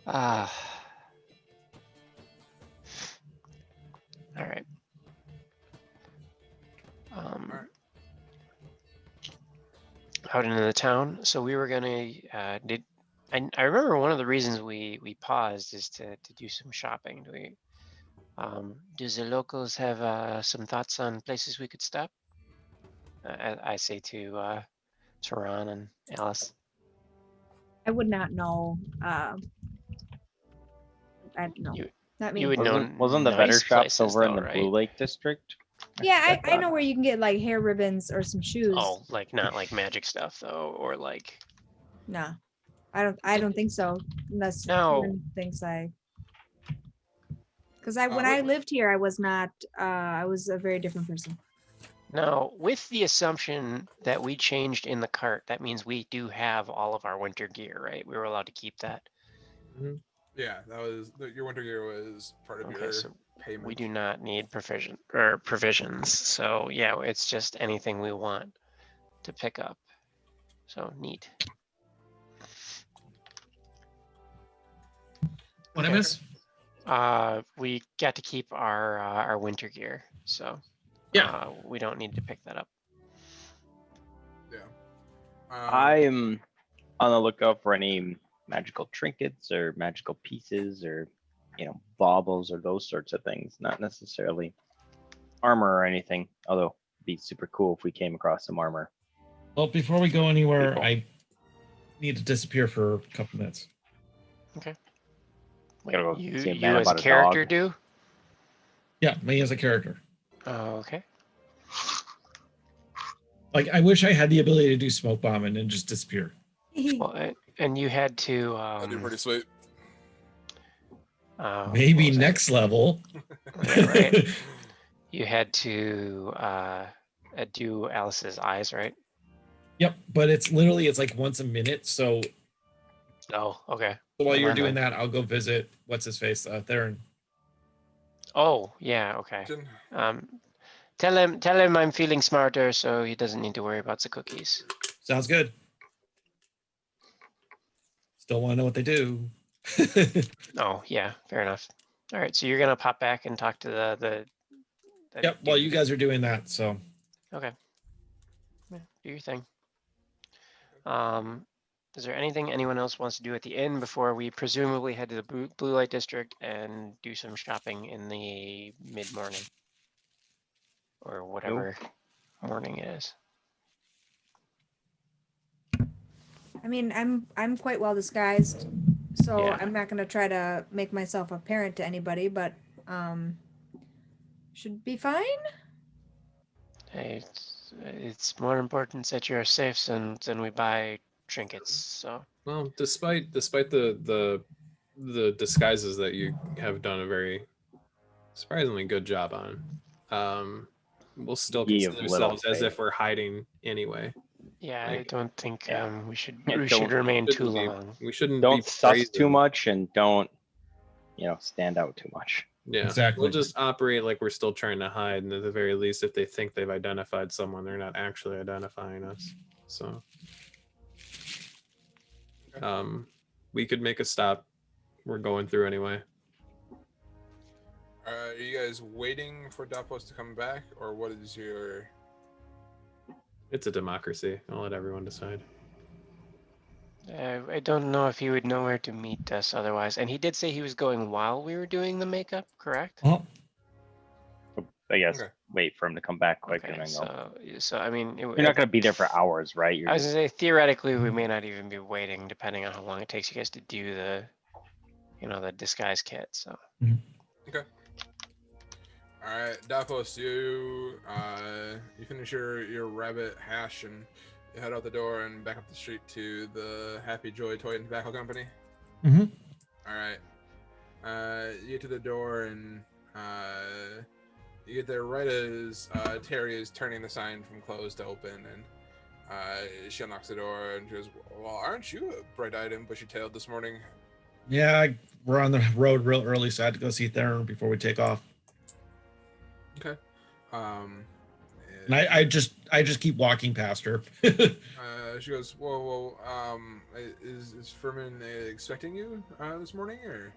Speaker 3: Ah. All right.
Speaker 1: Alright.
Speaker 3: Out into the town. So we were gonna I remember one of the reasons we paused is to do some shopping. Do the locals have some thoughts on places we could stop? I say to Ron and Alice.
Speaker 8: I would not know. I don't know.
Speaker 3: You
Speaker 8: Not
Speaker 3: you
Speaker 8: me.
Speaker 3: would know
Speaker 5: Wasn't the better
Speaker 3: nice
Speaker 5: shops
Speaker 3: places
Speaker 5: over in
Speaker 3: though,
Speaker 5: the
Speaker 3: right?
Speaker 5: Blue Lake district?
Speaker 8: Yeah, I
Speaker 5: thought.
Speaker 8: know where you can get like hair ribbons or some shoes.
Speaker 3: Oh, like not like magic stuff though, or like
Speaker 8: No, I don't think so. Unless
Speaker 3: No.
Speaker 8: Kieran thinks I. Because when
Speaker 1: wait,
Speaker 8: I lived here, I was not. I was a very different person.
Speaker 3: Now, with the assumption that we changed in the cart, that means we do have all of our winter gear, right? We were allowed to keep that.
Speaker 1: Yeah, that was your winter gear was part of
Speaker 3: Okay,
Speaker 1: your
Speaker 3: so
Speaker 1: payment.
Speaker 3: we do not need provisions. So yeah, it's just anything we want to pick up. So neat.
Speaker 2: What
Speaker 3: Okay.
Speaker 2: I miss?
Speaker 3: We got to keep our winter gear, so
Speaker 2: Yeah.
Speaker 3: we don't need to pick that up.
Speaker 1: Yeah.
Speaker 5: I am on the lookout for any magical trinkets or magical pieces or, baubles or those sorts of things. Not necessarily armor or anything, although it'd be super cool if we came across some armor.
Speaker 2: Well, before we go anywhere,
Speaker 5: People.
Speaker 2: I need to disappear for a couple minutes.
Speaker 3: Okay. Wait,
Speaker 5: Gotta go
Speaker 3: you
Speaker 5: see a man
Speaker 3: as a
Speaker 5: about a
Speaker 3: character
Speaker 5: dog.
Speaker 3: do?
Speaker 2: Yeah, me as a character.
Speaker 3: Oh, okay.
Speaker 2: Like, I wish I had the ability to do smoke bombing and just disappear.
Speaker 3: Well, and you had to
Speaker 1: That'd be pretty sweet.
Speaker 3: what
Speaker 2: Maybe
Speaker 3: was that?
Speaker 2: next level.
Speaker 3: Yeah, right. You had to do Alice's eyes, right?
Speaker 2: Yep, but it's like once a minute. So
Speaker 3: Oh, okay.
Speaker 2: while you're
Speaker 3: Never
Speaker 2: doing
Speaker 3: mind.
Speaker 2: that, I'll go visit what's his face, Theron.
Speaker 3: Oh, yeah, okay.
Speaker 1: Question?
Speaker 3: Tell him I'm feeling smarter, so he doesn't need to worry about the cookies.
Speaker 2: Sounds good. Still want to know what they do.
Speaker 3: Oh, yeah, fair enough. All right, so you're gonna pop back and talk to the
Speaker 2: Yep. While
Speaker 3: dude.
Speaker 2: you guys are doing that, so
Speaker 3: Okay. Yeah, do your thing. Is there anything anyone else wants to do at the inn before we presumably head to the blue light district and do some shopping in the mid-morning or whatever morning it is?
Speaker 8: I mean, I'm quite well disguised, so
Speaker 3: Yeah.
Speaker 8: I'm not gonna try to make myself apparent to anybody, but should be fine.
Speaker 3: Hey, it's more important that you're safe than we buy trinkets. So
Speaker 7: Well, despite the disguises that you have done a very surprisingly good job on, we'll still
Speaker 5: Ye of
Speaker 7: consider
Speaker 5: little
Speaker 7: ourselves as if
Speaker 5: faith.
Speaker 7: we're hiding anyway.
Speaker 3: yeah, I
Speaker 7: Like,
Speaker 3: don't think
Speaker 5: yeah.
Speaker 3: we should
Speaker 5: Yeah,
Speaker 3: we should
Speaker 5: don't-
Speaker 3: remain too
Speaker 7: Shouldn't be-
Speaker 3: long.
Speaker 7: We shouldn't
Speaker 5: Don't
Speaker 7: be
Speaker 5: suss too
Speaker 7: brazen.
Speaker 5: much and don't, stand out too much.
Speaker 7: Yeah,
Speaker 2: Exactly.
Speaker 7: We'll just operate like we're still trying to hide, and at the very least, if they think they've identified someone, they're not actually identifying us. So, we could make a stop. We're going through anyway.
Speaker 1: Are you guys waiting for Dapos to come back, or what is your?
Speaker 7: It's a democracy. I'll let everyone decide.
Speaker 3: I don't know if he would know where to meet us otherwise. And he did say he was going while we were doing the makeup, correct?
Speaker 2: well,
Speaker 5: I guess
Speaker 1: Okay.
Speaker 5: wait for him to come back quick
Speaker 3: Okay,
Speaker 5: and then go.
Speaker 3: so I mean,
Speaker 5: You're not going to be there for hours, right? You're
Speaker 3: I was
Speaker 5: just,
Speaker 3: gonna say theoretically we may not even be waiting, depending on how long it takes you guys to do the, the disguise kit. So
Speaker 1: All right, Dapos, you finish your rabbit hash and you head out the door and back up the street to the Happy Joy Toy and Tobacco Company.
Speaker 2: Mhm.
Speaker 1: All right. You get to the door and you get there right as Terry is turning the sign from closed to open, and She unlocks the door and she goes, "Well, aren't you a bright-eyed and bushy-tailed this morning?"
Speaker 2: Yeah, we're on the road real early, so I had to go see Theron before we take off.
Speaker 1: Okay.
Speaker 2: And I just keep walking past her.
Speaker 1: She goes, "Whoa, whoa. Is Furman expecting you this morning, or?"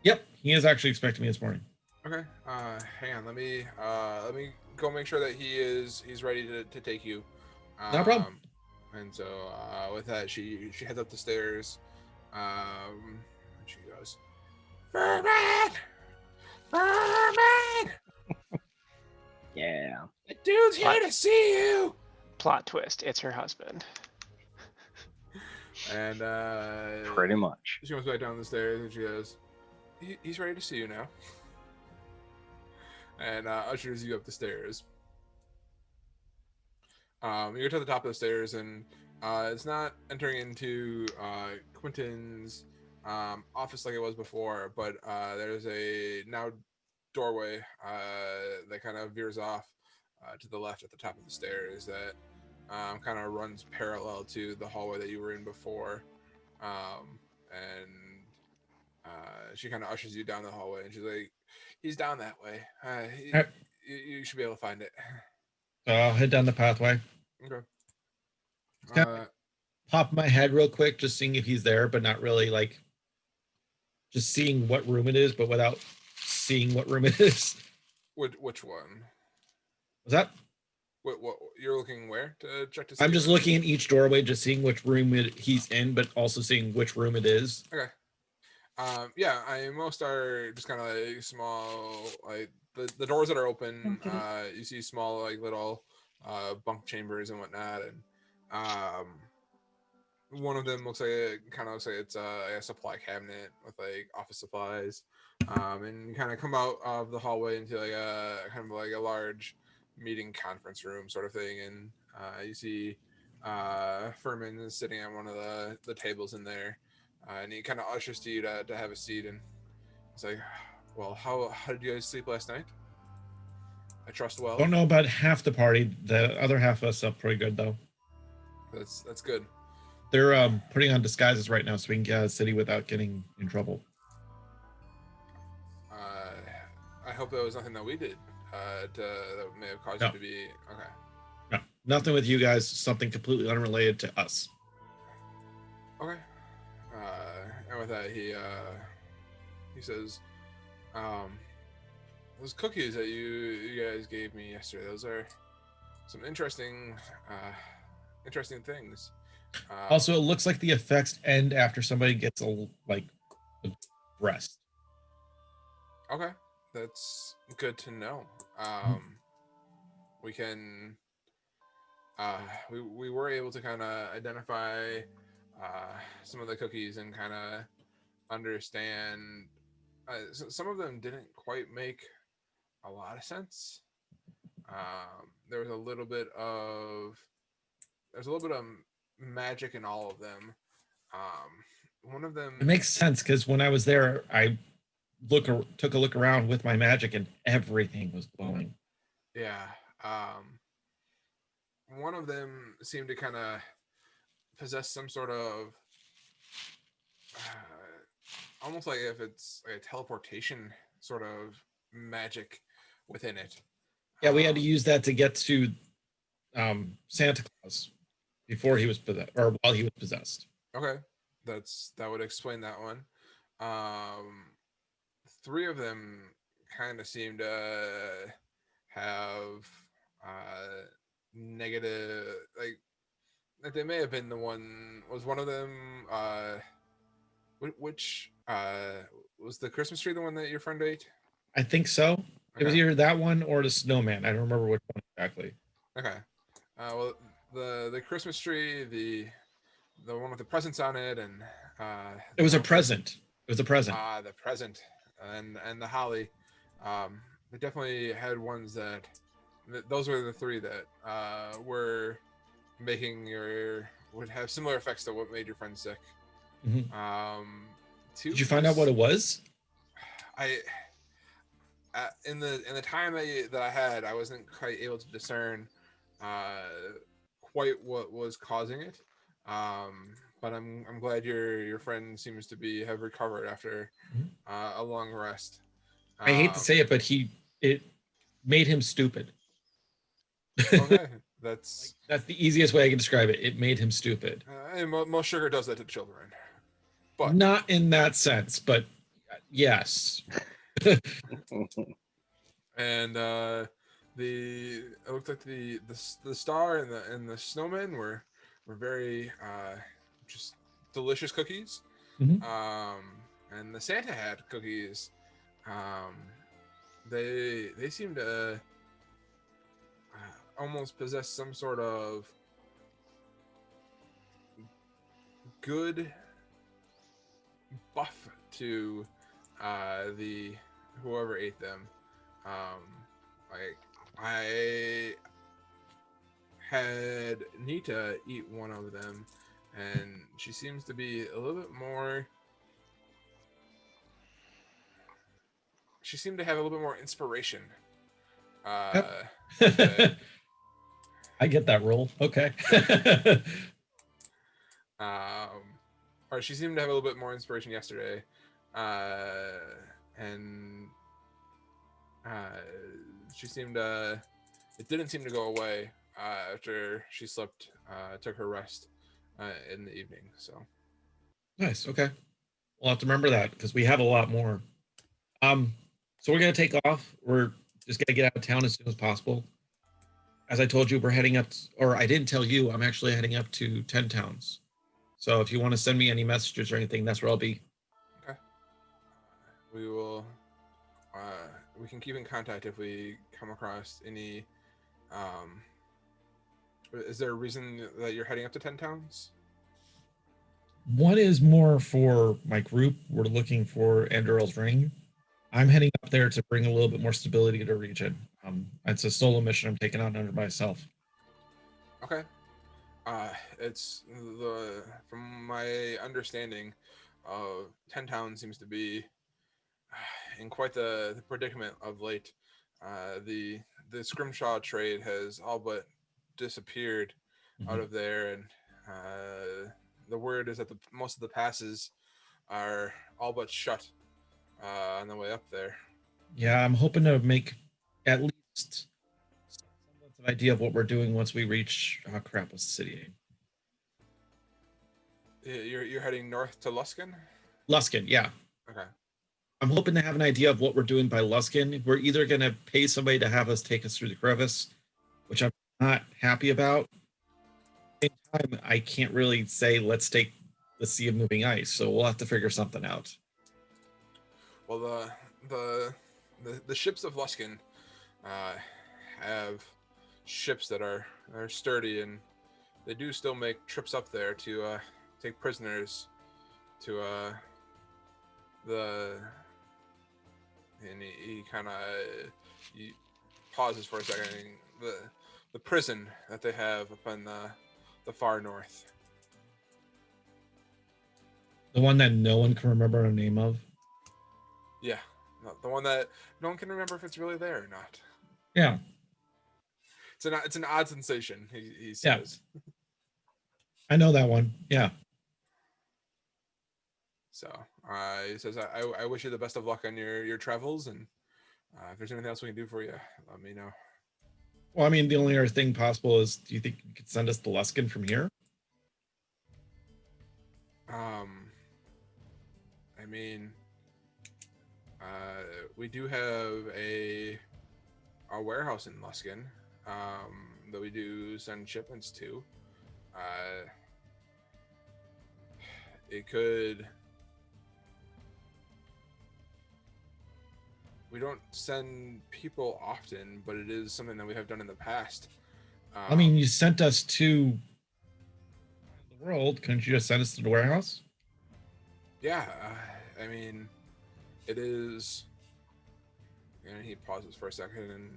Speaker 2: Yep, he is actually expecting me this morning.
Speaker 1: Okay. Hang on. Let me go make sure that he's ready to take you.
Speaker 2: No problem.
Speaker 1: And so with that, she heads up the stairs. And she goes, "Furman, Furman,
Speaker 5: Yeah.
Speaker 1: the dude's here to see you."
Speaker 3: Plot twist: it's her husband.
Speaker 1: And
Speaker 5: Pretty much.
Speaker 1: she comes back down the stairs and she goes, "He's ready to see you now." And ushers you up the stairs. You get to the top of the stairs, and it's not entering into Quentin's office like it was before, but there's a now doorway that kind of veers off to the left at the top of the stairs that kind of runs parallel to the hallway that you were in before. And she kind of ushers you down the hallway, and she's like, "He's down that way. You should be able to find it."
Speaker 2: So I'll head down the pathway.
Speaker 1: Okay.
Speaker 2: Pop my head real quick, just seeing if he's there, but not really like just seeing what room it is, but without seeing what room it is.
Speaker 1: Which one?
Speaker 2: Was that?
Speaker 1: What you're looking where to check to see?
Speaker 2: I'm just looking at each doorway, just seeing which room he's in, but also seeing which room it is.
Speaker 1: Okay. Yeah, most are just kind of like small, like the doors that are open.
Speaker 8: Okay.
Speaker 1: You see small like little bunk chambers and whatnot, and one of them looks like it's a supply cabinet with like office supplies, and you kind of come out of the hallway into like a kind of like a large meeting conference room sort of thing, and you see Furman is sitting at one of the tables in there, and he kind of ushers to you to have a seat, and it's like, "Well, how did you guys sleep last night? I trust well."
Speaker 2: Don't know about half the party. The other half of us up pretty good though.
Speaker 1: That's good.
Speaker 2: They're putting on disguises right now so we can get out of the city without getting in trouble.
Speaker 1: I hope that was nothing that we did that may have caused you to be okay.
Speaker 2: No, nothing with you guys. Something completely unrelated to us.
Speaker 1: Okay. And with that, he says, "Those cookies that you guys gave me yesterday, those are some interesting things."
Speaker 2: Also, it looks like the effects end after somebody gets a rest.
Speaker 1: Okay, that's good to know. We can. We were able to kind of identify some of the cookies and kind of understand. Some of them didn't quite make a lot of sense. There was a little bit of magic in all of them. One of them.
Speaker 2: It makes sense because when I was there, I took a look around with my magic and everything was glowing.
Speaker 1: Yeah. One of them seemed to kind of possess some sort of almost like if it's like a teleportation sort of magic within it.
Speaker 2: Yeah, we had to use that to get to Santa Claus before he was possessed, or while he was possessed.
Speaker 1: Okay, that would explain that one. Three of them kind of seem to have negative, like they may have been the one. Was one of them? Which was the Christmas tree the one that your friend ate?
Speaker 2: I think so.
Speaker 1: Okay.
Speaker 2: It was either that one or the snowman. I don't remember which one exactly.
Speaker 1: Okay. Well, the Christmas tree, the one with the presents on it, and
Speaker 2: it was a present. It was a present.
Speaker 1: The present and the holly. They definitely had ones that. Those were the three that were making would have similar effects to what made your friend sick.
Speaker 2: Mm-hmm. Did you find out what it was?
Speaker 1: In the time that I had, I wasn't quite able to discern quite what was causing it. But I'm glad your friend seems to have recovered after a long rest.
Speaker 2: I hate to say it, but it made him stupid.
Speaker 1: Okay, that's
Speaker 2: That's the easiest way I can describe it. It made him stupid.
Speaker 1: and most sugar does that to children. But
Speaker 2: Not in that sense, but yes.
Speaker 1: and it looked like the star and the snowman were very just delicious cookies.
Speaker 2: Mhm.
Speaker 1: And the Santa hat cookies, they seem to almost possess some sort of good buff to the whoever ate them. Like I had Nita eat one of them, and she seems to be a little bit more. She seemed to have a little bit more inspiration. Today.
Speaker 2: I get that role. Okay.
Speaker 1: Or she seemed to have a little bit more inspiration yesterday, and she seemed it didn't seem to go away after she slept, took her rest in the evening. So
Speaker 2: Nice. Okay. We'll have to remember that because we have a lot more. So we're gonna take off. We're just gonna get out of town as soon as possible. As I told you, we're heading up, or I didn't tell you, I'm actually heading up to 10 towns. So if you want to send me any messages or anything, that's where I'll be.
Speaker 1: okay, we will. We can keep in contact if we come across any. Is there a reason that you're heading up to 10 towns?
Speaker 2: One is more for my group. We're looking for Andorel's ring. I'm heading up there to bring a little bit more stability to the region. It's a solo mission I'm taking on under myself.
Speaker 1: Okay. It's from my understanding, 10 towns seems to be in quite the predicament of late. The scrimshaw trade has all but disappeared out of there, and the word is that most of the passes are all but shut on the way up there.
Speaker 2: Yeah, I'm hoping to make at least some semblance of idea of what we're doing once we reach Krampus City.
Speaker 1: You're heading north to Luskin?
Speaker 2: Luskin, yeah.
Speaker 1: Okay.
Speaker 2: I'm hoping to have an idea of what we're doing by Luskin. We're either going to pay somebody to have us take us through the crevice, which I'm not happy about. At the same time, I can't really say let's take the Sea of Moving Ice, so we'll have to figure something out.
Speaker 1: Well, the ships of Luskin have ships that are sturdy, and they do still make trips up there to take prisoners to and he kind of he pauses for a second. The prison that they have up in the far north.
Speaker 2: The one that no one can remember the name of?
Speaker 1: Yeah, the one that no one can remember if it's really there or not.
Speaker 2: Yeah.
Speaker 1: It's an odd sensation, he says.
Speaker 2: Yeah. I know that one. Yeah.
Speaker 1: So he says, I wish you the best of luck on your travels, and if there's anything else we can do for you, let me know.
Speaker 2: Well, I mean, the only other thing possible is, do you think you could send us to Luskin from here?
Speaker 1: I mean, we do have a warehouse in Luskin that we do send shipments to. It could. We don't send people often, but it is something that we have done in the past.
Speaker 2: I mean, you sent us to the world. Couldn't you just send us to the warehouse?
Speaker 1: Yeah, I mean, it is. And he pauses for a second, and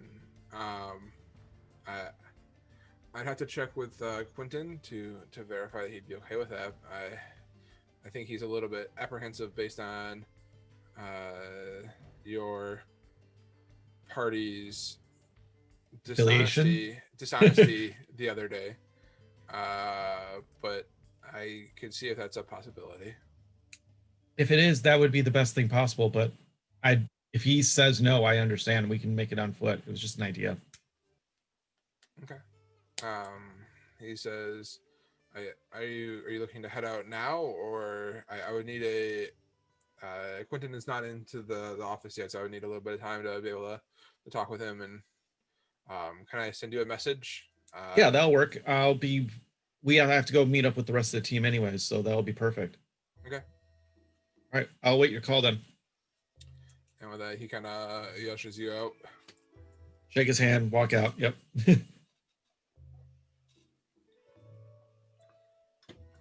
Speaker 1: I'd have to check with Quentin to verify that he'd be okay with that. I think he's a little bit apprehensive based on your party's dishonesty the other day. but I could see if that's a possibility.
Speaker 2: If it is, that would be the best thing possible. But if he says no, I understand. We can make it on foot. It was just an idea.
Speaker 1: Okay. He says, Are you looking to head out now, or I would need a Quentin is not into the office yet, so I would need a little bit of time to be able to talk with him. And can I send you a message?
Speaker 2: Yeah, that'll work. We have to go meet up with the rest of the team anyways, so that'll be perfect.
Speaker 1: Okay.
Speaker 2: All right, I'll wait your call then.
Speaker 1: And with that, he kind of ushers you out.
Speaker 2: Shake his hand, walk out. Yep.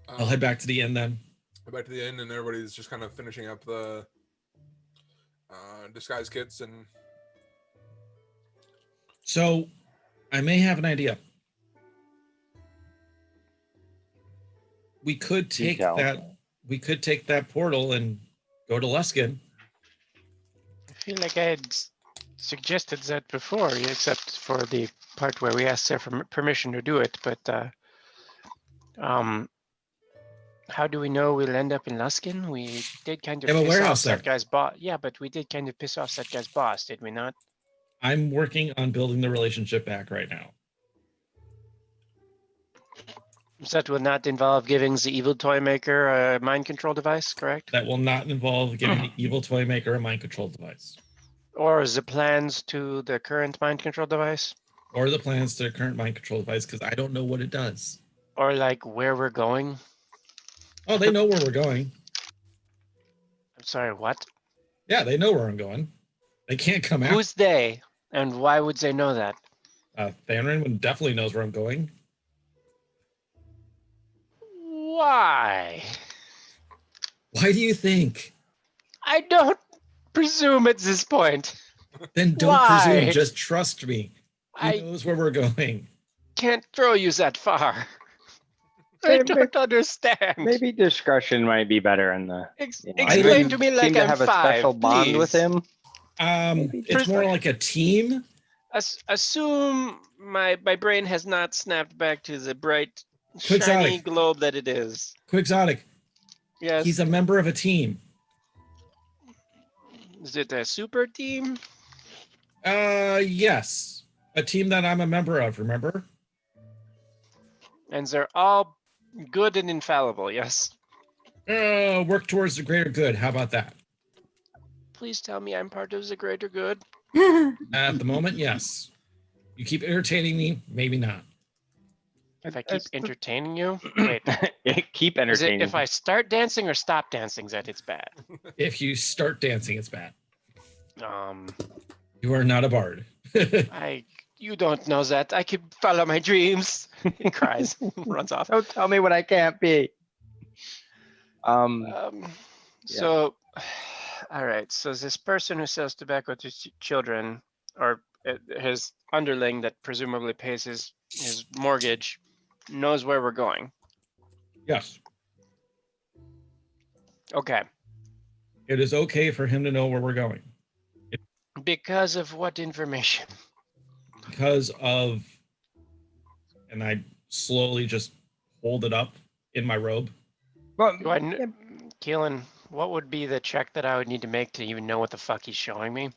Speaker 2: I'll head back to the inn then.
Speaker 1: Back to the inn, and everybody's just kind of finishing up the disguise kits. And
Speaker 2: so I may have an idea. We could take that portal and go to Luskin.
Speaker 3: I feel like I had suggested that before, except for the part where we asked their permission to do it. But how do we know we'll end up in Luskin? We did kind of piss off that guy's boss. Yeah, but we did kind of piss off that guy's boss, did we not?
Speaker 2: I'm working on building the relationship back right now.
Speaker 3: That will not involve giving the evil toy maker a mind control device, correct?
Speaker 2: That will not involve giving the evil toy maker a mind control device.
Speaker 3: Or the plans to the current mind control device?
Speaker 2: Or the plans to the current mind control device, because I don't know what it does.
Speaker 3: Or like where we're going?
Speaker 2: Oh, they know where we're going.
Speaker 3: I'm sorry, what?
Speaker 2: Yeah, they know where I'm going. They can't come out.
Speaker 3: Who's they? And why would they know that?
Speaker 2: Thanrin definitely knows where I'm going.
Speaker 3: Why?
Speaker 2: Why do you think?
Speaker 3: I don't presume at this point.
Speaker 2: Then don't presume, just trust me. He knows where we're going.
Speaker 3: Can't throw you that far. I don't understand.
Speaker 5: Maybe discretion might be better in the.
Speaker 3: Explain to me like I'm
Speaker 5: have a
Speaker 3: five,
Speaker 5: special bond
Speaker 3: please.
Speaker 5: with him.
Speaker 2: It's more like a team.
Speaker 3: Assume my brain has not snapped back to the bright,
Speaker 2: Quixotic.
Speaker 3: shiny globe that it is.
Speaker 2: Quixotic.
Speaker 3: Yes.
Speaker 2: He's a member of a team.
Speaker 3: Is it a super team?
Speaker 2: Yes. A team that I'm a member of, remember?
Speaker 3: And they're all good and infallible, yes?
Speaker 2: Work towards the greater good. How about that?
Speaker 3: Please tell me I'm part of the greater good.
Speaker 2: At the moment, yes. You keep entertaining me, maybe not.
Speaker 3: If I keep entertaining you? Wait.
Speaker 5: Keep
Speaker 3: Is it
Speaker 5: entertaining.
Speaker 3: if I start dancing or stop dancing that it's bad?
Speaker 2: If you start dancing, it's bad.
Speaker 3: You
Speaker 2: You are not a bard.
Speaker 3: You don't know that. I could follow my dreams. He cries, runs off.
Speaker 5: Don't tell me what I can't be.
Speaker 3: So, all right. So this person who sells tobacco to children, or his underling that presumably pays his mortgage, knows where we're going.
Speaker 2: Yes.
Speaker 3: Okay.
Speaker 2: It is okay for him to know where we're going.
Speaker 3: Because of what information?
Speaker 2: Because of, and I slowly just hold it up in my robe.
Speaker 5: Well,
Speaker 3: Keelan, what would be the check that I would need to make to even know what the fuck he's showing me?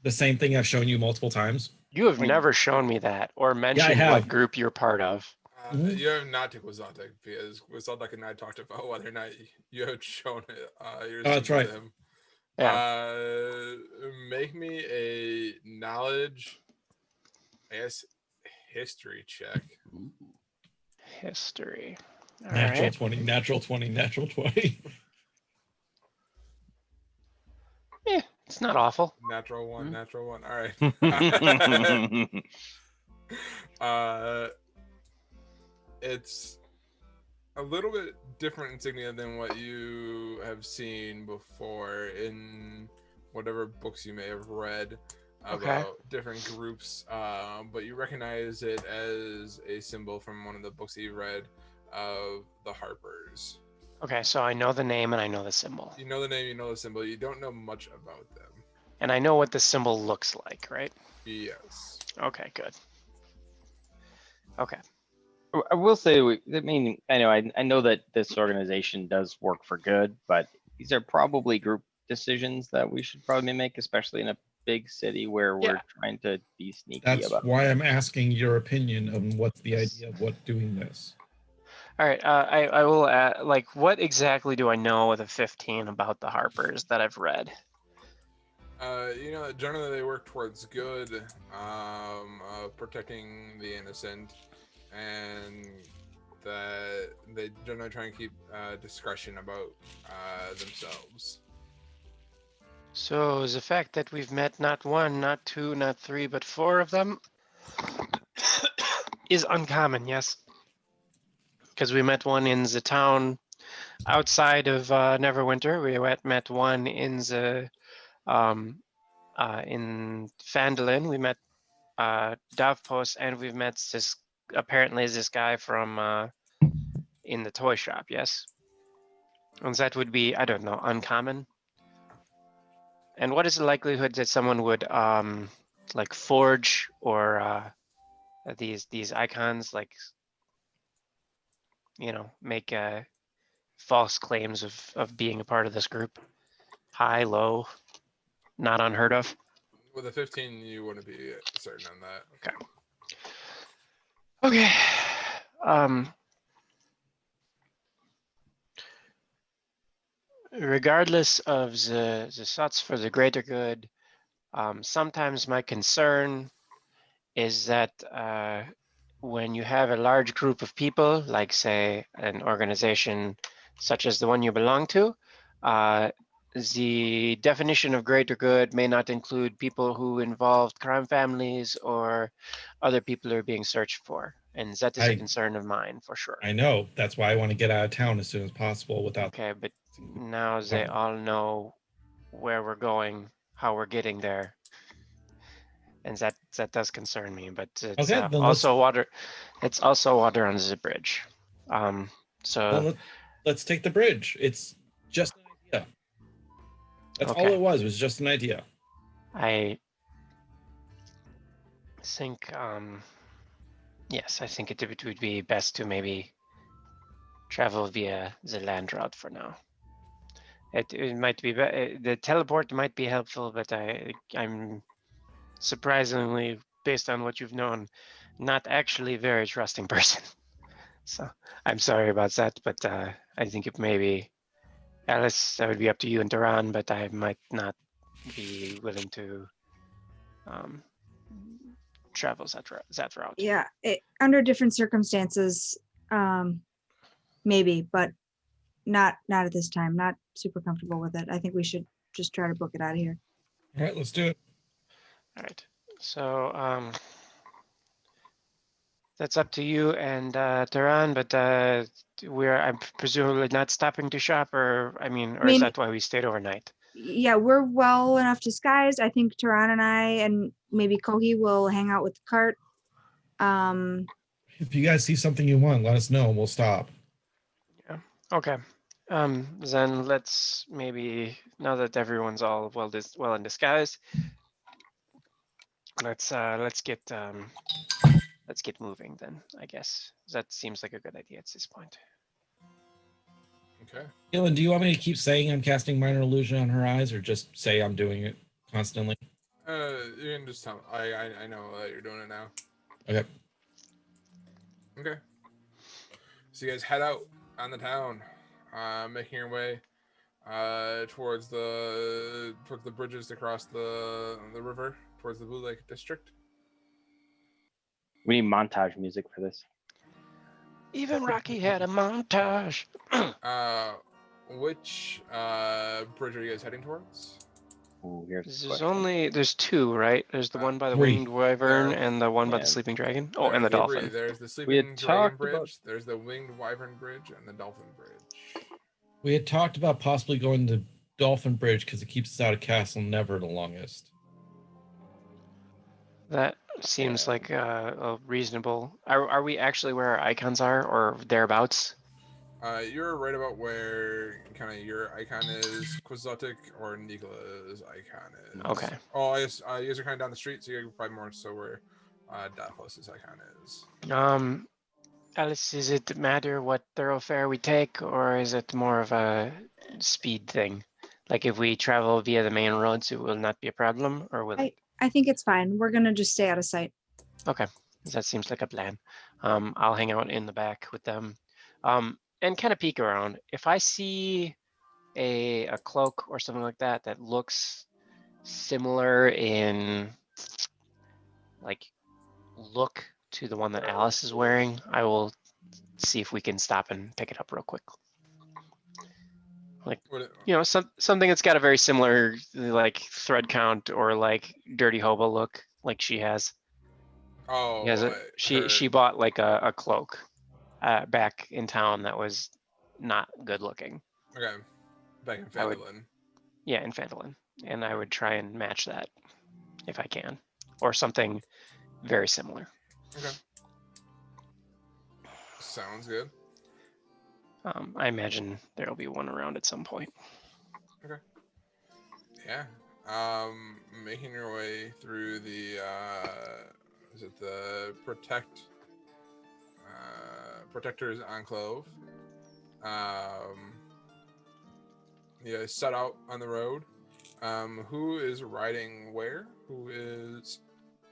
Speaker 2: The same thing I've shown you multiple times.
Speaker 3: You have never shown me that or mentioned what group you're part of.
Speaker 1: You have not to Quixotic, because Quixotic and I talked about whether or not you have shown it.
Speaker 2: That's right.
Speaker 1: Him.
Speaker 3: Yeah.
Speaker 1: Make me a knowledge, I guess, history check.
Speaker 3: History. All
Speaker 2: natural
Speaker 3: right.
Speaker 2: 20, natural 20, natural 20.
Speaker 3: It's not awful.
Speaker 1: Natural one, natural one. All right. It's a little bit different insignia than what you have seen before in whatever books you may have read about different groups, but you recognize it as a symbol from one of the books that you read of the Harpers.
Speaker 3: Okay, so I know the name and I know the symbol.
Speaker 1: You know the name, you know the symbol. You don't know much about them.
Speaker 3: And I know what the symbol looks like, right?
Speaker 1: Yes.
Speaker 3: Okay, good. Okay.
Speaker 5: I will say, I mean, I know, I know that this organization does work for good, but these are probably group decisions that we should probably make, especially in a big city where we're trying to be sneaky
Speaker 2: That's
Speaker 5: about.
Speaker 2: why I'm asking your opinion on what's the idea of what doing this.
Speaker 3: All right, I will add, like, what exactly do I know with a 15 about the Harpers that I've read?
Speaker 1: You know that generally they work towards good, protecting the innocent, and that they generally try and keep discretion about themselves.
Speaker 3: So the fact that we've met not one, not two, not three, but four of them is uncommon, yes. Because we met one in the town outside of Neverwinter. We met one in the in Phandalin. We met Davpos, and we've met this apparently this guy from in the toy shop. Yes, and that would be, I don't know, uncommon. And what is the likelihood that someone would like forge or these icons, like, you know, make false claims of being a part of this group? High, low, not unheard of.
Speaker 1: With a 15, you wouldn't be certain on that.
Speaker 3: Okay. Regardless of the thoughts for the greater good, sometimes my concern is that when you have a large group of people, like say an organization such as the one you belong to, the definition of greater good may not include people who involved crime families or other people who are being searched for. And that is a concern of mine for sure.
Speaker 2: I know. That's why I want to get out of town as soon as possible without.
Speaker 3: Okay, but now they all know where we're going, how we're getting there. And that does concern me, but it's
Speaker 2: Okay, then
Speaker 3: also water. It's also water under the bridge. So
Speaker 2: well, let's take the bridge. It's just an idea. That's all it was just an idea.
Speaker 3: I think, yes, I think it would be best to maybe travel via the land route for now. It might be, the teleport might be helpful, but I'm surprisingly, based on what you've known, not actually a very trusting person. So I'm sorry about that, but I think it may be, Alice, that would be up to you and Duran, but I might not be willing to travel that route.
Speaker 8: Yeah, under different circumstances, maybe, but not at this time. Not super comfortable with it. I think we should just try to book it out of here.
Speaker 2: All right, let's do it.
Speaker 3: All right. So that's up to you and Duran, but I'm presumably not stopping to shop, or is that why we stayed overnight?
Speaker 8: Yeah, we're well enough disguised. I think Taran and I and maybe Kohi will hang out with the cart.
Speaker 2: If you guys see something you want, let us know and we'll stop.
Speaker 3: Yeah. Okay. Then let's maybe, now that everyone's all well in disguise, let's get moving then, I guess. That seems like a good idea at this point.
Speaker 1: Okay.
Speaker 2: Gillen, do you want me to keep saying I'm casting minor illusion on her eyes, or just say I'm doing it constantly?
Speaker 1: You can just tell. I know that you're doing it now.
Speaker 2: Okay.
Speaker 1: Okay. So you guys head out on the town, making your way towards the bridges across the river towards the Blue Lake District.
Speaker 5: We need montage music for this.
Speaker 3: Even Rocky had a montage.
Speaker 1: Which bridge are you guys heading towards?
Speaker 5: Ooh,
Speaker 3: There's two, right? There's the one by the winged wyvern and the one by the sleeping dragon. Oh, and the dolphin.
Speaker 1: There's the sleeping dragon bridge. There's the winged wyvern bridge and the dolphin bridge.
Speaker 2: We had talked about possibly going to Dolphin Bridge because it keeps us out of Castle Never the longest.
Speaker 3: That seems like a reasonable. Are we actually where our icons are, or thereabouts?
Speaker 1: You're right about where kind of your icon is. Quixotic or Nikola's icon is.
Speaker 3: Okay.
Speaker 1: Oh, I guess you guys are kind of down the street, so you're probably more so where Davos's icon is.
Speaker 3: Alice, is it matter what thoroughfare we take, or is it more of a speed thing? Like if we travel via the main roads, it will not be a problem, or will it?
Speaker 8: I think it's fine. We're gonna just stay out of sight.
Speaker 3: Okay, that seems like a plan. I'll hang out in the back with them, and kind of peek around. If I see a cloak or something like that that looks similar in like look to the one that Alice is wearing, I will see if we can stop and pick it up real quick. Like, you know, something that's got a very similar like thread count or like dirty hobo look like she has.
Speaker 1: Oh,
Speaker 3: She bought like a cloak back in town that was not good looking.
Speaker 1: Okay, back in
Speaker 3: I would-
Speaker 1: Fandolin.
Speaker 3: Yeah, in Fandolin. And I would try and match that if I can. Or something very similar.
Speaker 1: Okay. Sounds good.
Speaker 3: I imagine there'll be one around at some point.
Speaker 1: Yeah. Making your way through the is it the Protector's Enclave. You set out on the road. Who is riding where? Who is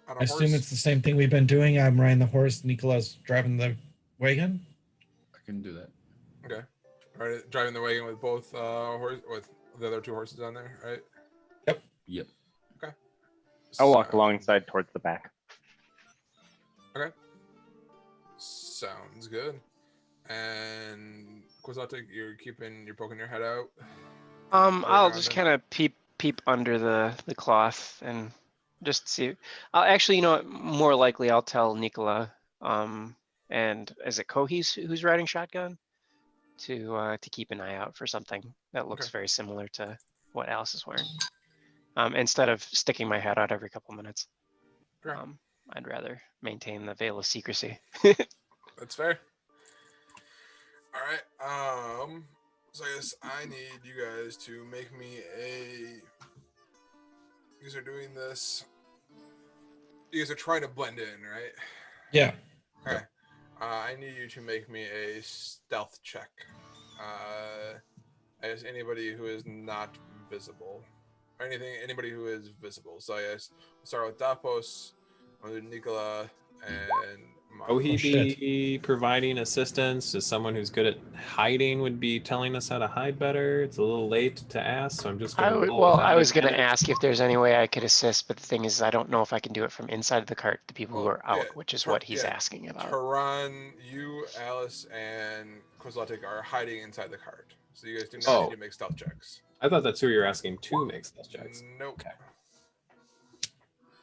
Speaker 1: on a
Speaker 2: I
Speaker 1: horse?
Speaker 2: assume it's the same thing we've been doing. I'm riding the horse. Nicola's driving the wagon.
Speaker 9: I can do that.
Speaker 1: Okay. Right, driving the wagon with both with the other two horses on there, right?
Speaker 9: Yep.
Speaker 1: Okay.
Speaker 5: I'll walk
Speaker 1: So-
Speaker 5: alongside towards the back.
Speaker 1: Okay. Sounds good. And Quixotic, you're poking your head out.
Speaker 3: I'll
Speaker 1: now
Speaker 3: just
Speaker 1: and
Speaker 3: kind of peep under the cloth and just see. I'll actually, you know what, more likely I'll tell Nicola, and is it Kohi's who's riding shotgun? To keep an eye out for something that looks
Speaker 1: Okay.
Speaker 3: very similar to what Alice is wearing. Instead of sticking my head out every couple minutes.
Speaker 1: Okay.
Speaker 3: I'd rather maintain the veil of secrecy.
Speaker 1: That's fair. All right. So I guess I need you guys to make me a. You guys are doing this. You guys are trying to blend in, right?
Speaker 2: Yeah.
Speaker 1: Okay. I need you to make me a stealth check. As anybody who is not visible, or anybody who is visible. So I guess we'll start with Dapos, we'll do Nicola, and
Speaker 7: Will he
Speaker 2: Oh, shit.
Speaker 7: be providing assistance? Is someone who's good at hiding would be telling us how to hide better? It's a little late to ask, so I'm just going to roll
Speaker 3: I
Speaker 7: without
Speaker 3: was going to
Speaker 7: advantage.
Speaker 3: ask if there's any way I could assist, but the thing is, I don't know if I can do it from inside the cart to people who
Speaker 1: Well,
Speaker 3: are out,
Speaker 1: yeah,
Speaker 3: which is what he's asking about.
Speaker 1: Tehran, you, Alice, and Kozlotic are hiding inside the cart. So you guys do not
Speaker 7: Oh.
Speaker 1: need to make stealth checks.
Speaker 7: I thought that's who you're asking to make stealth checks.
Speaker 1: Nope.
Speaker 7: Okay.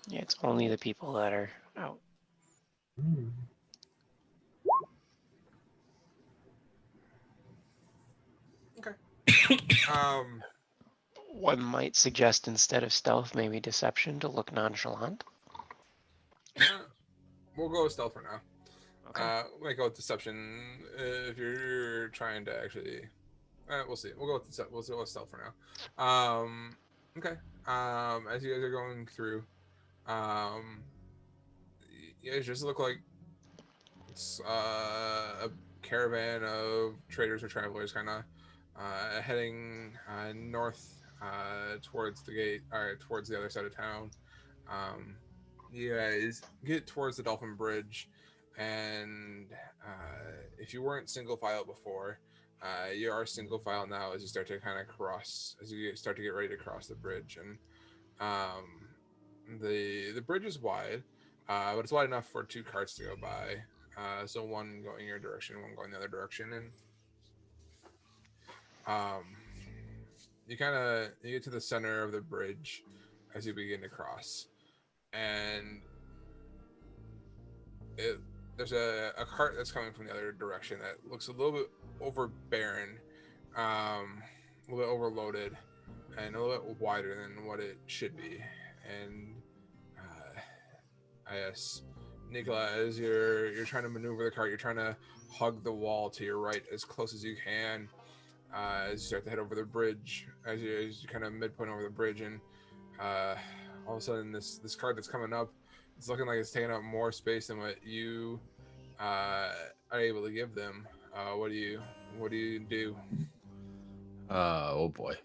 Speaker 3: Yeah, it's only the people that are out.
Speaker 1: Um,
Speaker 3: One might suggest instead of stealth, maybe deception to look nonchalant.
Speaker 1: we'll go with stealth for now.
Speaker 3: Okay.
Speaker 1: We might go with deception if you're trying to actually. We'll see. We'll go with stealth for now. Okay. As you guys are going through, you guys just look like it's a caravan of traders or travelers, kind of heading north towards the gate, or towards the other side of town. You guys get towards the Dolphin Bridge, and if you weren't single file before, you are single file now as you start to kind of as you start to get ready to cross the bridge. And the bridge is wide, but it's wide enough for two carts to go by. So one going your direction, one going the other direction, and you get to the center of the bridge as you begin to cross, and there's a cart that's coming from the other direction that looks a little bit overbearing, a little bit overloaded, and a little bit wider than what it should be. And I guess, Nicola, as you're trying to maneuver the cart, you're trying to hug the wall to your right as close as you can. As you start to head over the bridge, as you kind of midpoint over the bridge, and all of a sudden this cart that's coming up, it's looking like it's taking up more space than what you are able to give them, what do you do?
Speaker 9: Oh boy.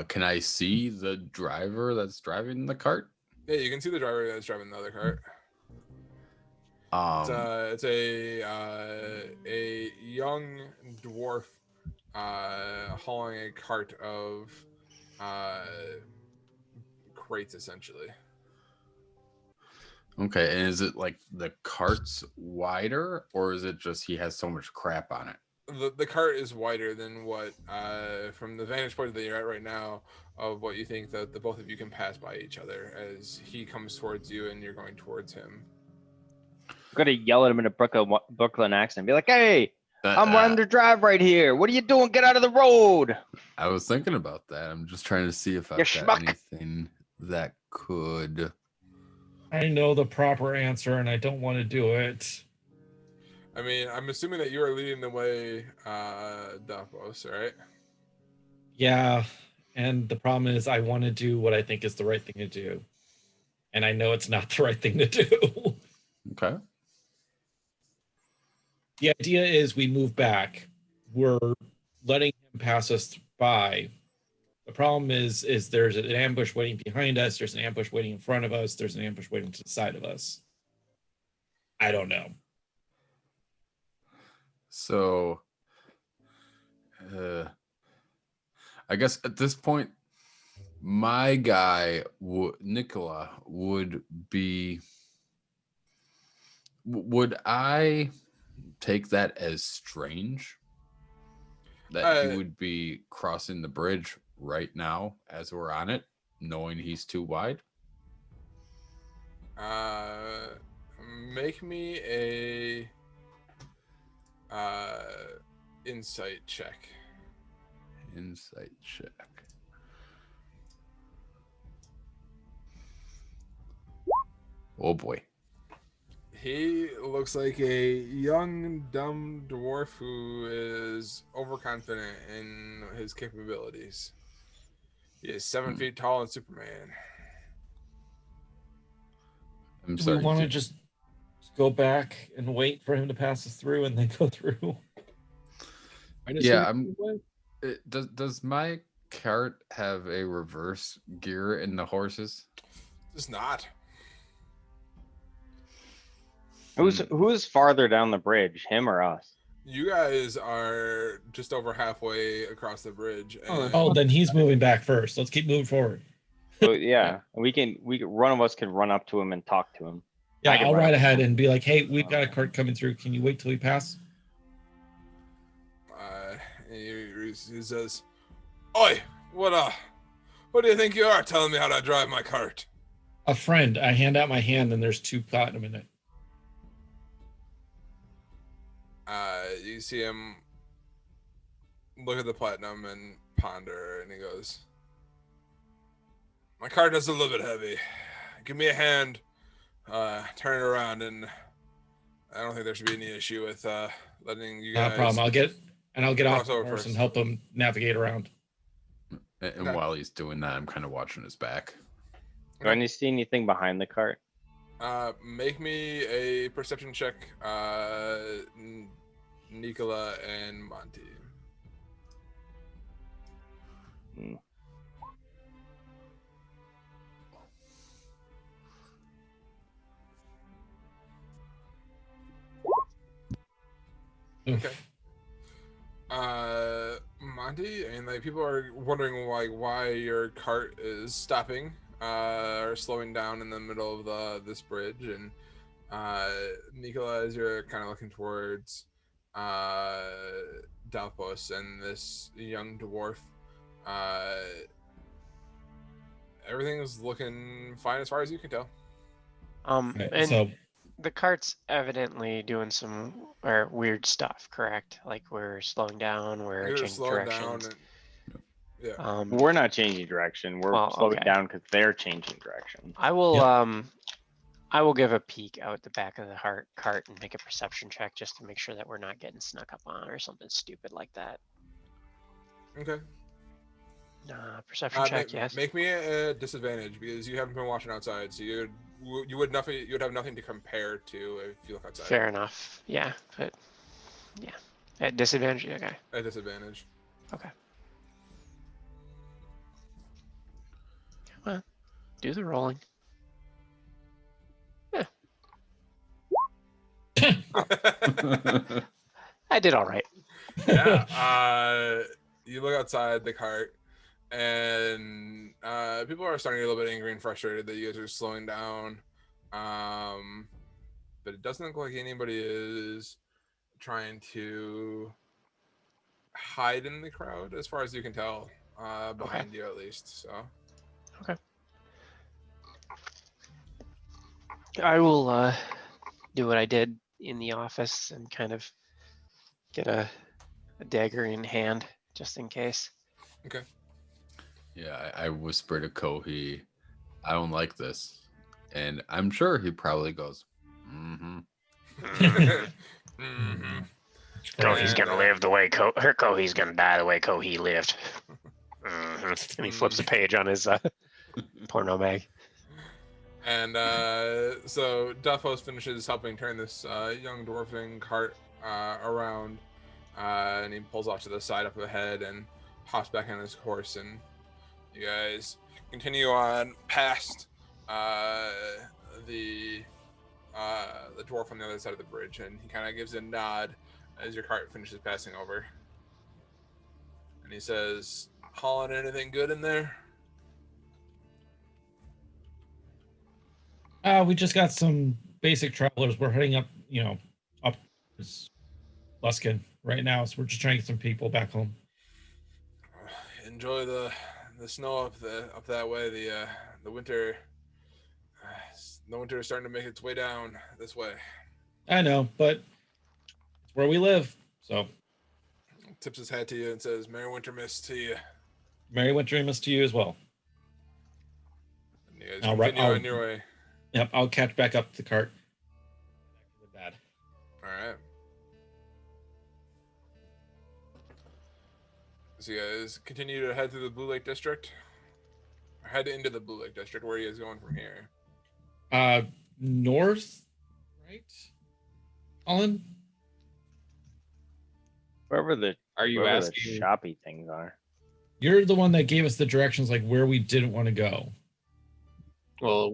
Speaker 9: Can I see the driver that's driving the cart?
Speaker 1: Yeah, you can see the driver that's driving the other cart. It's a young dwarf hauling a cart of crates, essentially.
Speaker 9: Okay, and is it like the cart's wider, or is it just he has so much crap on it?
Speaker 1: The cart is wider than what, from the vantage point that you're at right now, of what you think that the both of you can pass by each other as he comes towards you and you're going towards him.
Speaker 5: I'm gonna yell at him in a Brooklyn accent. Be like, "Hey, I'm
Speaker 9: Uh,
Speaker 5: running the drive right here. What are you doing? Get out of the road!"
Speaker 9: I was thinking about that. I'm just trying to see if I've
Speaker 5: You
Speaker 9: got
Speaker 5: schmuck.
Speaker 9: anything that could.
Speaker 2: I know the proper answer and I don't want to do it.
Speaker 1: I mean, I'm assuming that you are leading the way, Davos, right?
Speaker 2: Yeah. And the problem is I want to do what I think is the right thing to do. And I know it's not the right thing to do.
Speaker 9: Okay.
Speaker 2: The idea is we move back. We're letting him pass us by. The problem is there's an ambush waiting behind us. There's an ambush waiting in front of us. There's an ambush waiting to the side of us. I don't know.
Speaker 9: So, I guess at this point, my guy, Nicola, would be. Would I take that as strange? That he would be crossing the bridge right now as we're on it, knowing he's too wide?
Speaker 1: Make me a insight check.
Speaker 9: Insight check. Oh boy.
Speaker 1: He looks like a young, dumb dwarf who is overconfident in his capabilities. He is 7 feet tall and Superman.
Speaker 9: I'm
Speaker 2: Do
Speaker 9: sorry.
Speaker 2: we want to just go back and wait for him to pass us through and then go through?
Speaker 9: Yeah, does my cart have a reverse gear in the horses?
Speaker 1: Does not.
Speaker 5: Who's farther down the bridge, him or us?
Speaker 1: You guys are just over halfway across the bridge. And
Speaker 2: Oh, then he's moving back first. Let's keep moving forward.
Speaker 5: So yeah, one of us can run up to him and talk to him.
Speaker 2: Yeah,
Speaker 5: I can
Speaker 2: I'll
Speaker 5: run
Speaker 2: ride
Speaker 5: up.
Speaker 2: ahead and be like, hey, we've got a cart coming through. Can you wait till we pass?
Speaker 1: he says, "Oi, what do you think you are telling me how to drive my cart?"
Speaker 2: A friend. I hand out my hand and there's 2 platinum in it.
Speaker 1: You see him look at the platinum and ponder, and he goes, "My cart is a little bit heavy. Give me a hand, turn it around, and I don't think there should be any issue with letting you guys."
Speaker 2: No problem. I'll get off the
Speaker 1: over
Speaker 2: horse
Speaker 1: first.
Speaker 2: and help him navigate around.
Speaker 9: And
Speaker 1: Okay.
Speaker 9: while he's doing that, I'm kind of watching his back.
Speaker 5: Do I need to see anything behind the cart?
Speaker 1: Make me a perception check, Nicola and Monty.
Speaker 5: Hmm.
Speaker 1: Okay. Monty, I mean, like, people are wondering why your cart is stopping or slowing down in the middle of this bridge, and Nicola, as you're kind of looking towards Dalpos and this young dwarf, everything's looking fine as far as you can tell.
Speaker 2: Right,
Speaker 3: And
Speaker 2: so
Speaker 3: the cart's evidently doing some weird stuff, correct? Like we're slowing down, we're
Speaker 1: You're
Speaker 3: changing
Speaker 1: slowing down,
Speaker 3: directions.
Speaker 1: and yeah.
Speaker 5: We're not changing direction. We're
Speaker 3: Well,
Speaker 5: slowing
Speaker 3: okay.
Speaker 5: down because they're changing direction.
Speaker 3: I will
Speaker 2: Yep.
Speaker 3: I will give a peek out the back of the cart and make a perception check just to make sure that we're not getting snuck up on or something stupid like that.
Speaker 1: Okay.
Speaker 3: Perception check, yes.
Speaker 1: Make me a disadvantage because you haven't been watching outside, so you would have nothing to compare to if you look outside.
Speaker 3: Fair enough. Yeah, but At disadvantage. Okay.
Speaker 1: At disadvantage.
Speaker 3: Okay. Come on. Do the rolling. I did all right.
Speaker 1: Yeah. You look outside the cart, and people are starting to get a little bit angry and frustrated that you guys are slowing down. But it doesn't look like anybody is trying to hide in the crowd, as far as you can tell, behind you at least. So.
Speaker 3: Okay. I will do what I did in the office and kind of get a dagger in hand just in case.
Speaker 1: Okay.
Speaker 9: Yeah, I whisper to Kohi, I don't like this. And I'm sure he probably goes, mm-hmm.
Speaker 1: Mm-hmm.
Speaker 3: Kohi's gonna live the way Kohi's gonna die the way Kohi lived. And he flips a page on his porno mag.
Speaker 1: And so Duffos finishes helping turn this young dwarfing cart around, and he pulls off to the side up ahead and hops back on his horse, and you guys continue on past the dwarf on the other side of the bridge, and he kind of gives a nod as your cart finishes passing over, and he says, "Hauling anything good in there?"
Speaker 2: We just got some basic travelers. We're heading up, up Luskin right now, so we're just trying to get some people back home.
Speaker 1: Enjoy the snow up that way. The winter is starting to make its way down this way.
Speaker 2: I know, but it's where we live. So
Speaker 1: Tips his hat to you and says, "Merry winter miss to you."
Speaker 2: Merry winter miss to you as well.
Speaker 1: And you guys continue on your way.
Speaker 2: Yep, I'll catch back up the cart. Bad.
Speaker 1: All right. So you guys continue to head through the Blue Lake District? Or head into the Blue Lake District. Where are you guys going from here?
Speaker 2: North, right? Colin?
Speaker 5: Wherever the shoppy things are.
Speaker 2: You're the one that gave us the directions, like where we didn't want to go.
Speaker 7: Well,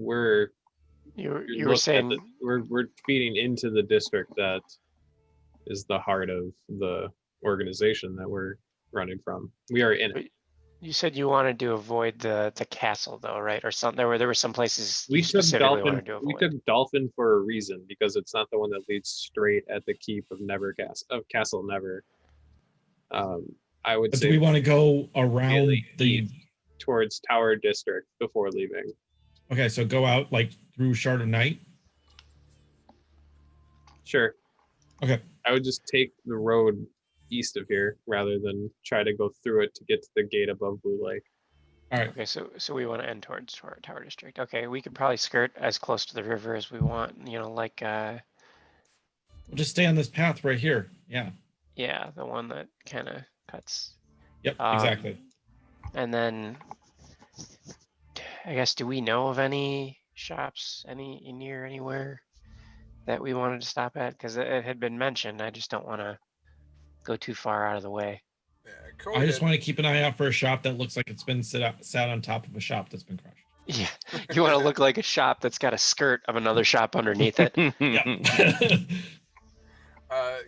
Speaker 3: you were saying
Speaker 7: we're feeding into the district that is the heart of the organization that we're running from. We are in it.
Speaker 3: You said you wanted to avoid the castle, though, right? Or something. There were some places
Speaker 7: We
Speaker 3: you
Speaker 7: took
Speaker 3: specifically
Speaker 7: Dolphin.
Speaker 3: wanted to avoid.
Speaker 7: We took Dolphin for a reason, because it's not the one that leads straight at the keep of Castle Never. I would
Speaker 2: But
Speaker 7: say
Speaker 2: do we want to go around the
Speaker 7: towards Tower District before leaving.
Speaker 2: Okay, so go out like through Shard of Night.
Speaker 7: Sure.
Speaker 2: Okay.
Speaker 7: I would just take the road east of here rather than try to go through it to get to the gate above Blue Lake.
Speaker 2: All right.
Speaker 3: Okay, so we want to end towards Tower District. Okay, we could probably skirt as close to the river as we want. Like
Speaker 2: We'll just stay on this path right here. Yeah.
Speaker 3: Yeah, the one that kind of cuts.
Speaker 2: Yep. Exactly.
Speaker 3: And then, I guess, do we know of any shops near anywhere that we wanted to stop at? Because it had been mentioned. I just don't want to go too far out of the way.
Speaker 1: Yeah,
Speaker 2: I just want to keep an eye out for a shop that looks like it's been sat on top of a shop that's been crushed.
Speaker 3: Yeah, you want to look like a shop that's got a skirt of another shop underneath it.
Speaker 2: Yeah.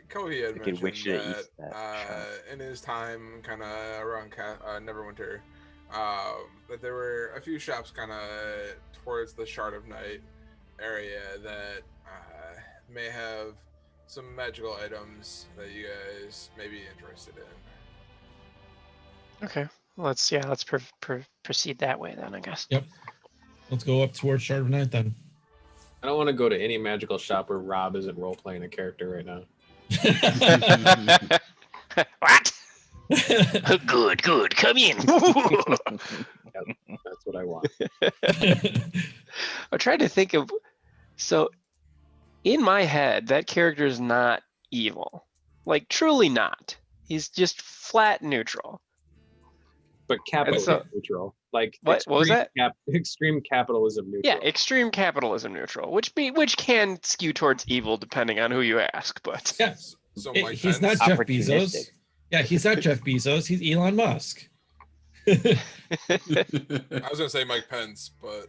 Speaker 1: Kohi had
Speaker 5: We could wish
Speaker 1: mentioned
Speaker 5: to eat that
Speaker 1: in his time kind of around Neverwinter, that there were a few shops kind of towards the Shard of Night area that may have some magical items that you guys may be interested in.
Speaker 3: Okay, let's proceed that way then, I guess.
Speaker 2: Yep. Let's go up towards Shard of Night then.
Speaker 7: I don't want to go to any magical shop where Rob isn't role playing a character right now.
Speaker 3: What? Good. Come in.
Speaker 7: That's what I want.
Speaker 3: I'm trying to think of. So, in my head, that character is not evil. Like, truly not. He's just flat neutral.
Speaker 7: But capitalism neutral. Like
Speaker 3: what was that?
Speaker 7: Extreme capitalism neutral.
Speaker 3: Yeah, extreme capitalism neutral, which can skew towards evil depending on who you ask. But
Speaker 2: Yes.
Speaker 1: So
Speaker 2: Hey,
Speaker 1: Mike
Speaker 2: he's
Speaker 1: Pence.
Speaker 2: not Jeff
Speaker 5: Opportunistic.
Speaker 2: Bezos. Yeah, he's not Jeff Bezos. He's Elon Musk.
Speaker 1: I was gonna say Mike Pence, but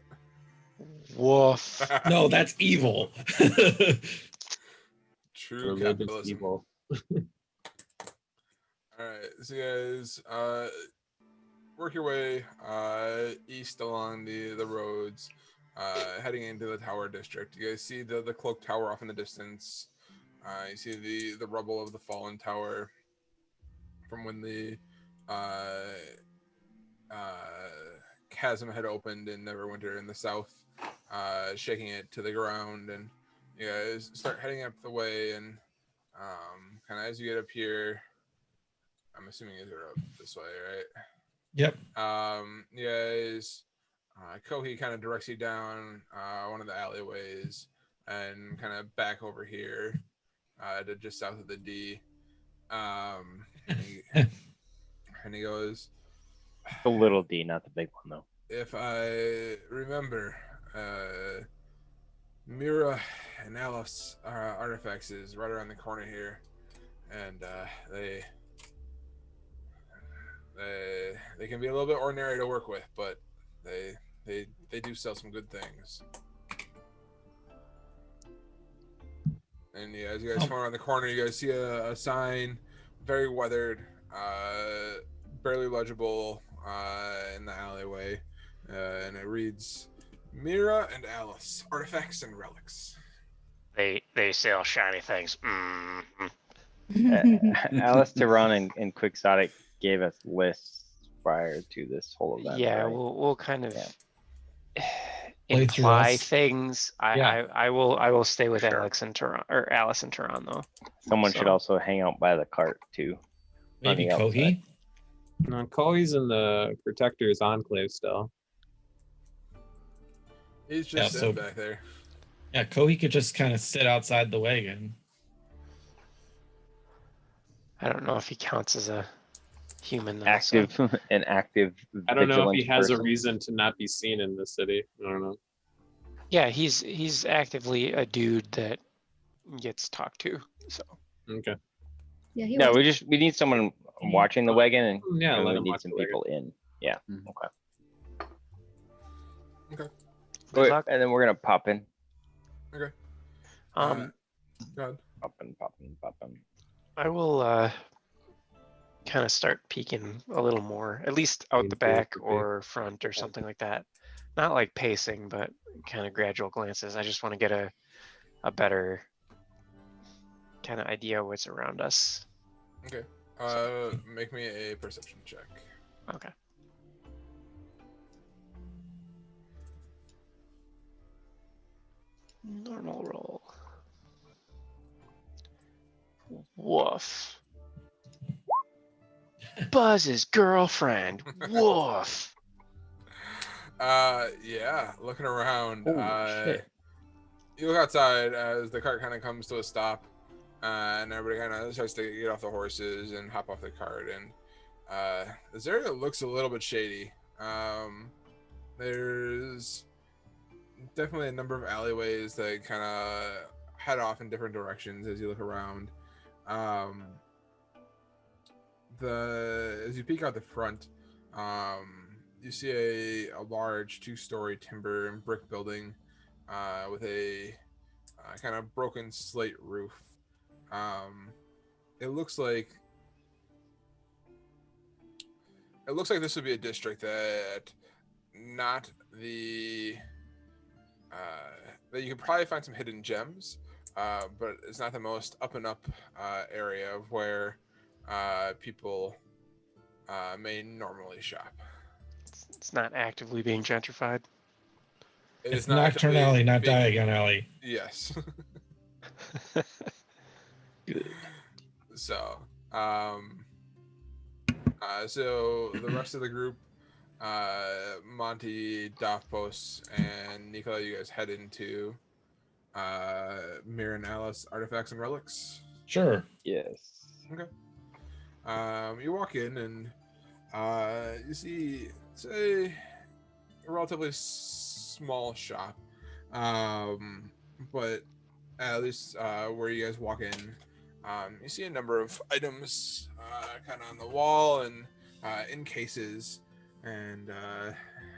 Speaker 3: Woof.
Speaker 2: No, that's evil.
Speaker 1: true
Speaker 4: Religious
Speaker 1: capitalism.
Speaker 4: evil.
Speaker 1: All right, so you guys work your way east along the roads, heading into the Tower District. You guys see the cloak tower off in the distance. You see the rubble of the fallen tower from when the chasm had opened in Neverwinter in the south, shaking it to the ground. And you guys start heading up the way, and kind of as you get up here, I'm assuming you are up this way, right?
Speaker 2: Yep.
Speaker 1: You guys, Kohi kind of directs you down one of the alleyways and kind of back over here to just south of the D. And he goes,
Speaker 5: The little D, not the big one though.
Speaker 1: if I remember, Mira and Alice artifacts is right around the corner here, and they can be a little bit ordinary to work with, but they do sell some good things. And yeah, as you guys come around the corner, you guys see a sign, very weathered, barely legible in the alleyway, and it reads, "Mira and Alice, artifacts and relics."
Speaker 3: They sell shiny things. Mm.
Speaker 5: Alice Tehran and Quixotic gave us lists prior to this whole event.
Speaker 3: Yeah,
Speaker 5: right?
Speaker 3: we'll kind of
Speaker 2: Play through
Speaker 3: imply
Speaker 2: us.
Speaker 3: things.
Speaker 4: Yeah.
Speaker 3: I will stay with
Speaker 5: Sure.
Speaker 3: Alex and Tehran, or Alice and Tehran though.
Speaker 5: Someone should
Speaker 3: So-
Speaker 5: also hang out by the cart too.
Speaker 2: Maybe
Speaker 5: the outside.
Speaker 2: Kohi.
Speaker 4: No, Cohee's in the Protector's Enclave still.
Speaker 1: He's just
Speaker 2: Yeah,
Speaker 1: sitting
Speaker 2: so-
Speaker 1: back there.
Speaker 2: Yeah, Kohi could just kind of sit outside the wagon.
Speaker 3: I don't know if he counts as a human though. so-
Speaker 5: An active.
Speaker 4: I don't know if he
Speaker 5: vigilance
Speaker 4: has a
Speaker 5: person.
Speaker 4: reason to not be seen in the city. I don't know.
Speaker 3: Yeah, he's actively a dude that gets talked to. So
Speaker 4: Okay.
Speaker 8: Yeah, he
Speaker 5: No,
Speaker 8: was.
Speaker 5: we need someone watching the wagon, and
Speaker 4: Yeah,
Speaker 5: and
Speaker 4: let
Speaker 5: we
Speaker 4: him
Speaker 5: need
Speaker 4: watch
Speaker 5: some
Speaker 4: the wagon.
Speaker 5: people in. Yeah.
Speaker 9: Mhm.
Speaker 5: Okay.
Speaker 3: good
Speaker 5: Wait,
Speaker 3: luck.
Speaker 5: and then we're gonna pop in,
Speaker 1: Okay.
Speaker 3: Um,
Speaker 1: Go ahead.
Speaker 5: pop in.
Speaker 3: I will kind of start peeking a little more, at least out the
Speaker 4: Peek through
Speaker 3: back
Speaker 4: the peek.
Speaker 3: or front or something like that. Not like pacing, but kind of gradual glances. I just want to get a better kind of idea what's around us.
Speaker 1: Okay. Make me a perception check.
Speaker 3: Okay. Normal roll. Woof. Buzz's girlfriend. Woof.
Speaker 1: Yeah. Looking around.
Speaker 5: Holy shit.
Speaker 1: You look outside as the cart kind of comes to a stop, and everybody kind of starts to get off the horses and hop off the cart. And this area looks a little bit shady. There's definitely a number of alleyways that kind of head off in different directions as you look around. As you peek out the front, you see a large 2-story timber and brick building with a kind of broken slate roof. It looks like this would be a district that that you could probably find some hidden gems, but it's not the most up and up area of where people may normally shop.
Speaker 3: It's not actively being gentrified.
Speaker 1: It
Speaker 2: It's
Speaker 1: is not
Speaker 2: Nocturne
Speaker 1: actively
Speaker 2: Alley, not
Speaker 1: being-
Speaker 2: Diagon Alley.
Speaker 1: Yes.
Speaker 3: Good.
Speaker 1: So, so the rest of the group, Monty, Doffpost, and Nicola, you guys head into Mir and Alice Artifacts and Relics.
Speaker 2: Sure.
Speaker 5: Yes.
Speaker 1: You walk in and you see, say, a relatively small shop, but at least where you guys walk in, You see a number of items kind of on the wall and in cases, and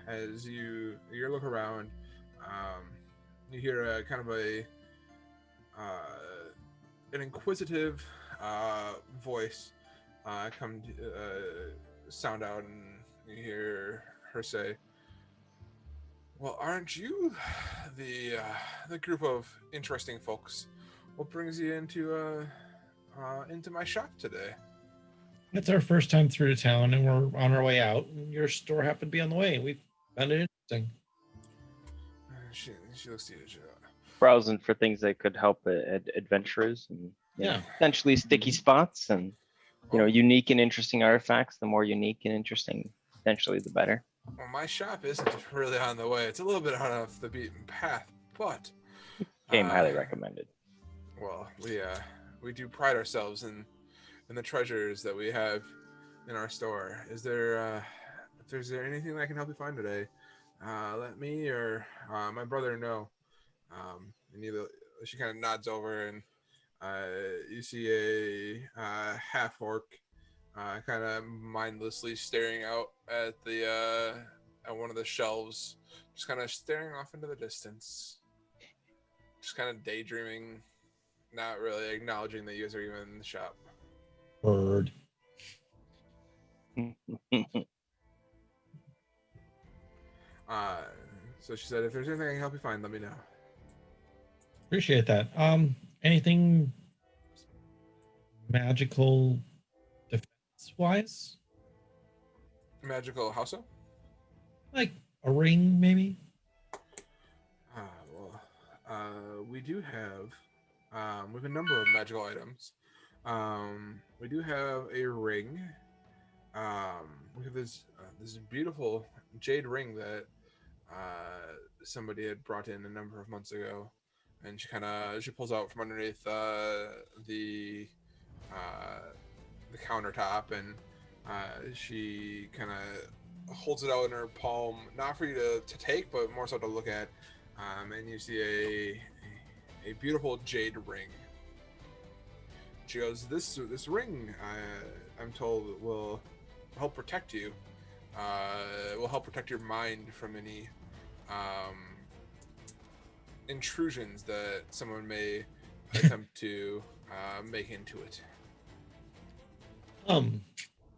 Speaker 1: as you look around, you hear a kind of an inquisitive voice sound out, and you hear her say, "Well, aren't you the group of interesting folks? What brings you into my shop today?"
Speaker 2: It's our first time through to town, and we're on our way out. And your store happened to be on the way. We found it interesting.
Speaker 1: She looks to you.
Speaker 5: Browsing for things that could help adventurers and potentially sticky spots and unique and interesting artifacts. The more unique and interesting, potentially, the better.
Speaker 1: Well, my shop isn't really on the way. It's a little bit out of the beaten path, but
Speaker 5: Came highly recommended.
Speaker 1: Well, we do pride ourselves in the treasures that we have in our store. Is there anything that I can help you find today? Let me or my brother know. And she kind of nods over, and you see a half orc kind of mindlessly staring out at at one of the shelves, just kind of staring off into the distance, just kind of daydreaming, not really acknowledging that you guys are even in the shop.
Speaker 2: Bird.
Speaker 1: So she said, "If there's anything I can help you find, let me know."
Speaker 2: Appreciate that. Anything magical defense wise?
Speaker 1: Magical how so?
Speaker 2: Like a ring, maybe?
Speaker 1: We do have we have a number of magical items. We do have a ring. We have this beautiful jade ring that somebody had brought in a number of months ago, and she pulls out from underneath the countertop, and she kind of holds it out in her palm, not for you to take, but more so to look at. And you see a beautiful jade ring. She goes, "This ring, I'm told, will help protect you. Will help protect your mind from any intrusions that someone may attempt to make into it."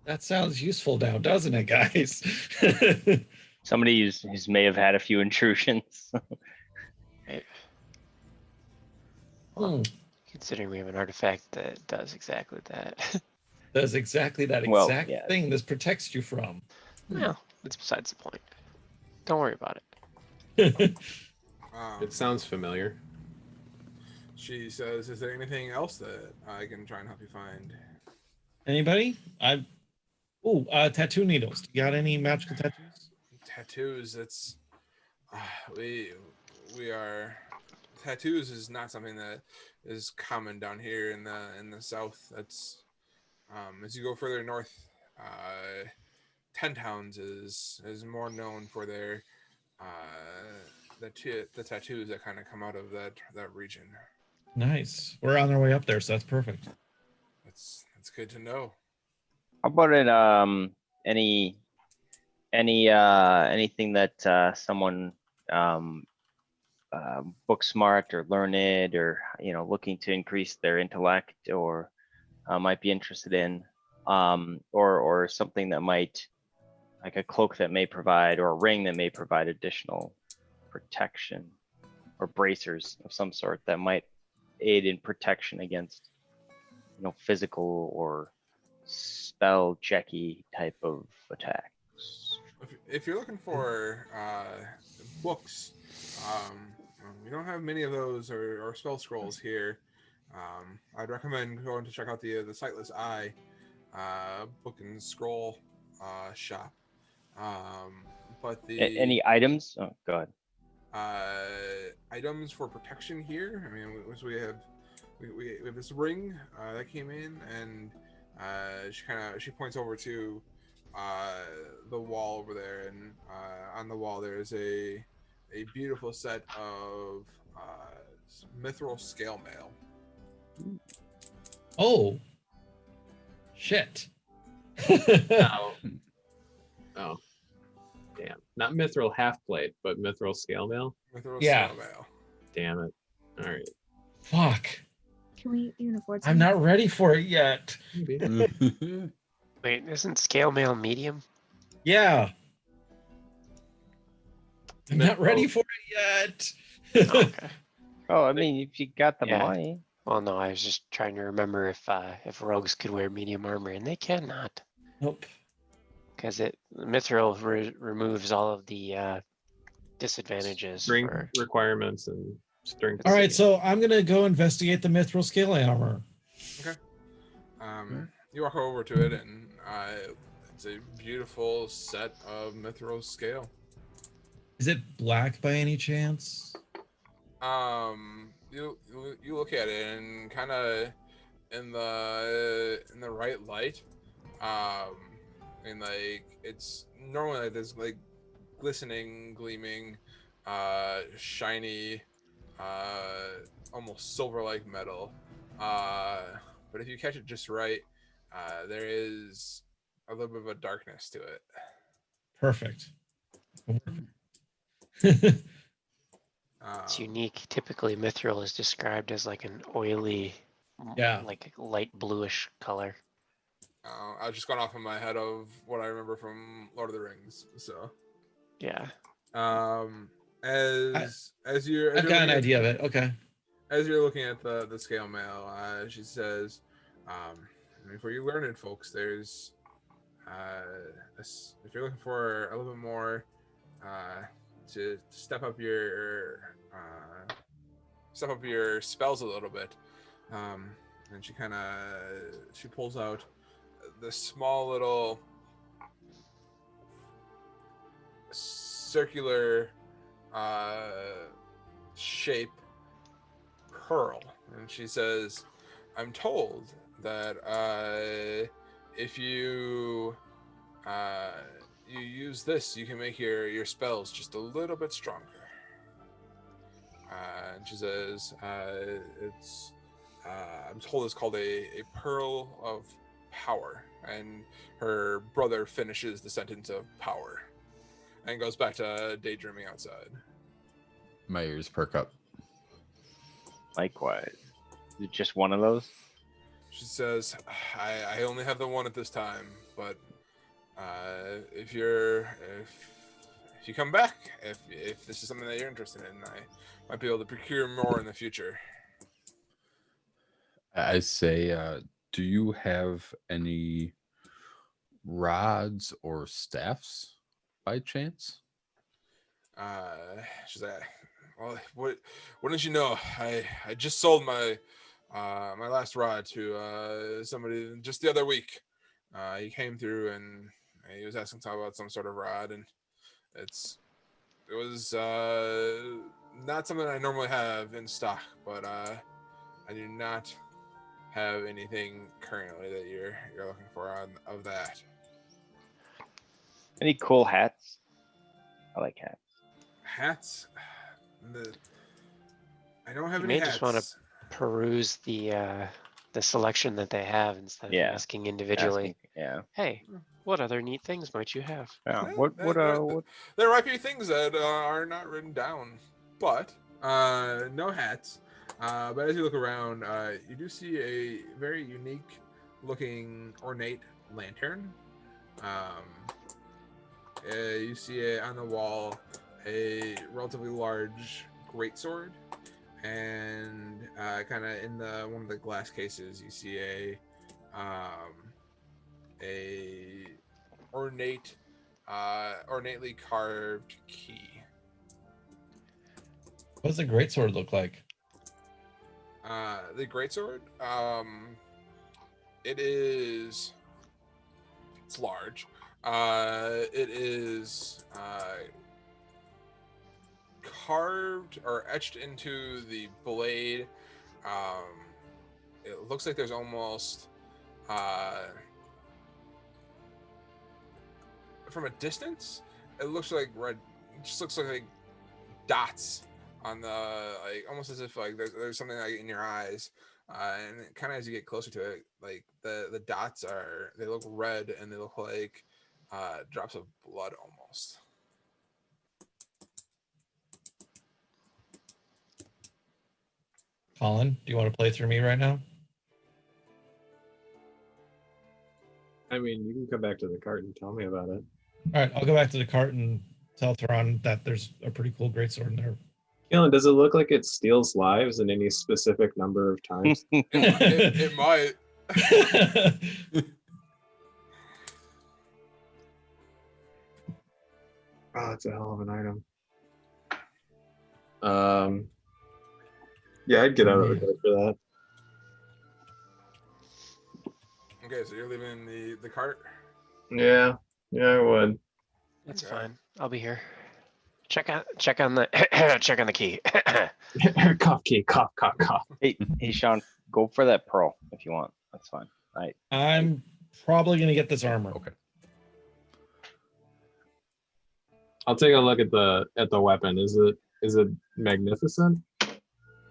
Speaker 2: That sounds useful now, doesn't it, guys?
Speaker 5: Somebody who's may have had a few intrusions.
Speaker 3: Considering we have an artifact that does exactly that.
Speaker 2: Does exactly that exact thing this protects you from.
Speaker 3: Well, that's besides the point. Don't worry about it.
Speaker 7: It sounds familiar.
Speaker 1: She says, "Is there anything else that I can try and help you find?"
Speaker 2: Anybody? Tattoo needles. Do you got any magical tattoos?
Speaker 1: Tattoos. It's tattoos is not something that is common down here in the south. That's as you go further north, Ten Towns is more known for their the tattoos that kind of come out of that region.
Speaker 2: Nice. We're on our way up there, so that's perfect.
Speaker 1: That's good to know.
Speaker 5: How about it? Anything that someone book smart or learned or looking to increase their intellect or might be interested in, or something that might, like a cloak that may provide, or a ring that may provide additional protection, or bracers of some sort that might aid in protection against physical or spell checky type of attacks.
Speaker 1: If you're looking for books, we don't have many of those or spell scrolls here. I'd recommend going to check out the Sightless Eye book and scroll shop. But
Speaker 5: Any items? Oh, go
Speaker 1: ahead. Items for protection here. I mean, we have this ring that came in, and she points over to the wall over there, and on the wall there is a beautiful set of mithril scale mail.
Speaker 2: Oh. Shit.
Speaker 7: No. Oh, damn. Not mithril half plate, but mithril scale mail.
Speaker 1: Mithril
Speaker 2: Yeah.
Speaker 1: scale mail.
Speaker 7: Damn it. All right.
Speaker 2: Fuck.
Speaker 8: Can we even afford
Speaker 2: I'm
Speaker 8: some?
Speaker 2: not ready for it yet.
Speaker 7: Maybe.
Speaker 3: Wait, isn't scale mail medium?
Speaker 2: Yeah. I'm not ready
Speaker 7: Mithril-
Speaker 2: for it
Speaker 3: Oh,
Speaker 2: yet.
Speaker 3: okay.
Speaker 5: Oh, I mean, if you got the
Speaker 3: Yeah.
Speaker 5: money.
Speaker 3: Well, no, I was just trying to remember if rogues could wear medium armor, and they cannot,
Speaker 2: Nope.
Speaker 3: because mithril removes all of the disadvantages
Speaker 7: Strength
Speaker 3: for.
Speaker 7: requirements and strength.
Speaker 2: All right, so I'm gonna go investigate the mithril scale armor.
Speaker 1: You walk over to it, and it's a beautiful set of mithril scale.
Speaker 2: Is it black by any chance?
Speaker 1: You look at it, and kind of in the right light, and like it's normally like this like glistening, gleaming, shiny, almost silver-like metal. But if you catch it just right, there is a little bit of a darkness to it.
Speaker 2: Perfect.
Speaker 3: It's unique. Typically, mithril is described as like an oily,
Speaker 2: Yeah.
Speaker 3: like light bluish color.
Speaker 1: I was just going off in my head of what I remember from Lord of the Rings. So,
Speaker 3: Yeah.
Speaker 1: as you're
Speaker 2: I've got an
Speaker 1: looking
Speaker 2: idea of it. Okay.
Speaker 1: as you're looking at the scale mail, she says, before you learn it, folks, there's if you're looking for a little bit more to step up your spells a little bit, and she pulls out this small little circular shape pearl, and she says, I'm told that if you you use this, you can make your spells just a little bit stronger. And she says, I'm told it's called a pearl of power, and her brother finishes the sentence of power and goes back to daydreaming outside.
Speaker 9: My ears perk up.
Speaker 5: Likewise. Is it just one of those?
Speaker 1: She says, I only have the one at this time, but if you come back, if this is something that you're interested in, I might be able to procure more in the future.
Speaker 9: I say, do you have any rods or staffs by chance?
Speaker 1: She's like, well, what didn't you know? I just sold my my last rod to somebody just the other week. He came through and he was asking about some sort of rod, and it was not something I normally have in stock, but I do not have anything currently that you're looking for of that.
Speaker 5: Any cool hats? I like hats.
Speaker 1: Hats? I don't have
Speaker 3: You
Speaker 1: any
Speaker 3: may
Speaker 1: hats.
Speaker 3: just want to peruse the selection that they have instead of asking individually. Hey, what other neat things might you have?
Speaker 5: Yeah.
Speaker 1: What there might be things that are not written down, but no hats. But as you look around, you do see a very unique looking ornate lantern. You see on the wall a relatively large greatsword, and kind of in one of the glass cases you see a ornately carved key.
Speaker 2: What does the greatsword look like?
Speaker 1: The greatsword, it's large. It is carved or etched into the blade. It looks like there's almost from a distance, it looks like red. It just looks like dots on the, like, almost as if like there's something like in your eyes. And kind of as you get closer to it, like the dots they look red and they look like drops of blood almost.
Speaker 2: Colin, do you want to play through me right now?
Speaker 4: I mean, you can come back to the cart and tell me about it.
Speaker 2: All right, I'll go back to the cart and tell Theron that there's a pretty cool greatsword in there.
Speaker 4: Keelan, does it look like it steals lives in any specific number of times?
Speaker 1: It might.
Speaker 4: Oh, it's a hell of an item. Yeah, I'd get out of the cart for that.
Speaker 1: Okay, so you're leaving the cart?
Speaker 4: Yeah, I would.
Speaker 3: That's
Speaker 1: Okay.
Speaker 3: fine. I'll be here. Check on the check on the key.
Speaker 4: Cough key, cough.
Speaker 5: Hey, Sean, go for that pearl if you want. That's fine.
Speaker 2: I'm probably gonna get this armor.
Speaker 9: Okay.
Speaker 4: I'll take a look at the weapon. Is it magnificent?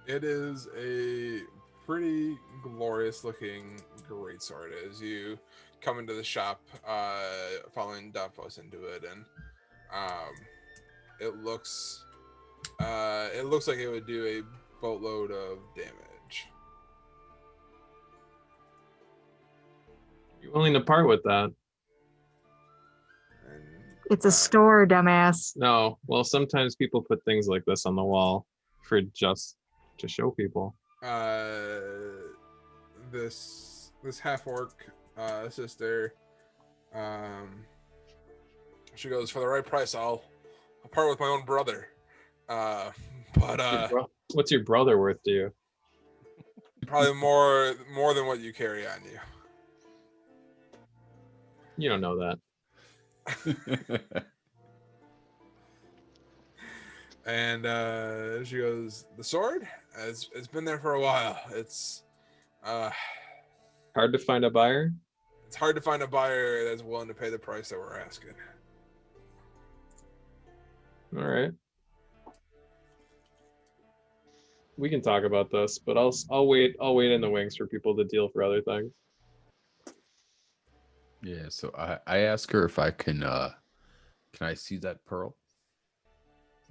Speaker 1: It is a pretty glorious looking greatsword as you come into the shop, following Davos into it, and it looks like it would do a boatload of damage.
Speaker 4: You willing to part with that?
Speaker 1: And,
Speaker 8: It's a store, dumbass.
Speaker 4: No. Well, sometimes people put things like this on the wall for just to show people.
Speaker 1: This half orc sister, she goes, for the right price, I'll part with my own brother.
Speaker 4: What's your brother worth to you?
Speaker 1: Probably more than what you carry on you.
Speaker 4: You don't know that.
Speaker 1: And she goes, the sword? It's been there for a while. It's
Speaker 4: Hard to find a buyer?
Speaker 1: it's hard to find a buyer that's willing to pay the price that we're asking.
Speaker 4: All right. We can talk about this, but I'll wait in the wings for people to deal for other things.
Speaker 9: Yeah, so I asked her if I can I see that pearl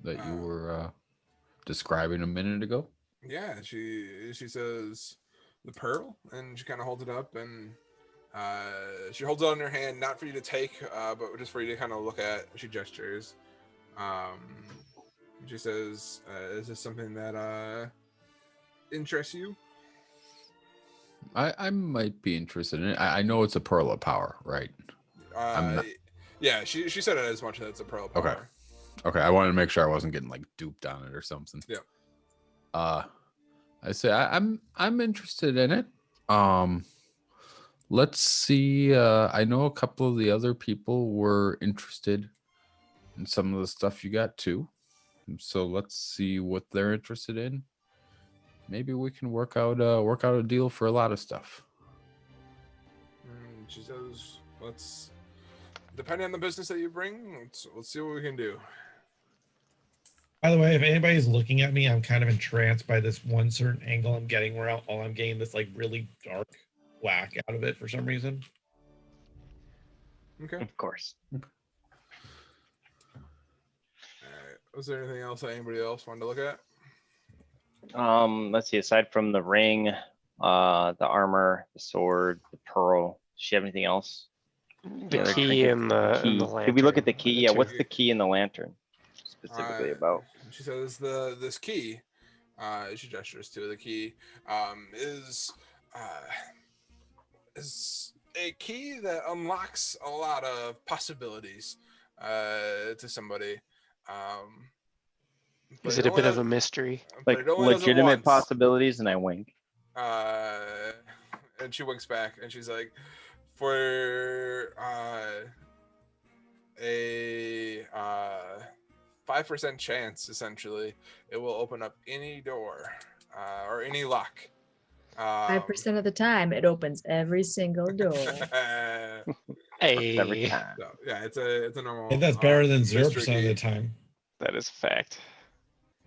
Speaker 9: that you were describing a minute ago?
Speaker 1: Yeah, she says the pearl, and she kind of holds it up, and she holds it on her hand, not for you to take, but just for you to kind of look at. She gestures. She says, "Is this something that interests you?"
Speaker 9: I might be interested in it. I know it's a pearl of power, right?
Speaker 1: Yeah, she said it as much as it's a pearl of power.
Speaker 9: Okay, I wanted to make sure I wasn't getting like duped on it or something.
Speaker 1: Yeah.
Speaker 9: I say I'm interested in it. Let's see. I know a couple of the other people were interested in some of the stuff you got too. So let's see what they're interested in. Maybe we can work out a deal for a lot of stuff.
Speaker 1: She says, "Let's, depending on the business that you bring, let's see what we can do."
Speaker 2: By the way, if anybody's looking at me, I'm kind of entranced by this one certain angle I'm getting where all I'm getting this like really dark black out of it for some reason.
Speaker 1: Okay.
Speaker 5: Of course.
Speaker 1: All right. Was there anything else that anybody else wanted to look at?
Speaker 5: Let's see. Aside from the ring, the armor, the sword, the pearl, does she have anything else?
Speaker 3: The
Speaker 5: other
Speaker 3: key
Speaker 5: trinkets?
Speaker 3: and the
Speaker 5: Key.
Speaker 3: lantern.
Speaker 5: Did we look at the key?
Speaker 3: are
Speaker 5: Yeah.
Speaker 3: two.
Speaker 5: What's the key and the lantern specifically about?
Speaker 1: She says this key. She gestures to the key. Is a key that unlocks a lot of possibilities to somebody.
Speaker 3: Is it a bit of a mystery?
Speaker 1: but
Speaker 5: Like
Speaker 1: it only does it
Speaker 5: legitimate
Speaker 1: once.
Speaker 5: possibilities, and I wink.
Speaker 1: And she winks back, and she's like, for a 5% chance, essentially, it will open up any door or any lock.
Speaker 8: 5% of the time, it opens every single door.
Speaker 5: Every
Speaker 3: Hey,
Speaker 5: time.
Speaker 1: So, yeah, it's a normal.
Speaker 2: I think that's better than 0%
Speaker 1: mystery
Speaker 2: of the
Speaker 1: key.
Speaker 2: time.
Speaker 3: that is a fact.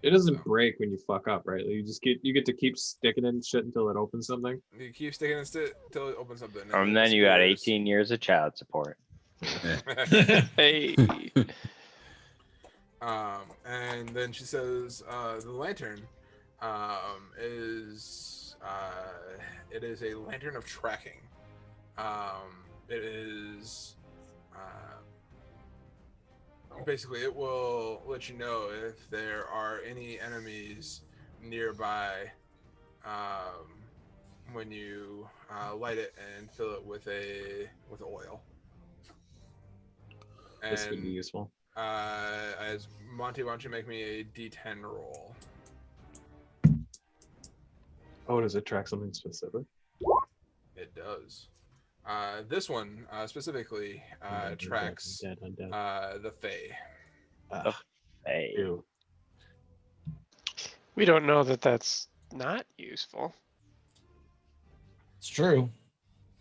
Speaker 7: It doesn't
Speaker 1: So.
Speaker 7: break when you fuck up, right? You get to keep sticking in shit until it opens something.
Speaker 1: You keep sticking it until it opens something.
Speaker 5: And then you got 18 years of child support.
Speaker 3: Hey.
Speaker 1: And then she says the lantern is it is a lantern of tracking. It is basically it will let you know if there are any enemies nearby when you light it and fill it with oil.
Speaker 7: This could be
Speaker 1: And
Speaker 7: useful.
Speaker 1: as Monty, why don't you make me a D10 roll?
Speaker 7: Oh, does it track something specific?
Speaker 1: It does. This one specifically tracks
Speaker 7: Undead.
Speaker 1: the Fae.
Speaker 5: Hey.
Speaker 7: Ew.
Speaker 3: We don't know that that's not useful.
Speaker 2: It's true.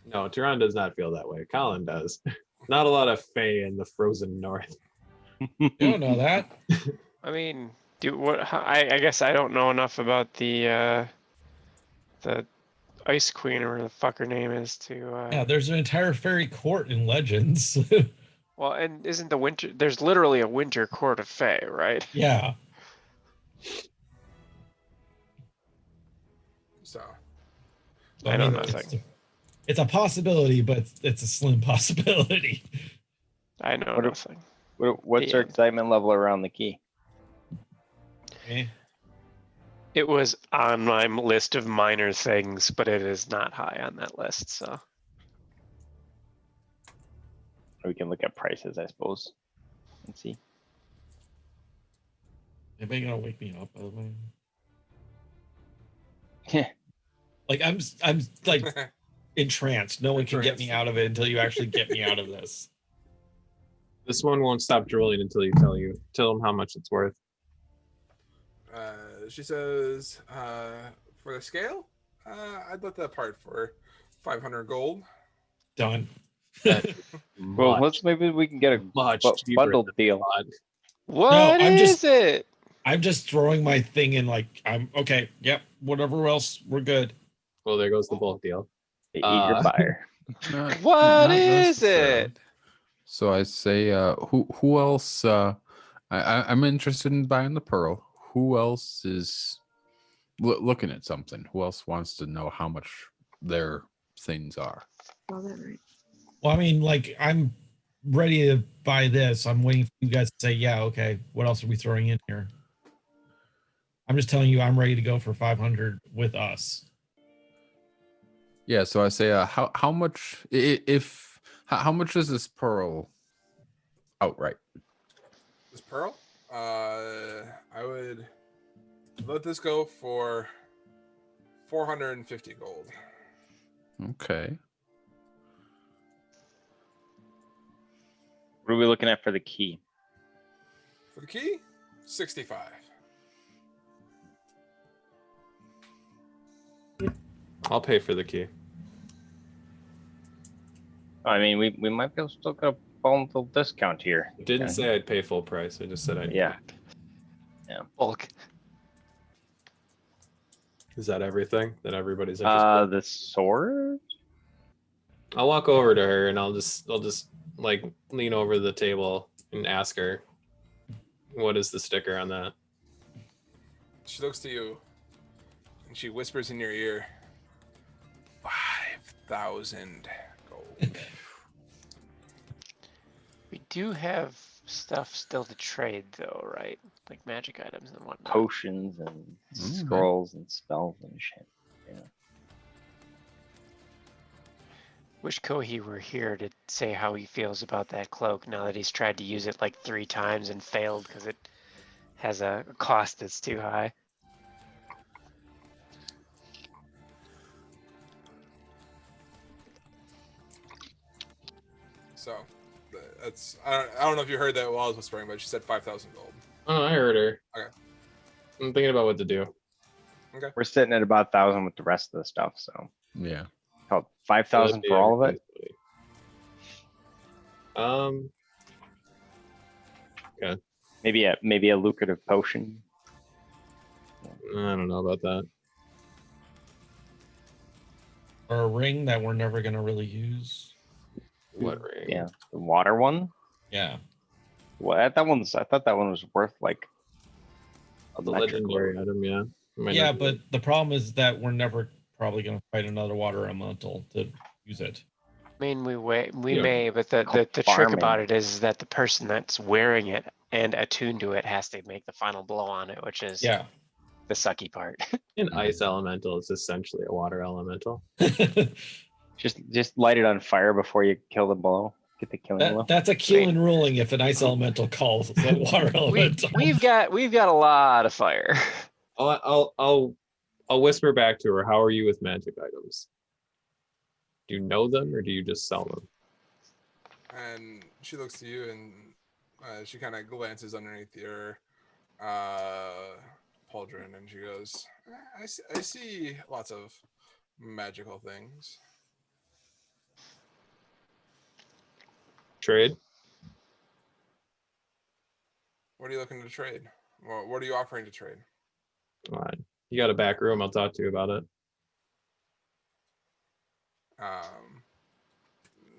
Speaker 7: No, Tyron does not feel that way. Colin does. Not a lot of Fae in the frozen north.
Speaker 2: You don't know that.
Speaker 3: I mean, I guess I don't know enough about the Ice Queen or whatever the fuck her name is to.
Speaker 2: Yeah, there's an entire fairy court in Legends.
Speaker 3: Well, and isn't the winter? There's literally a winter court of Fae, right?
Speaker 2: Yeah.
Speaker 1: So
Speaker 3: I know
Speaker 2: it's-
Speaker 3: nothing.
Speaker 2: It's a possibility, but it's a slim possibility.
Speaker 3: I know
Speaker 5: What-
Speaker 3: nothing.
Speaker 5: What's your
Speaker 3: end.
Speaker 5: excitement level around the key?
Speaker 2: Okay.
Speaker 3: It was on my list of minor things, but it is not high on that list. So
Speaker 5: We can look at prices, I suppose, and see.
Speaker 2: Anybody gonna wake me up, by the way?
Speaker 5: Yeah.
Speaker 2: Like I'm like entranced. No one can get me
Speaker 1: Entranced.
Speaker 2: out of it until you actually get me out of this.
Speaker 7: This one won't stop drooling until you tell them how much it's worth.
Speaker 1: she says for the scale, I'd let that part for 500 gold.
Speaker 2: Done.
Speaker 5: Well, maybe we can get a
Speaker 7: much cheaper
Speaker 5: bundled
Speaker 7: than
Speaker 5: deal.
Speaker 7: I thought.
Speaker 3: what
Speaker 2: I'm
Speaker 3: is
Speaker 2: just-
Speaker 3: it?
Speaker 2: I'm just throwing my thing in like I'm okay. Yep. Whatever else, we're good.
Speaker 7: Well, there goes the bulk deal.
Speaker 5: The eager buyer.
Speaker 3: What is
Speaker 9: necessarily.
Speaker 3: it?
Speaker 9: So I say, who else? I'm interested in buying the pearl. Who else is looking at something? Who else wants to know how much their things are?
Speaker 8: Well, that right.
Speaker 2: Well, I mean, like I'm ready to buy this. I'm waiting for you guys to say, yeah, okay. What else are we throwing in here? I'm just telling you, I'm ready to go for 500 with us.
Speaker 9: Yeah. So I say, how much? How much is this pearl outright?
Speaker 1: This pearl, I would let this go for 450 gold.
Speaker 9: Okay.
Speaker 5: What are we looking at for the key?
Speaker 1: For the key, 65.
Speaker 7: I'll pay for the key.
Speaker 5: I mean, we might be able to still get a bundle discount here.
Speaker 7: Didn't
Speaker 5: Okay.
Speaker 7: say I'd pay full price. I just said I'd.
Speaker 5: Yeah.
Speaker 3: Bulk.
Speaker 7: Is that everything that everybody's interested?
Speaker 5: The sword.
Speaker 7: I'll walk over to her and I'll just like lean over the table and ask her, what is the sticker on that?
Speaker 1: She looks to you and she whispers in your ear, 5,000 gold.
Speaker 3: We do have stuff still to trade, though, right? Like magic items and whatnot.
Speaker 5: Potions and scrolls and spells and shit. Yeah.
Speaker 3: Wish Kohi were here to say how he feels about that cloak now that he's tried to use it like 3 times and failed because it has a cost that's too high.
Speaker 1: So that's I don't know if you heard that while I was whispering, but she said 5,000 gold.
Speaker 7: Oh, I heard her.
Speaker 1: Okay.
Speaker 7: I'm thinking about what to do.
Speaker 5: We're sitting at about 1,000 with the rest of the stuff, so
Speaker 9: Yeah.
Speaker 5: about
Speaker 7: So
Speaker 5: 5,000
Speaker 7: that'd
Speaker 5: for
Speaker 7: be
Speaker 5: all of it.
Speaker 7: everybody's money.
Speaker 5: Maybe a lucrative potion.
Speaker 7: I don't know about that.
Speaker 2: Or a ring that we're never gonna really use.
Speaker 7: What ring?
Speaker 5: Yeah, the water one.
Speaker 2: Yeah.
Speaker 5: What I thought that one was worth like a
Speaker 7: The
Speaker 5: metric
Speaker 7: legendary
Speaker 5: load.
Speaker 7: item, yeah. Might
Speaker 2: Yeah,
Speaker 7: not be.
Speaker 2: but the problem is that we're never probably gonna fight another water elemental to use it.
Speaker 3: I mean, we
Speaker 7: Yeah.
Speaker 3: may, but the trick
Speaker 5: Farming.
Speaker 3: about it is that the person that's wearing it and attuned to it has to make the final blow on it, which is
Speaker 2: Yeah.
Speaker 3: the sucky part.
Speaker 7: An ice elemental is essentially a water elemental.
Speaker 5: Just light it on fire before you kill the blow. Get the killing blow.
Speaker 2: That's a killing ruling if an ice elemental calls the water elemental.
Speaker 3: We've got a lot of fire.
Speaker 7: I'll whisper back to her. How are you with magic items? Do you know them or do you just sell them?
Speaker 1: And she looks to you and she kind of glances underneath your pauldron and she goes, I see lots of magical things.
Speaker 7: Trade?
Speaker 1: What are you looking to trade? What are you offering to trade?
Speaker 7: All right. You got a back room. I'll talk to you about it.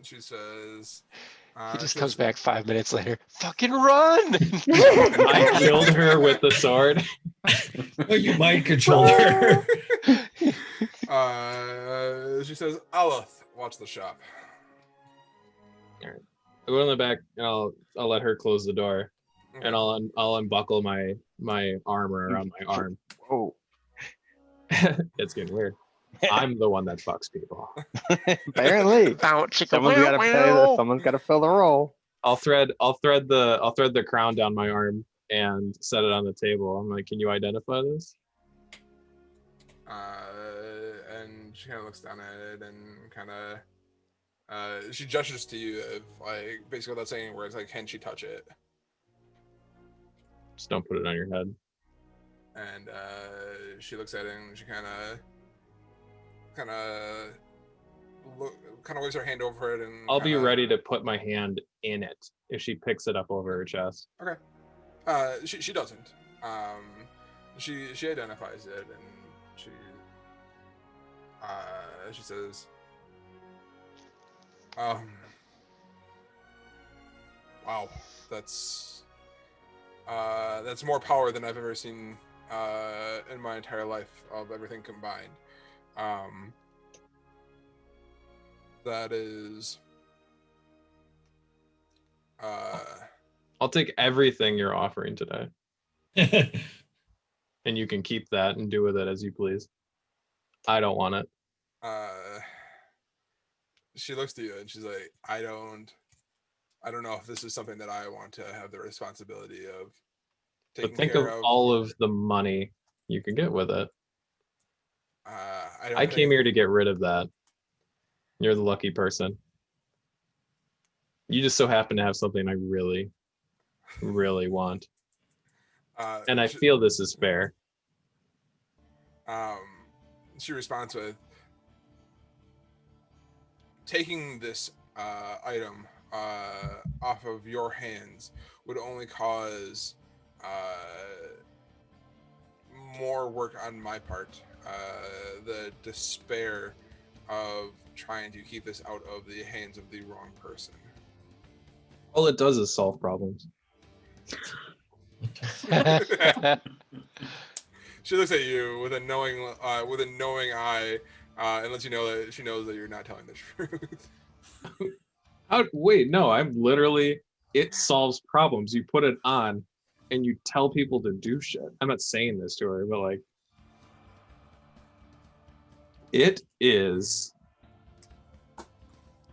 Speaker 1: She says,
Speaker 3: He just
Speaker 1: she
Speaker 3: comes
Speaker 1: looks-
Speaker 3: back 5 minutes later. Fucking run!
Speaker 7: I killed her with the sword.
Speaker 2: Oh, you mind control her.
Speaker 1: She says, Aleph, watch the shop.
Speaker 7: I'll go in the back. I'll let her close the door,
Speaker 1: Okay.
Speaker 7: and I'll unbuckle my armor around my arm.
Speaker 5: Oh,
Speaker 7: It's getting weird. I'm the one that fucks people.
Speaker 5: apparently. Someone's gotta fill the role.
Speaker 7: I'll thread the crown down my arm and set it on the table. I'm like, can you identify this?
Speaker 1: And she kind of looks down at it and kind of she gestures to you, like basically without saying words, like, can she touch it?
Speaker 7: Just don't put it on your head.
Speaker 1: And she looks at it and she kind of waves her hand over it, and
Speaker 7: I'll be ready to put my hand in it if she picks it up over her chest.
Speaker 1: Okay. She doesn't. She identifies it and she says, wow, that's more power than I've ever seen in my entire life of everything combined. That is
Speaker 7: I'll take everything you're offering today, and you can keep that and do with it as you please. I don't want it.
Speaker 1: She looks to you and she's like, I don't know if this is something that I want to have the responsibility of taking
Speaker 7: But think
Speaker 1: care
Speaker 7: of all of the money you could get with it. I came here to get rid of that. You're the lucky person. You just so happen to have something I really, really want. And I feel this is fair.
Speaker 1: She responds with, taking this item off of your hands would only cause more work on my part. The despair of trying to keep this out of the hands of the wrong person.
Speaker 7: All it does is solve problems.
Speaker 1: She looks at you with a knowing eye, and lets you know that she knows that you're not telling the truth.
Speaker 7: Wait, no, I'm literally, it solves problems. You put it on and you tell people to do shit. I'm not saying this to her, but like, it is,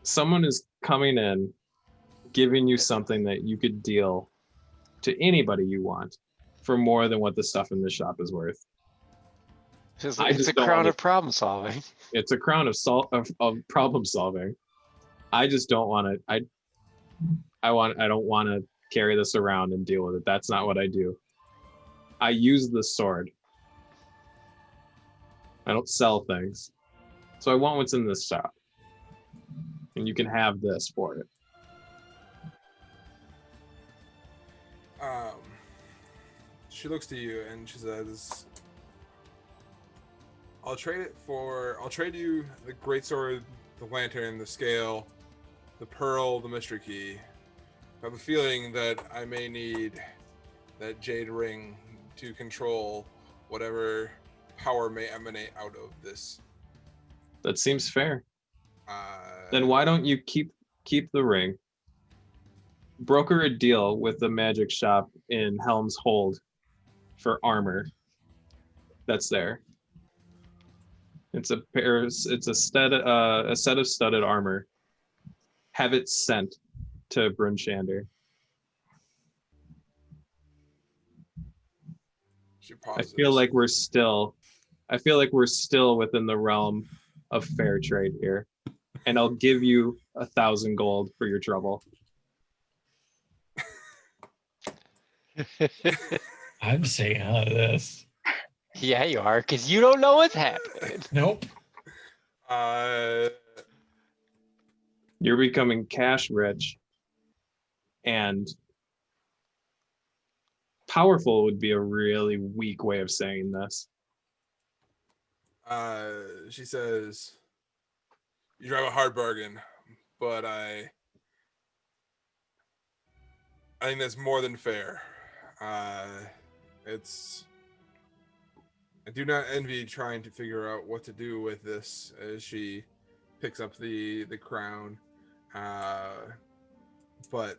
Speaker 7: someone is coming in, giving you something that you could deal to anybody you want for more than what the stuff in this shop is worth.
Speaker 3: It's a crown of problem solving.
Speaker 7: It's a crown of problem solving. I just don't want to. I don't want to carry this around and deal with it. That's not what I do. I use the sword. I don't sell things. So I want what's in this shop. And you can have this for it.
Speaker 1: She looks to you and she says, I'll trade you the greatsword, the lantern, the scale, the pearl, the mystery key. I have a feeling that I may need that jade ring to control whatever power may emanate out of this.
Speaker 4: That seems fair.
Speaker 1: Uh,
Speaker 4: Then why don't you keep the ring? Broker a deal with the magic shop in Helm's Hold for armor that's there. It's a set of studded armor. Have it sent to Brunshander.
Speaker 1: She
Speaker 4: I
Speaker 1: pauses.
Speaker 4: feel like we're still within the realm of fair trade here. And I'll give you 1,000 gold for your trouble.
Speaker 2: I'm staying out of this.
Speaker 3: Yeah, you are, because you don't know what's happening.
Speaker 2: Nope.
Speaker 4: You're becoming cash rich, and powerful would be a really weak way of saying this.
Speaker 1: She says, "You drive a hard bargain, but I think that's more than fair. It's I do not envy trying to figure out what to do with this." As she picks up the crown, but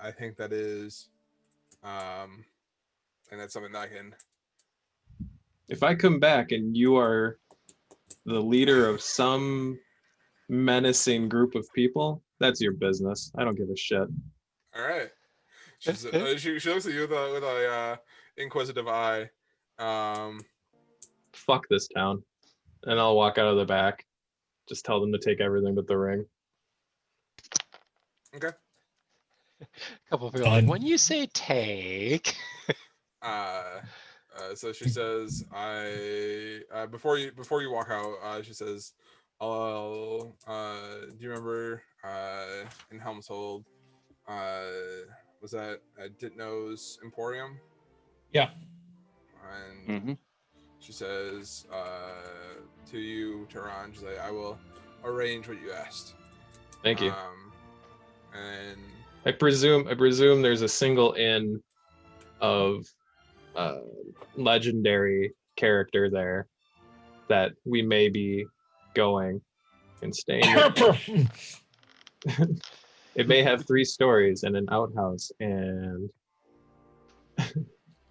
Speaker 1: I think that is, and that's something that I can.
Speaker 4: If I come back and you are the leader of some menacing group of people, that's your business. I don't give a shit.
Speaker 1: All right. She looks at you with a inquisitive eye.
Speaker 4: Fuck this town. And I'll walk out of the back. Just tell them to take everything but the ring.
Speaker 1: Okay.
Speaker 3: A couple of people are like, when you say take.
Speaker 1: So she says, before you walk out, she says, do you remember in Helm's Hold, was that Ditno's Emporium?
Speaker 2: Yeah.
Speaker 1: And she says to you, Tehran, she's like, I will arrange what you asked.
Speaker 4: Thank you.
Speaker 1: And
Speaker 4: I presume there's a single inn of legendary character there that we may be going and staying. It may have 3 stories and an outhouse and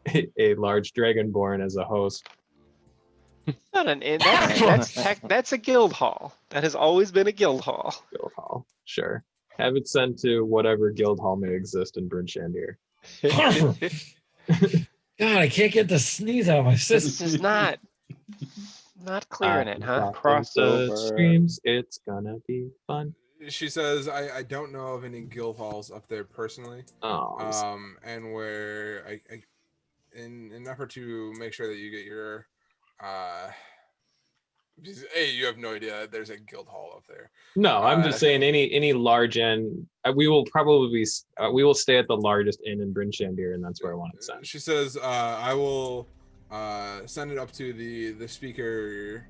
Speaker 4: a large dragonborn as a host.
Speaker 3: Not an inn. That's a guild hall. That has always been a guild hall.
Speaker 4: Guild hall, sure. Have it sent to whatever guild hall may exist in Brunshander.
Speaker 2: God, I can't get the sneeze out of my system.
Speaker 3: This is not clearing it, huh?
Speaker 4: Crossover streams. It's gonna be fun.
Speaker 1: She says, I don't know of any guild halls up there personally. And where I in an effort to make sure that you get your you have no idea there's a guild hall up there.
Speaker 4: No, I'm just saying any large inn. We will probably we will stay at the largest inn in Brunshander, and that's where I want it sent.
Speaker 1: She says, I will send it up to the speaker,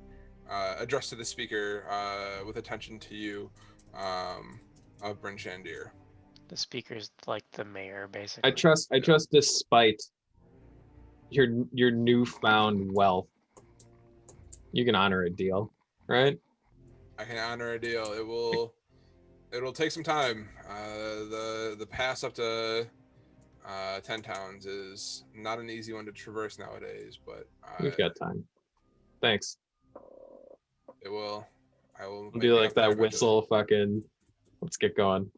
Speaker 1: addressed to the speaker, with attention to you, of Brunshander.
Speaker 3: The speaker's like the mayor, basically.
Speaker 4: I trust despite your newfound wealth, you can honor a deal, right?
Speaker 1: I can honor a deal. It'll take some time. The pass up to 10 towns is not an easy one to traverse nowadays, but
Speaker 4: we've got time. Thanks.
Speaker 1: I will
Speaker 4: do like that whistle fucking. Let's get going.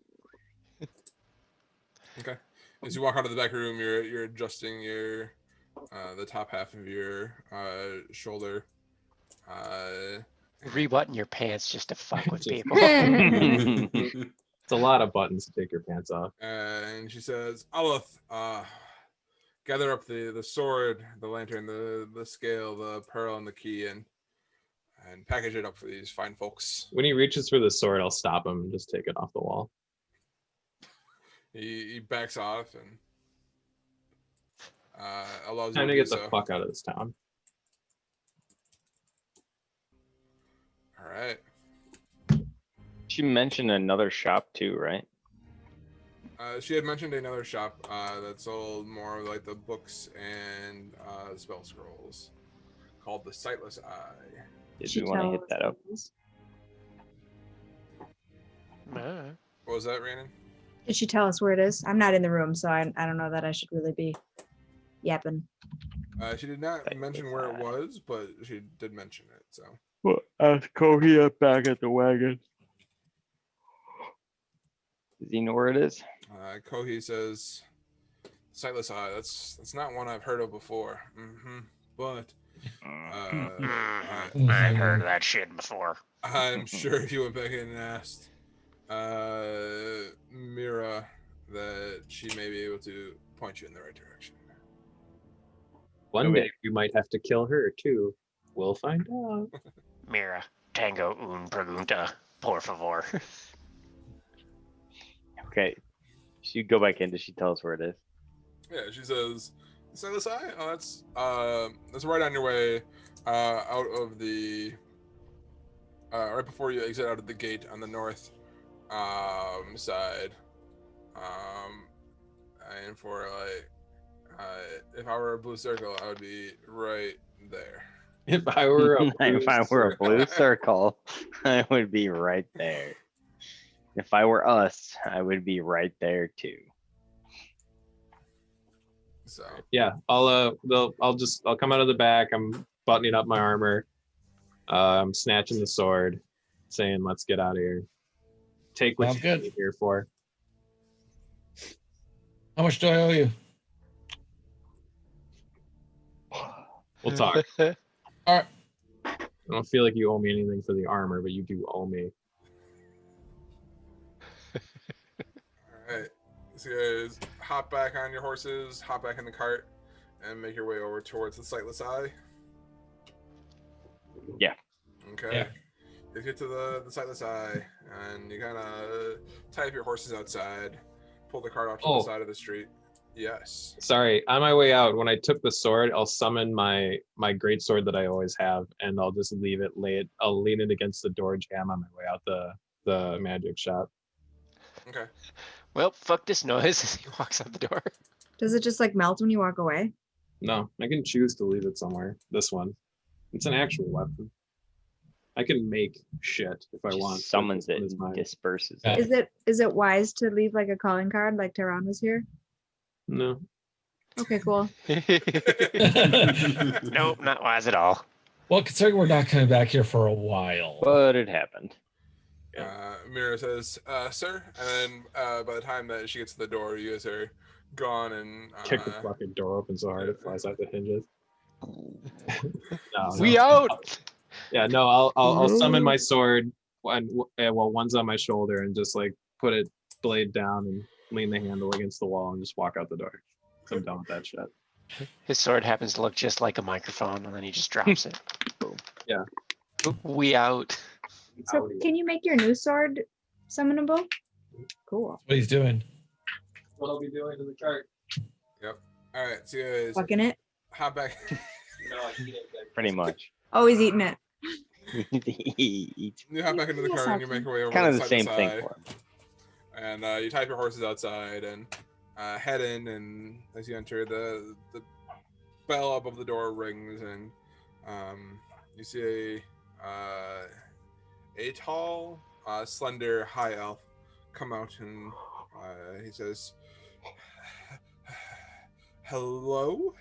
Speaker 1: Okay. As you walk out of the back room, you're adjusting your the top half of your shoulder.
Speaker 3: Rebutton your pants just to fuck with people.
Speaker 4: It's a lot of buttons to take your pants off.
Speaker 1: And she says, Aloth, gather up the sword, the lantern, the scale, the pearl, and the key, and package it up for these fine folks.
Speaker 4: When he reaches for the sword, I'll stop him and just take it off the wall.
Speaker 1: He backs off and allows
Speaker 4: Time
Speaker 1: you
Speaker 4: to
Speaker 1: to
Speaker 4: get the fuck out of this town.
Speaker 1: right.
Speaker 5: She mentioned another shop too, right?
Speaker 1: She had mentioned another shop that sold more like the books and spell scrolls, called the Sightless Eye.
Speaker 5: Did
Speaker 8: She
Speaker 5: we want to
Speaker 8: tell
Speaker 5: hit
Speaker 8: us
Speaker 5: that
Speaker 8: what
Speaker 5: up?
Speaker 8: it is?
Speaker 1: What was that, Rhiannon?
Speaker 8: Did she tell us where it is? I'm not in the room, so I don't know that I should really be yapping.
Speaker 1: She did not
Speaker 5: Sightless
Speaker 1: mention where it
Speaker 5: Eye.
Speaker 1: was, but she did mention it. So
Speaker 5: Well, ask Kohi up back at the wagon. Does he know where it is?
Speaker 1: Kohi says, "Sightless Eye. That's not one I've heard of before. But
Speaker 3: I've heard that shit before.
Speaker 1: I'm sure if you went back in and asked Mira that she may be able to point you in the right direction."
Speaker 4: One
Speaker 5: Okay.
Speaker 4: day we might have to kill her too. We'll find out.
Speaker 3: Mira, tango un pregunta, por favor.
Speaker 5: Okay. She go back in. Does she tell us where it is?
Speaker 1: Yeah, she says, "Sightless Eye. Oh, that's right on your way out of the right before you exit out of the gate on the north side. And for like, if I were a blue circle, I would be right there."
Speaker 4: If I were a
Speaker 5: If I were a blue circle, I would be right there. If I were us, I would be right there too.
Speaker 1: So
Speaker 4: yeah, I'll come out of the back. I'm buttoning up my armor. I'm snatching the sword, saying, "Let's get out of here. Take what
Speaker 2: Sounds
Speaker 4: you
Speaker 2: good.
Speaker 4: came here for."
Speaker 2: How much do I owe you?
Speaker 4: We'll talk.
Speaker 2: All right.
Speaker 4: I don't feel like you owe me anything for the armor, but you do owe me.
Speaker 1: all right, so you guys hop back on your horses, hop back in the cart, and make your way over towards the Sightless Eye.
Speaker 5: Yeah.
Speaker 1: Okay.
Speaker 2: Yeah.
Speaker 1: You get to the Sightless Eye, and you kind of tie up your horses outside, pull the cart off to the side of the street. Yes.
Speaker 4: Sorry, on my way out, when I took the sword, I'll summon my great sword that I always have, and I'll just leave it, I'll lean it against the door jam on my way out the magic shop.
Speaker 1: Okay.
Speaker 3: Well, fuck this noise as he walks out the door.
Speaker 8: Does it just like melt when you walk away?
Speaker 4: No, I can choose to leave it somewhere. This one, it's an actual weapon. I can make shit if I
Speaker 5: Just
Speaker 4: want.
Speaker 5: summons it
Speaker 4: It's
Speaker 5: and
Speaker 4: mine.
Speaker 5: disperses
Speaker 2: Yeah.
Speaker 5: it.
Speaker 8: Is it wise to leave like a calling card like Tehran was here?
Speaker 4: No.
Speaker 8: Okay, cool.
Speaker 3: Nope, not wise at all.
Speaker 2: Well, considering we're not coming back here for a while.
Speaker 5: But it happened.
Speaker 1: Mira says, "Sir," and then by the time that she gets to the door, you guys are gone and
Speaker 4: Kick the fucking door open so hard it flies out the hinges. No,
Speaker 3: We
Speaker 4: no.
Speaker 3: out.
Speaker 4: Yeah, no, I'll summon my sword when one's on my shoulder and just like put it blade down and lean the handle against the wall and just walk out the door. I'm done with that shit.
Speaker 3: His sword happens to look just like a microphone, and then he just drops it. Boom.
Speaker 4: Yeah.
Speaker 3: We out.
Speaker 8: So can you make your new sword summonable? Cool.
Speaker 2: What he's doing.
Speaker 4: What I'll be doing to the cart.
Speaker 1: Yep. All right, so you guys
Speaker 8: Fucking it.
Speaker 1: hop back.
Speaker 5: Pretty much.
Speaker 8: Oh, he's eating it.
Speaker 1: You hop back into the
Speaker 8: Yes,
Speaker 1: car and you
Speaker 8: Hudson.
Speaker 1: make your way over
Speaker 5: Kind
Speaker 1: to
Speaker 5: of
Speaker 1: the
Speaker 5: the
Speaker 1: Sightless
Speaker 5: same thing
Speaker 1: Eye.
Speaker 5: for him.
Speaker 1: And you type your horses outside and head in, and as you enter, the bell above the door rings, and you see a tall, slender high elf come out, and he says, "Hello,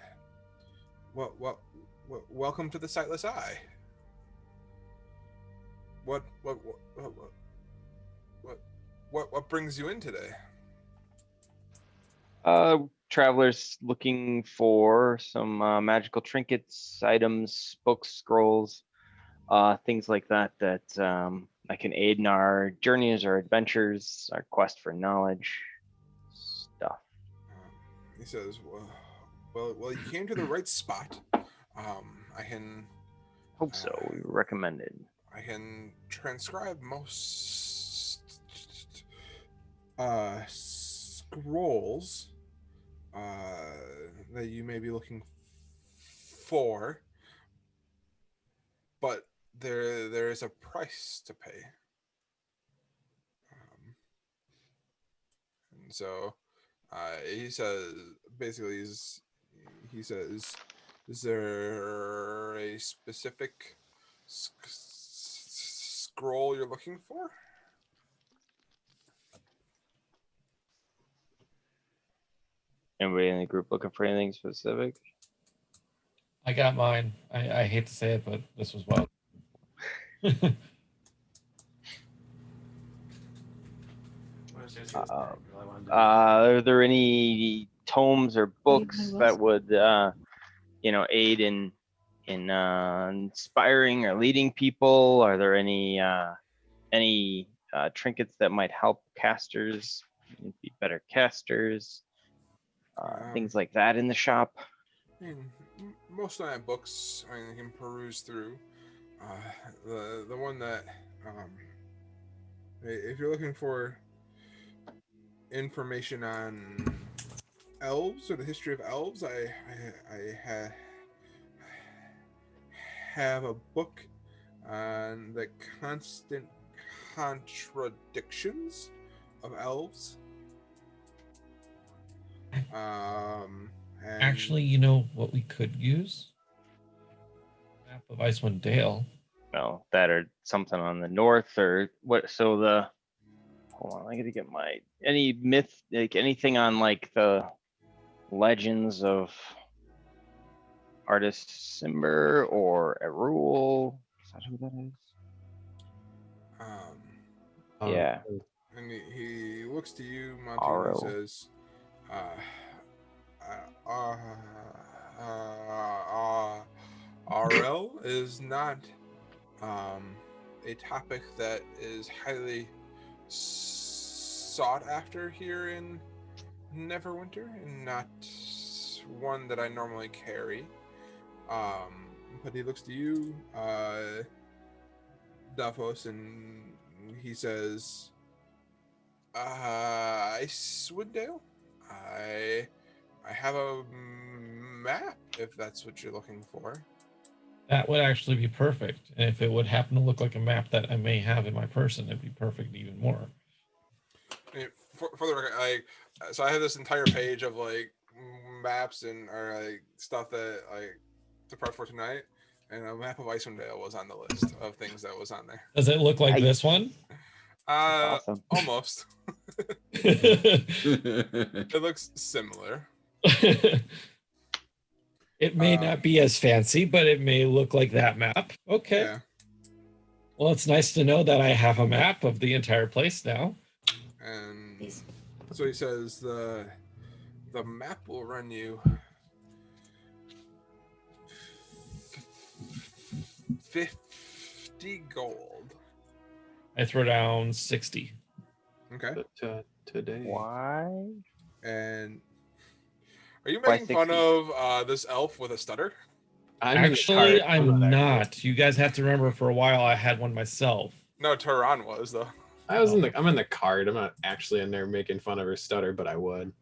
Speaker 1: welcome to the Sightless Eye. What brings you in today?"
Speaker 5: Travelers looking for some magical trinkets, items, books, scrolls, things like that that can aid in our journeys, our adventures, our quest for knowledge stuff.
Speaker 1: He says, "Well, you came to the right spot. I can
Speaker 5: Hope so. We recommend it.
Speaker 1: I can transcribe most scrolls that you may be looking for, but there is a price to pay. And so he says, basically, he says, is there a specific scroll you're looking for?
Speaker 5: Anybody in the group looking for anything specific?
Speaker 2: I got mine. I hate to say it, but this was well.
Speaker 5: Are there any tomes or books that would, aid in inspiring or leading people? Are there any trinkets that might help casters be better casters? Things like that in the shop.
Speaker 1: I mean, most of my books I can peruse through. The one that, if you're looking for information on elves or the history of elves, I have a book on the constant contradictions of elves. And
Speaker 2: Actually, you know what we could use? Map of Icewind Dale.
Speaker 5: No, that or something on the north or what? So hold on, I gotta get any myth, like anything on like the legends of Artist Simber or Erul. Is that who that is? Yeah.
Speaker 1: And he looks to you, Monty,
Speaker 5: Aro.
Speaker 1: and says, RL is not a topic that is highly sought after here in Neverwinter, and not one that I normally carry. But he looks to you, Davos, and he says, Icewind Dale? I have a map, if that's what you're looking for.
Speaker 2: That would actually be perfect. And if it would happen to look like a map that I may have in my person, it'd be perfect even more.
Speaker 1: I mean, for the record, so I have this entire page of like maps and or like stuff that like to prep for tonight, and a map of Icewind Dale was on the list of things that was on there.
Speaker 2: Does it look like this one?
Speaker 5: Awesome.
Speaker 1: Almost. It looks similar.
Speaker 2: It may not be as fancy, but it may look like that map. Okay.
Speaker 1: Yeah.
Speaker 2: Well, it's nice to know that I have a map of the entire place now.
Speaker 1: And so he says the map will run you 50 gold.
Speaker 2: I throw down 60.
Speaker 1: Okay.
Speaker 7: Today.
Speaker 5: Why?
Speaker 1: And are you
Speaker 5: Why
Speaker 1: making fun
Speaker 5: 60?
Speaker 1: of this elf with a stutter?
Speaker 2: Actually, I'm not. You guys have to remember, for a while I had one myself.
Speaker 1: No, Tehran was though.
Speaker 7: I'm in the card. I'm not actually in there making fun of her stutter, but I would.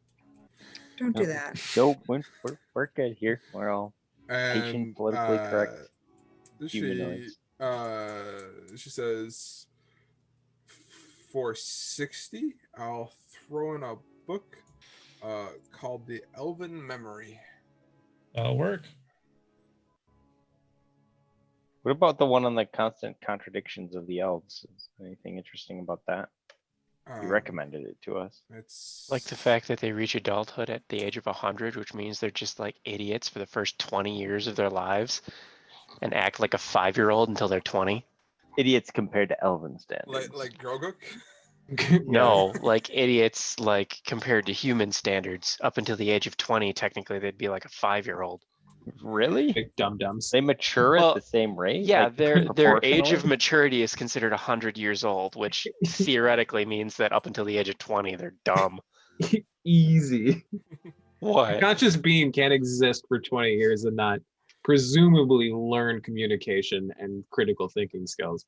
Speaker 8: Don't do that.
Speaker 5: Nope, we're good here. We're all patient,
Speaker 1: And
Speaker 5: politically correct
Speaker 1: she
Speaker 5: humanoids.
Speaker 1: she says for 60 I'll throw in a book called The Elven Memory.
Speaker 2: That'll work.
Speaker 5: What about the one on the constant contradictions of the elves? Is there anything interesting about that? You recommended it to us.
Speaker 1: It's
Speaker 3: Like the fact that they reach adulthood at the age of 100, which means they're just like idiots for the first 20 years of their lives and act like a 5-year-old until they're 20.
Speaker 5: Idiots compared to elven standards.
Speaker 1: like Groguk.
Speaker 3: No, like idiots, like compared to human standards. Up until the age of 20, technically they'd be like a 5-year-old.
Speaker 5: Really?
Speaker 7: Big dum-dums.
Speaker 5: They mature
Speaker 3: Well,
Speaker 5: at the same rate?
Speaker 3: Yeah,
Speaker 5: Like,
Speaker 3: their age of
Speaker 5: proportionally?
Speaker 3: maturity is considered 100 years old, which theoretically means that up until the age of 20, they're dumb.
Speaker 7: Easy. A
Speaker 3: What?
Speaker 7: conscious being can't exist for 20 years and not presumably learn communication and critical thinking skills.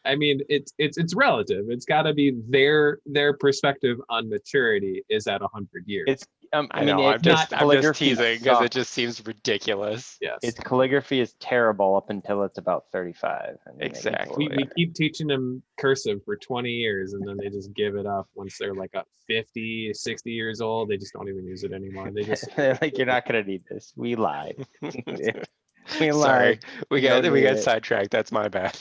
Speaker 7: I mean, it's relative. It's got to be their perspective on maturity is at 100 years.
Speaker 3: I
Speaker 5: mean,
Speaker 3: know. I'm just
Speaker 5: calligraphy
Speaker 3: teasing because it
Speaker 5: sucks.
Speaker 3: just seems ridiculous.
Speaker 4: Yes.
Speaker 5: Its calligraphy is terrible up until it's about 35. And then they can
Speaker 3: Exactly.
Speaker 5: go
Speaker 4: We
Speaker 5: better.
Speaker 4: keep teaching them cursive for 20 years and then they just give it up once they're like 50, 60 years old. They just don't even use it anymore. They just
Speaker 5: They're like, you're not gonna need this. We lied. We
Speaker 3: Sorry,
Speaker 5: lied.
Speaker 3: we
Speaker 5: You don't
Speaker 3: got
Speaker 5: need it.
Speaker 3: sidetracked. That's my bad.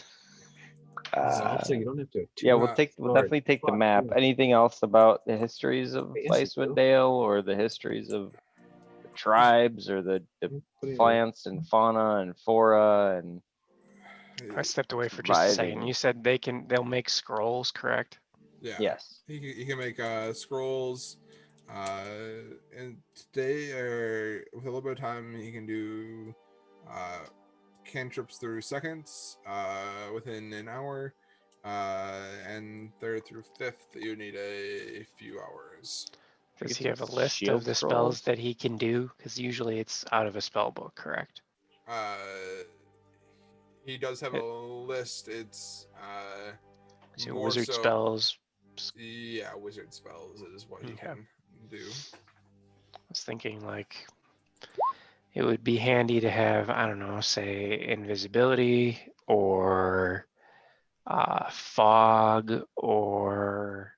Speaker 4: also you don't have to.
Speaker 5: Yeah, we'll definitely take the map. Anything else about the histories of
Speaker 4: Yes, you
Speaker 5: Icewind
Speaker 4: do.
Speaker 5: Dale or the histories of the tribes or the plants and fauna and flora and
Speaker 3: I stepped away for just a second.
Speaker 5: surviving?
Speaker 3: You said they'll make scrolls, correct?
Speaker 1: Yeah.
Speaker 5: Yes.
Speaker 1: He can make scrolls. And today, or with a little bit of time, he can do cantrips through seconds within an hour. And third through fifth, you need a few hours.
Speaker 3: Does
Speaker 5: It's
Speaker 3: he have a
Speaker 5: like
Speaker 3: list
Speaker 5: shield
Speaker 3: of the
Speaker 5: scrolls.
Speaker 3: spells that he can do? Because usually it's out of a spell book, correct?
Speaker 1: He does have a list. It's
Speaker 3: So
Speaker 1: more
Speaker 3: wizard
Speaker 1: so,
Speaker 3: spells.
Speaker 1: yeah, wizard spells is what he
Speaker 3: Okay.
Speaker 1: can do.
Speaker 3: I was thinking like it would be handy to have, I don't know, say invisibility or fog or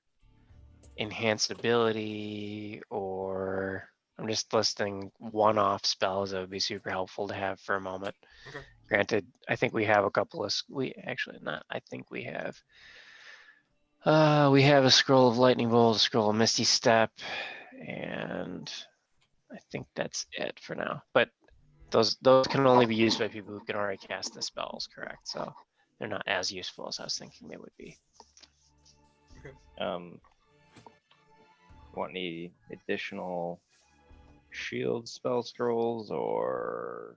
Speaker 3: enhanced ability, or I'm just listing one-off spells that would be super helpful to have for a moment.
Speaker 1: Okay.
Speaker 3: Granted, I think we have a couple of, we have a scroll of lightning bolt, a scroll of misty step, and I think that's it for now. But those can only be used by people who can already cast the spells, correct? So they're not as useful as I was thinking they would be.
Speaker 5: Want any additional shield spell scrolls, or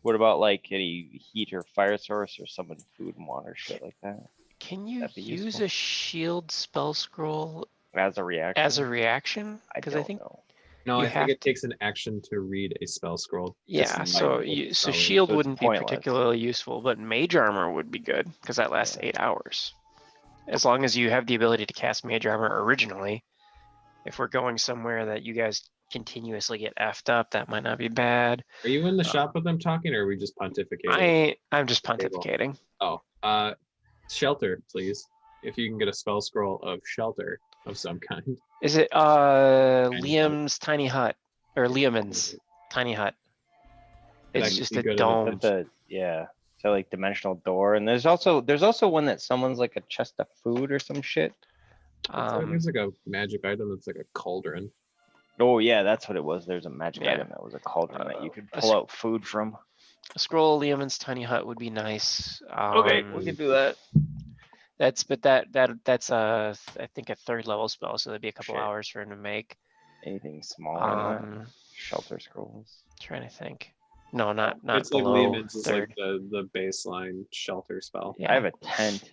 Speaker 5: what about like any heat or fire source or summon food and water shit like that
Speaker 3: Can you
Speaker 5: That'd be
Speaker 3: use
Speaker 5: useful.
Speaker 3: a shield spell scroll
Speaker 5: as a reaction?
Speaker 3: as a reaction?
Speaker 5: I
Speaker 3: Because
Speaker 5: don't
Speaker 3: I think
Speaker 5: know.
Speaker 4: No,
Speaker 3: you
Speaker 4: I think
Speaker 3: have
Speaker 4: it takes an action to read a spell scroll.
Speaker 3: yeah.
Speaker 4: Just
Speaker 3: So
Speaker 4: like
Speaker 3: you, so
Speaker 4: spell.
Speaker 3: shield
Speaker 5: So it's
Speaker 3: wouldn't be
Speaker 5: pointless.
Speaker 3: particularly useful, but mage armor would be good because that lasts
Speaker 5: Yeah.
Speaker 3: 8 hours. As long as you have the ability to cast mage armor originally. If we're going somewhere that you guys continuously get effed up, that might not be bad.
Speaker 4: Are you in the
Speaker 3: Uh,
Speaker 4: shop with them talking, or are we just pontificating?
Speaker 3: I'm just
Speaker 4: Table.
Speaker 3: pontificating.
Speaker 4: Oh, shelter, please. If you can get a spell scroll of shelter of some kind.
Speaker 3: Is it
Speaker 4: hut.
Speaker 3: Liam's tiny hut or Liamon's tiny hut?
Speaker 4: That
Speaker 3: It's
Speaker 4: could
Speaker 3: just
Speaker 4: be
Speaker 3: a
Speaker 4: good as a
Speaker 3: dome.
Speaker 5: So like dimensional door, and there's also one that summons like a chest of food or some shit.
Speaker 4: There's like a magic item that's like a cauldron.
Speaker 5: Oh yeah, that's what it was. There's a magic
Speaker 3: Yeah.
Speaker 5: item that was a cauldron that you could
Speaker 3: a
Speaker 5: pull
Speaker 3: s-
Speaker 5: out food from.
Speaker 3: A scroll of Liamon's tiny hut would be nice.
Speaker 5: We could do that.
Speaker 3: That's I think a 3rd level spell, so that'd be a couple
Speaker 5: Shit.
Speaker 3: hours for him to make.
Speaker 5: Anything smaller than that?
Speaker 3: Um,
Speaker 5: Shelter scrolls.
Speaker 3: trying to think. No, not
Speaker 4: It's like
Speaker 3: below
Speaker 4: Lehman's is
Speaker 3: 3rd.
Speaker 4: like the baseline shelter spell.
Speaker 3: Yeah.
Speaker 5: I have a tent.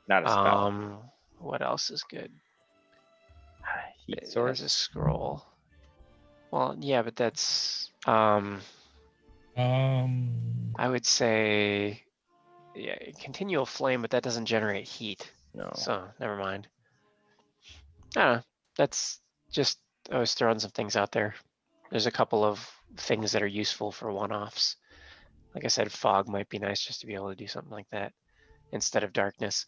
Speaker 5: Not a spell.
Speaker 3: What else is good?
Speaker 5: Heat
Speaker 3: As a
Speaker 5: source.
Speaker 3: scroll. Well, yeah, but that's I would say yeah, continual flame, but that doesn't generate heat.
Speaker 5: No.
Speaker 3: So never mind. I don't know. That's just I was throwing some things out there. There's a couple of things that are useful for one-offs. Like I said, fog might be nice just to be able to do something like that instead of darkness.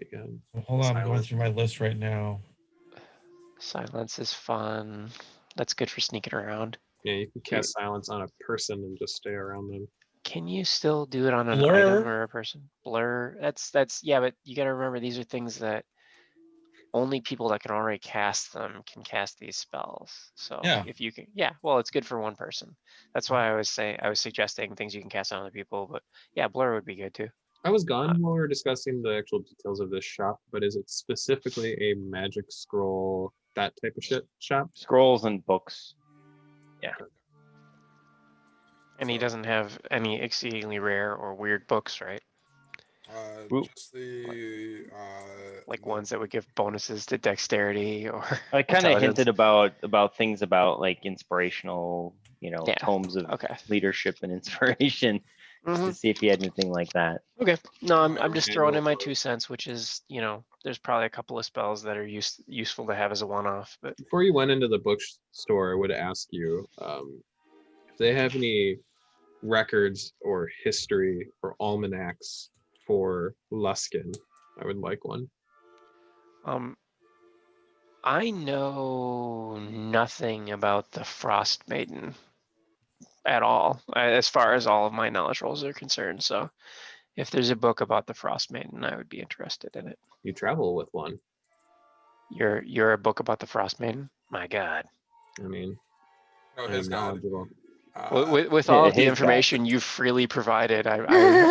Speaker 4: Again.
Speaker 2: Hold on, I'm going
Speaker 4: Silence.
Speaker 2: through my list right now.
Speaker 3: Silence is fun. That's good for sneaking around.
Speaker 4: Yeah, you can cast silence on a person and just stay around them.
Speaker 3: Can you still do it on an
Speaker 2: Blur.
Speaker 3: item or a person? Blur. That's yeah, but you gotta remember these are things that only people that can already cast them can cast these spells. So
Speaker 2: Yeah.
Speaker 3: if you can, yeah, well, it's good for one person. That's why I was suggesting things you can cast on other people. But yeah, blur would be good too.
Speaker 4: I was gone while we were discussing the actual details of this shop, but is it specifically a magic scroll, that type of shit shop?
Speaker 5: Scrolls and books.
Speaker 3: And he doesn't have any exceedingly rare or weird books, right?
Speaker 5: Oop.
Speaker 1: Just the
Speaker 3: Like ones that would give bonuses to dexterity or
Speaker 5: I kind of
Speaker 3: intelligence.
Speaker 5: hinted about things about like inspirational,
Speaker 3: Yeah,
Speaker 5: tomes of
Speaker 3: okay.
Speaker 5: leadership and inspiration. just to see if he had anything like that.
Speaker 3: Okay. No, I'm just throwing in my
Speaker 4: Manual
Speaker 3: 2 cents, which is, there's probably a couple of spells that are useful to have as a one-off, but
Speaker 4: Before you went into the bookstore, I would ask you if they have any records or history or almanacs for Luskin. I would like one.
Speaker 3: I know nothing about the Frost Maiden at all, as far as all of my knowledge rolls are concerned. So if there's a book about the Frost Maiden, I would be interested in it.
Speaker 4: You travel with one.
Speaker 3: You're a book about the Frost Maiden? My God.
Speaker 4: I mean,
Speaker 1: No,
Speaker 4: I
Speaker 1: his
Speaker 4: am
Speaker 1: god.
Speaker 4: knowledgeable.
Speaker 3: With all of the
Speaker 5: his
Speaker 3: information you've freely provided, I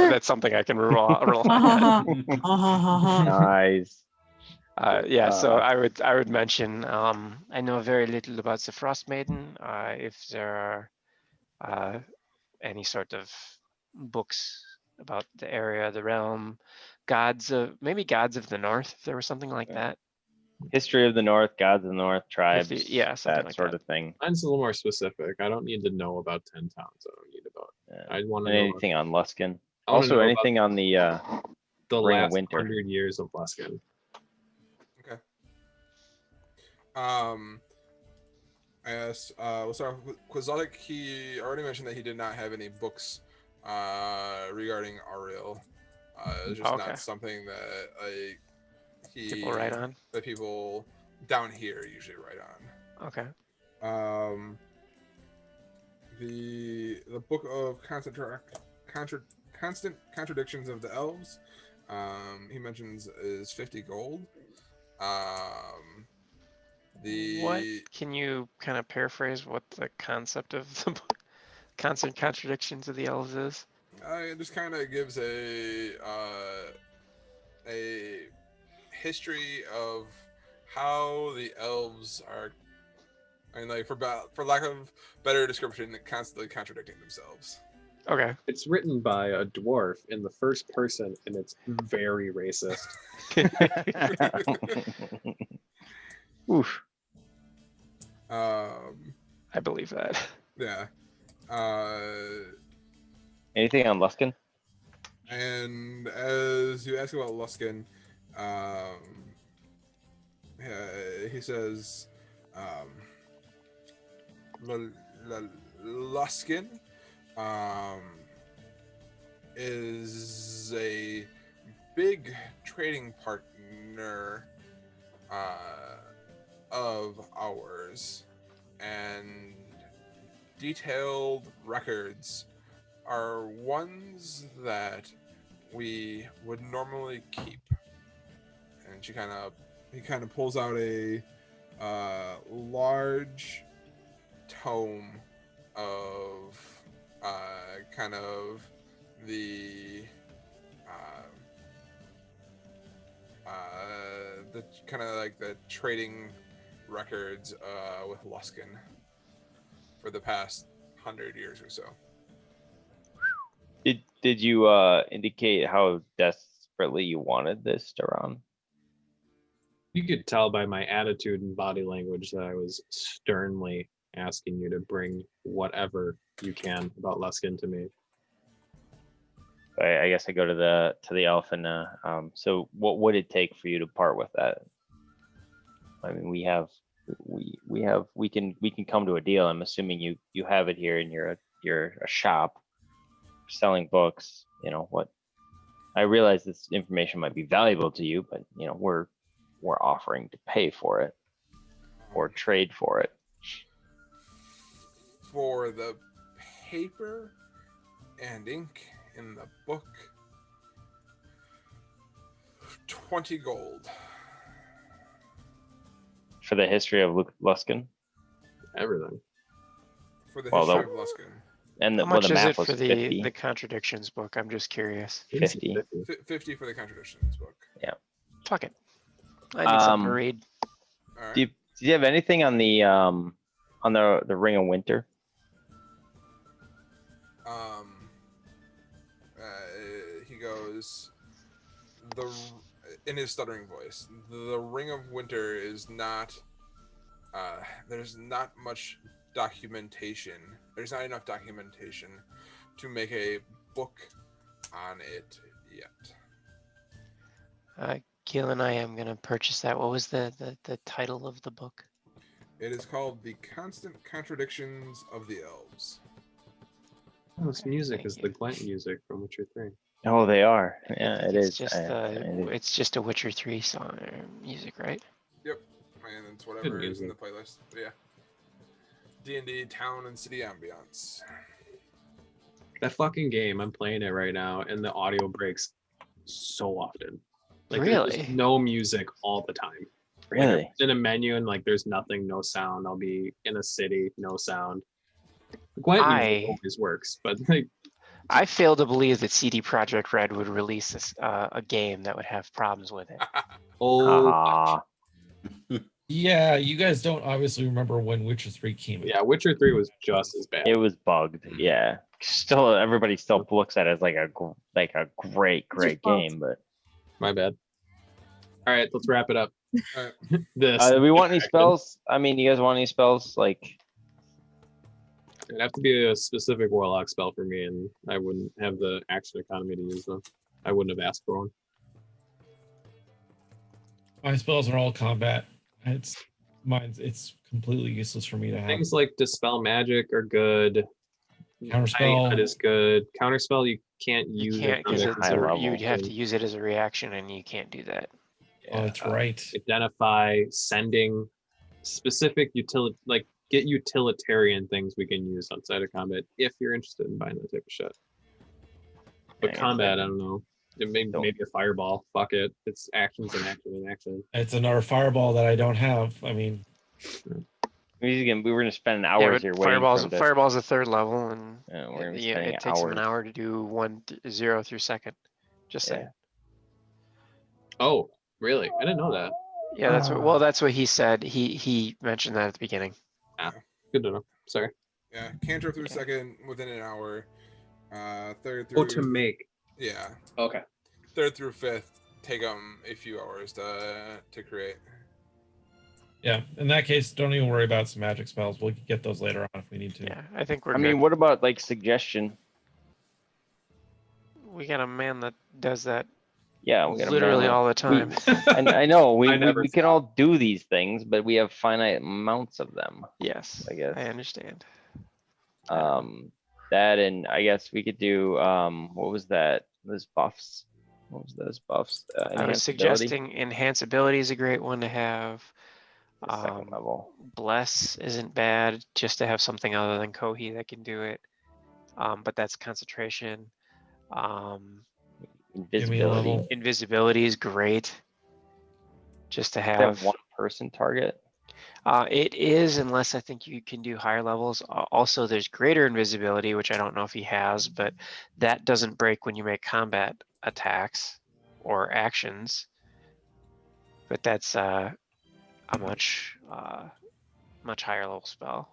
Speaker 3: that's something I can rely on.
Speaker 5: Nice.
Speaker 3: Yeah, so I would mention I know very little about the Frost Maiden. If there are any sort of books about the area, the realm, maybe gods of the north, if there was something like that.
Speaker 5: History of the North, gods of the North, tribes,
Speaker 3: something
Speaker 5: that
Speaker 3: like
Speaker 5: sort
Speaker 3: that.
Speaker 5: of thing.
Speaker 4: Mine's a little more specific. I don't need to know about 10 towns. I don't need about. I want to know
Speaker 5: anything on Luskin.
Speaker 4: I wanna
Speaker 5: Also,
Speaker 4: know
Speaker 5: anything on the
Speaker 4: the
Speaker 5: Ring of
Speaker 4: last
Speaker 5: Winter.
Speaker 4: 100 years of Luskin.
Speaker 1: Okay. We'll start with Quixotic. He already mentioned that he did not have any books regarding Ariel. It's just
Speaker 3: Okay.
Speaker 1: not something that
Speaker 3: People write on.
Speaker 1: that people down here usually write on.
Speaker 3: Okay.
Speaker 1: The book of constant contradictions of the elves. He mentions is 50 gold.
Speaker 3: What can you kind of paraphrase what the concept of the book, constant contradictions of the elves is?
Speaker 1: It just kind of gives a history of how the elves are, and like for lack of better description, constantly contradicting themselves.
Speaker 3: Okay.
Speaker 4: It's written by a dwarf in the first person, and it's very racist.
Speaker 5: Oof.
Speaker 3: I believe that.
Speaker 1: Yeah.
Speaker 5: Anything on Luskin?
Speaker 1: And as you ask about Luskin, he says, Luskin is a big trading partner of ours, and detailed records are ones that we would normally keep. And he kind of pulls out a large tome of kind of the kind of like the trading records with Luskin for the past 100 years or so.
Speaker 5: Did you indicate how desperately you wanted this to run?
Speaker 4: You could tell by my attitude and body language that I was sternly asking you to bring whatever you can about Luskin to me.
Speaker 5: I guess I go to the elf and so what would it take for you to part with that? I mean, we can come to a deal. I'm assuming you have it here and you're a shop selling books. You know what? I realize this information might be valuable to you, but you know we're offering to pay for it or trade for it.
Speaker 1: For the paper and ink in the book, 20 gold.
Speaker 5: For the history of Luskin?
Speaker 4: Everything.
Speaker 1: For the history of Luskin.
Speaker 5: And
Speaker 3: How much
Speaker 5: the
Speaker 3: is
Speaker 5: map
Speaker 3: it
Speaker 5: was
Speaker 3: for
Speaker 5: 50.
Speaker 3: the contradictions book? I'm just curious.
Speaker 5: 50.
Speaker 1: 50 for the contradictions book.
Speaker 5: Yeah.
Speaker 3: Fuck it. I need something to read.
Speaker 1: All right.
Speaker 5: Do you have anything on the Ring of Winter?
Speaker 1: He goes, in his stuttering voice, the Ring of Winter is not, there's not much documentation. There's not enough documentation to make a book on it yet.
Speaker 3: Gil and I am gonna purchase that. What was the title of the book?
Speaker 1: It is called The Constant Contradictions of the Elves.
Speaker 4: Oh, this music
Speaker 3: thank
Speaker 4: is
Speaker 3: you.
Speaker 4: the Gwent music from Witcher 3.
Speaker 5: Oh, they are.
Speaker 3: I
Speaker 5: Yeah,
Speaker 3: think
Speaker 5: it
Speaker 3: it's
Speaker 5: is.
Speaker 3: just it's just a Witcher 3 song or music, right?
Speaker 1: Yep, and it's whatever is in the playlist. But yeah, D&D town and city ambiance.
Speaker 4: That fucking game, I'm playing it right now, and the audio breaks so often. Like there's just
Speaker 3: Really?
Speaker 4: no music all the time. Like,
Speaker 5: Really?
Speaker 4: I'm in a menu and like there's nothing, no sound. I'll be in a city, no sound. Gwent music always works, but like
Speaker 3: I fail to believe that CD Projekt Red would release a game that would have problems with it.
Speaker 4: oh
Speaker 5: Ah,
Speaker 2: Yeah, you guys don't obviously remember when Witcher 3 came out.
Speaker 4: yeah, Witcher 3 was just as bad.
Speaker 5: it was bugged. Yeah. Still, everybody still looks at it as like a great
Speaker 8: fault.
Speaker 5: game, but
Speaker 4: My bad. All right, let's wrap it up.
Speaker 1: Alright.
Speaker 4: This
Speaker 5: do we want any spells? I mean, you guys want any spells? Like,
Speaker 4: it'd have to be a specific warlock spell for me, and I wouldn't have the action economy to use them. I wouldn't have asked for one.
Speaker 2: My spells are all combat. It's completely useless for me to have.
Speaker 4: Things like dispel magic are good.
Speaker 2: Counterspell.
Speaker 4: Tiny is good. Counterspell you can't
Speaker 3: You
Speaker 4: use
Speaker 3: can't
Speaker 4: it
Speaker 3: because
Speaker 4: on
Speaker 5: it's high level.
Speaker 3: you'd have to use it as a reaction, and you can't do that.
Speaker 2: Oh, that's right.
Speaker 4: Identify, sending, specific utility, like get utilitarian things we can use outside of combat if you're interested in buying that type of shit. But
Speaker 5: Yeah,
Speaker 4: combat, I don't know. It may,
Speaker 5: Don't-
Speaker 4: maybe a fireball. Fuck it. It's actions and action and action.
Speaker 2: It's another fireball that I don't have. I mean,
Speaker 5: we were gonna spend
Speaker 3: Yeah,
Speaker 5: hours
Speaker 3: but
Speaker 5: here waiting for him to.
Speaker 3: Fireball's a third level, and
Speaker 5: Yeah, we're gonna be
Speaker 3: yeah,
Speaker 5: spending
Speaker 3: it takes him an
Speaker 5: hours.
Speaker 3: hour to do 0 through second. Just saying.
Speaker 5: Yeah.
Speaker 4: Oh, really? I didn't know that.
Speaker 3: Yeah, that's what. Well, that's what he said. He mentioned that at the beginning.
Speaker 4: Good to know. Sorry.
Speaker 1: Yeah, cantrip through
Speaker 3: Okay.
Speaker 1: second within an hour. Third through
Speaker 4: Oh, to make.
Speaker 1: yeah,
Speaker 4: Okay.
Speaker 1: third through fifth take them a few hours to create.
Speaker 2: yeah. In that case, don't even worry about some magic spells. We'll get those later on if we need to.
Speaker 3: Yeah, I think we're.
Speaker 5: I
Speaker 3: good.
Speaker 5: mean, what about like suggestion?
Speaker 3: We got a man that does that
Speaker 5: Yeah, we got a
Speaker 3: literally
Speaker 5: man
Speaker 3: all the time.
Speaker 5: And I know we
Speaker 4: I never
Speaker 5: can
Speaker 4: stop.
Speaker 5: all do these things, but we have finite amounts of them.
Speaker 3: Yes,
Speaker 5: I guess.
Speaker 3: I understand.
Speaker 5: That and I guess we could do what was that? Those buffs. What was those buffs?
Speaker 3: I was
Speaker 5: Enhanceability?
Speaker 3: suggesting enhanceability is a great one to have.
Speaker 5: The second level.
Speaker 3: Bless isn't bad, just to have something other than Kohi that can do it. But that's concentration.
Speaker 2: Give me a
Speaker 5: Invisibility.
Speaker 2: level.
Speaker 3: Invisibility is great. Just to
Speaker 5: Is
Speaker 3: have.
Speaker 5: that one person target?
Speaker 3: It is, unless I think you can do higher levels. Also, there's greater invisibility, which I don't know if he has, but that doesn't break when you make combat attacks or actions. But that's a much higher level spell.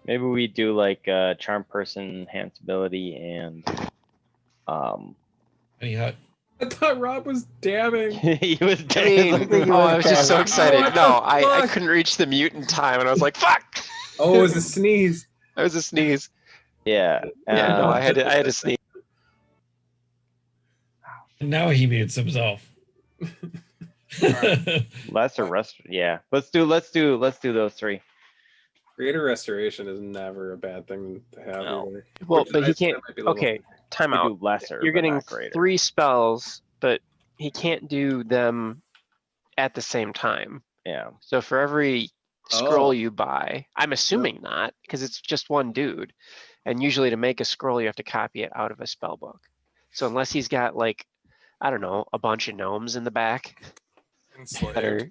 Speaker 5: Maybe we do like charm person, enhanceability, and
Speaker 2: Any hut?
Speaker 7: I thought Rob was dabbing.
Speaker 5: he was.
Speaker 3: I mean, I was just so excited.
Speaker 7: What
Speaker 3: No,
Speaker 7: the
Speaker 3: I
Speaker 7: fuck?
Speaker 3: couldn't reach the mute in time, and I was like, "Fuck!"
Speaker 7: Oh, it was a sneeze.
Speaker 3: That was a sneeze.
Speaker 5: Yeah.
Speaker 3: Yeah, no, I had to sneeze.
Speaker 2: And now he mutes himself.
Speaker 5: Lesser rest. Yeah. Let's do those three.
Speaker 7: Greater restoration is never a bad thing to have.
Speaker 5: No.
Speaker 7: Either.
Speaker 3: Well,
Speaker 7: Which
Speaker 3: but he
Speaker 7: I
Speaker 3: can't.
Speaker 7: might be level
Speaker 3: Okay, time
Speaker 5: We
Speaker 3: out.
Speaker 5: do lesser.
Speaker 3: You're
Speaker 5: but
Speaker 3: getting
Speaker 5: not greater.
Speaker 3: 3 spells, but he can't do them at the same time.
Speaker 5: Yeah.
Speaker 3: So for every scroll
Speaker 7: Oh.
Speaker 3: you buy, I'm assuming not, because it's just one dude. And usually to make a scroll, you have to copy it out of a spell book. So unless he's got like, I don't know, a bunch of gnomes in the back
Speaker 1: Enslaved.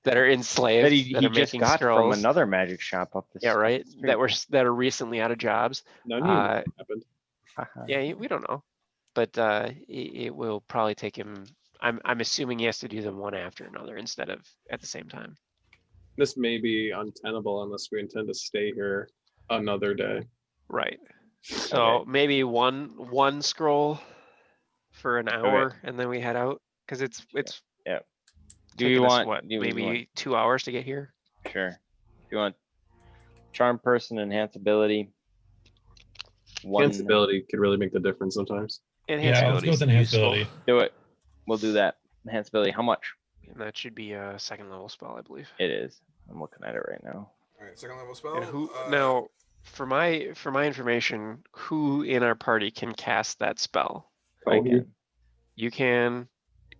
Speaker 3: that are enslaved,
Speaker 5: That he
Speaker 3: that are
Speaker 5: just
Speaker 3: making
Speaker 5: got from
Speaker 3: scrolls.
Speaker 5: another magic shop up the
Speaker 3: Yeah, right.
Speaker 5: street.
Speaker 3: That are recently out of jobs.
Speaker 4: None of you know
Speaker 3: Uh,
Speaker 4: what happened.
Speaker 3: Yeah, we don't know, but it will probably take him. I'm assuming he has to do them one after another instead of at the same time.
Speaker 4: This may be untenable unless we intend to stay here another day.
Speaker 3: Right. So maybe one scroll for an hour, and then we head out because it's
Speaker 5: Yeah. Do
Speaker 3: taking
Speaker 5: you
Speaker 3: us,
Speaker 5: want
Speaker 3: what,
Speaker 5: do you
Speaker 3: maybe
Speaker 5: want-
Speaker 3: 2 hours to get here?
Speaker 5: Sure. Do you want charm person, enhanceability, one.
Speaker 7: ability could really make the difference sometimes.
Speaker 2: Yeah, let's go with
Speaker 3: Enhanceability is useful.
Speaker 2: enhanceability.
Speaker 5: Do it. We'll do that. Enhanced ability. How much?
Speaker 3: And that should be a second level spell, I believe.
Speaker 5: It is. I'm looking at it right now.
Speaker 1: All right, second level spell.
Speaker 3: And who now? For my information, who in our party can cast that spell?
Speaker 5: I
Speaker 7: Kohi.
Speaker 5: can.
Speaker 3: You can.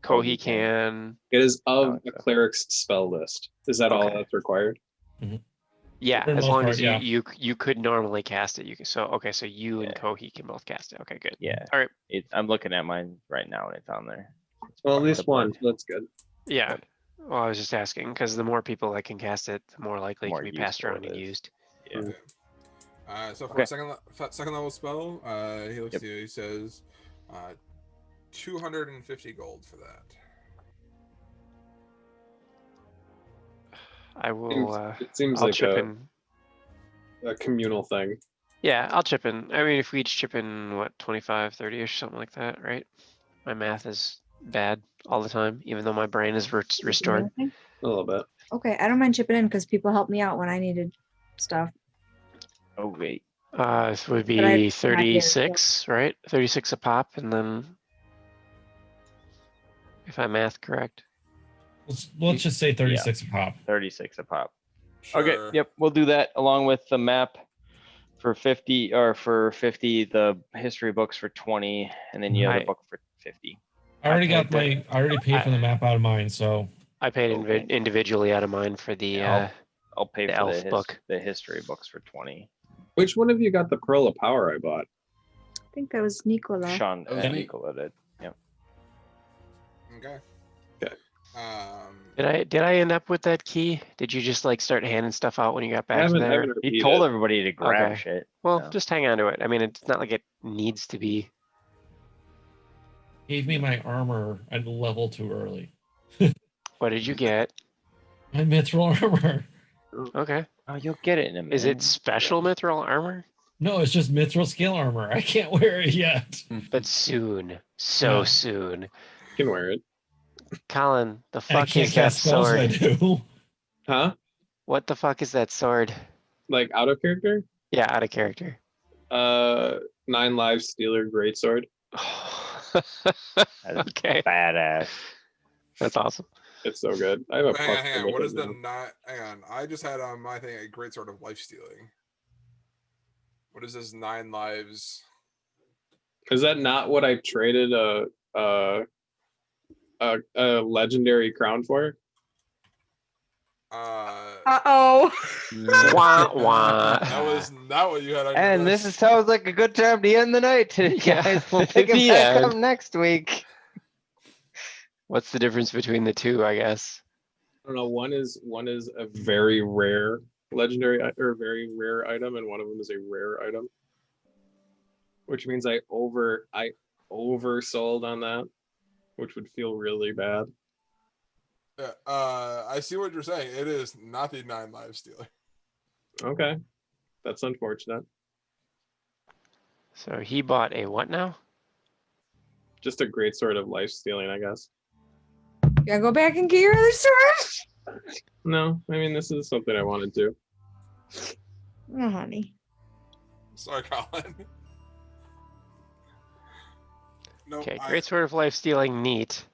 Speaker 5: Kohi
Speaker 3: Kohi can.
Speaker 7: It is of
Speaker 5: Oh,
Speaker 7: a
Speaker 5: okay.
Speaker 7: cleric's spell list. Is that all
Speaker 3: Okay.
Speaker 7: that's required?
Speaker 3: Yeah,
Speaker 2: For the
Speaker 3: as
Speaker 2: most
Speaker 3: long
Speaker 2: part,
Speaker 3: as
Speaker 2: yeah.
Speaker 3: you could normally cast it. You can. So okay, so you and
Speaker 5: Yeah.
Speaker 3: Kohi can both cast it. Okay, good.
Speaker 5: Yeah.
Speaker 3: All right.
Speaker 5: I'm looking at mine right now and it's on there.
Speaker 7: Well, at
Speaker 5: The
Speaker 7: least one.
Speaker 5: blood.
Speaker 7: That's good.
Speaker 3: Yeah. Well, I was just asking because the more people that can cast it, the more likely it
Speaker 5: more
Speaker 3: can be passed
Speaker 5: useful
Speaker 3: around
Speaker 5: it
Speaker 3: and
Speaker 5: is.
Speaker 3: used.
Speaker 5: Yeah.
Speaker 1: So for
Speaker 5: Okay.
Speaker 1: a second level spell, he looks
Speaker 5: Yep.
Speaker 1: at you. He says, 250 gold for that.
Speaker 3: I will.
Speaker 7: It seems
Speaker 3: I'll
Speaker 7: like
Speaker 3: chip in.
Speaker 7: a communal thing.
Speaker 3: Yeah, I'll chip in. I mean, if we each chip in, what, 25, 30-ish, something like that, right? My math is bad all the time, even though my brain is restored.
Speaker 8: Anything?
Speaker 7: A little bit.
Speaker 8: Okay, I don't mind chipping in because people helped me out when I needed stuff.
Speaker 5: Oh wait.
Speaker 3: This would
Speaker 8: But I'm
Speaker 3: be
Speaker 8: not here, so-
Speaker 3: 36, right? 36 a pop, and then, if I math correct.
Speaker 2: Let's just say 36 a pop.
Speaker 5: 36 a pop.
Speaker 1: Sure.
Speaker 5: Okay. Yep. We'll do that along with the map for 50, or for 50, the history books for 20, and then you have the
Speaker 3: Right.
Speaker 5: book for 50.
Speaker 2: I already got
Speaker 3: paid
Speaker 2: I already paid for the map out of mine, so
Speaker 3: I paid
Speaker 5: Okay.
Speaker 3: individually out of mine for the
Speaker 5: Yeah, I'll pay
Speaker 3: the
Speaker 5: for
Speaker 3: elf book.
Speaker 5: the history books for 20.
Speaker 7: Which one of you got the Pearl of Power I bought?
Speaker 8: I think that was Nicola.
Speaker 5: Sean
Speaker 1: That was
Speaker 5: and
Speaker 1: me.
Speaker 5: Nicola did. Yep.
Speaker 1: Okay.
Speaker 7: Okay.
Speaker 3: Did I end up with that key? Did you just like start handing stuff out when you got
Speaker 7: I
Speaker 3: back
Speaker 7: haven't,
Speaker 3: there?
Speaker 7: haven't
Speaker 5: He
Speaker 7: repeated.
Speaker 5: told everybody to grab
Speaker 3: Okay.
Speaker 5: shit.
Speaker 3: Well,
Speaker 5: so.
Speaker 3: just hang on to it. I mean, it's not like it needs to be.
Speaker 2: gave me my armor at level too early.
Speaker 3: What did you get?
Speaker 2: My mithril armor.
Speaker 3: Okay.
Speaker 5: Oh, you'll get it in a minute.
Speaker 3: Is it special mithril armor?
Speaker 2: No, it's just mithril scale armor. I can't wear it yet.
Speaker 3: But soon. So
Speaker 2: Yeah.
Speaker 3: soon.
Speaker 7: You can wear it.
Speaker 3: Colin, the
Speaker 2: I
Speaker 3: fuck
Speaker 2: can't
Speaker 3: is that
Speaker 2: cast spells if I
Speaker 3: sword?
Speaker 2: do.
Speaker 7: Huh?
Speaker 3: What the fuck is that sword?
Speaker 7: Like out of character?
Speaker 3: Yeah, out of character.
Speaker 7: 9 lives Stealer Greatsword.
Speaker 5: That is
Speaker 3: Okay.
Speaker 5: badass.
Speaker 3: That's awesome.
Speaker 7: It's so good. I have a
Speaker 1: Hang
Speaker 7: plus
Speaker 1: on, hang on.
Speaker 7: with
Speaker 1: What
Speaker 7: it
Speaker 1: is the
Speaker 7: now.
Speaker 1: not? Hang on. I just had on my thing a great sort of life stealing. What is this 9 lives?
Speaker 7: Is that not what I traded a legendary crown for?
Speaker 8: Uh-oh.
Speaker 3: Wah, wah.
Speaker 1: That was not what you had on your
Speaker 5: And
Speaker 1: list.
Speaker 5: this sounds like a good time to end the night today,
Speaker 3: Yeah,
Speaker 5: guys. We'll pick it
Speaker 3: the
Speaker 5: back
Speaker 3: end.
Speaker 5: up next week.
Speaker 3: What's the difference between the two, I guess?
Speaker 7: I don't know. One is a very rare legendary or very rare item, and one of them is a rare item. Which means I oversold on that, which would feel really bad.
Speaker 1: Yeah, I see what you're saying. It is not the 9 lives stealer.
Speaker 7: Okay. That's unfortunate.
Speaker 3: So he bought a what now?
Speaker 7: Just a great sort of life stealing, I guess.
Speaker 8: You gotta go back and get your other sword?
Speaker 7: No, I mean this is something I wanted to.
Speaker 8: Oh, honey.
Speaker 1: Sorry, Colin. No,
Speaker 3: Okay, great sort of life stealing, neat.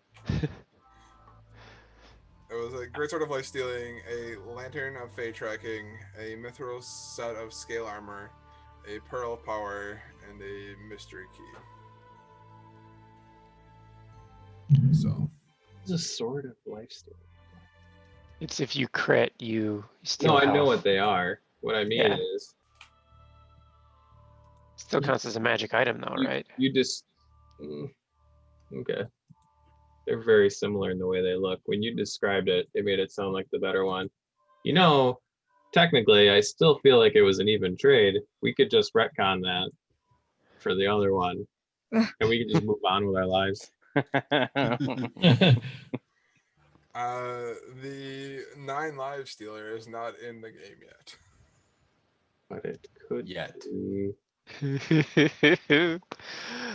Speaker 1: It was a great sort of life stealing, a lantern of fey tracking, a mithril set of scale armor, a pearl of power, and a mystery key. So
Speaker 7: It's a sword of life stealing.
Speaker 3: It's if you crit, you steal
Speaker 7: No, I know
Speaker 3: health.
Speaker 7: what they are. What I mean
Speaker 3: Yeah.
Speaker 7: is
Speaker 3: Still counts as a magic item though, right?
Speaker 7: you just okay. They're very similar in the way they look. When you described it, it made it sound like the better one. You know, technically, I still feel like it was an even trade. We could just retcon that for the other one, and we could just move on with our lives.
Speaker 1: the 9 lives stealer is not in the game yet.
Speaker 7: But it could
Speaker 9: Yet.
Speaker 7: be.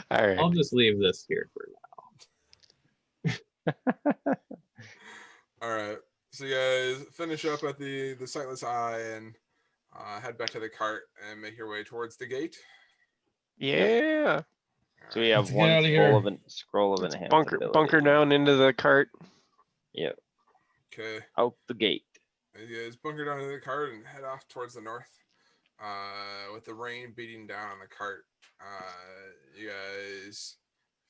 Speaker 3: All right.
Speaker 7: I'll just leave this here for now.
Speaker 1: All right. So you guys finish up at the Sightless Eye and head back to the cart and make your way towards the gate.
Speaker 3: Yeah.
Speaker 5: So we have
Speaker 2: Let's get
Speaker 5: one
Speaker 2: outta
Speaker 5: scroll
Speaker 2: here.
Speaker 5: of an scroll of
Speaker 3: Let's
Speaker 5: enhanceability.
Speaker 3: bunker down into the cart.
Speaker 5: Yep,
Speaker 1: Okay.
Speaker 5: out the gate.
Speaker 1: You guys bunker down into the cart and head off towards the north. With the rain beating down on the cart, you guys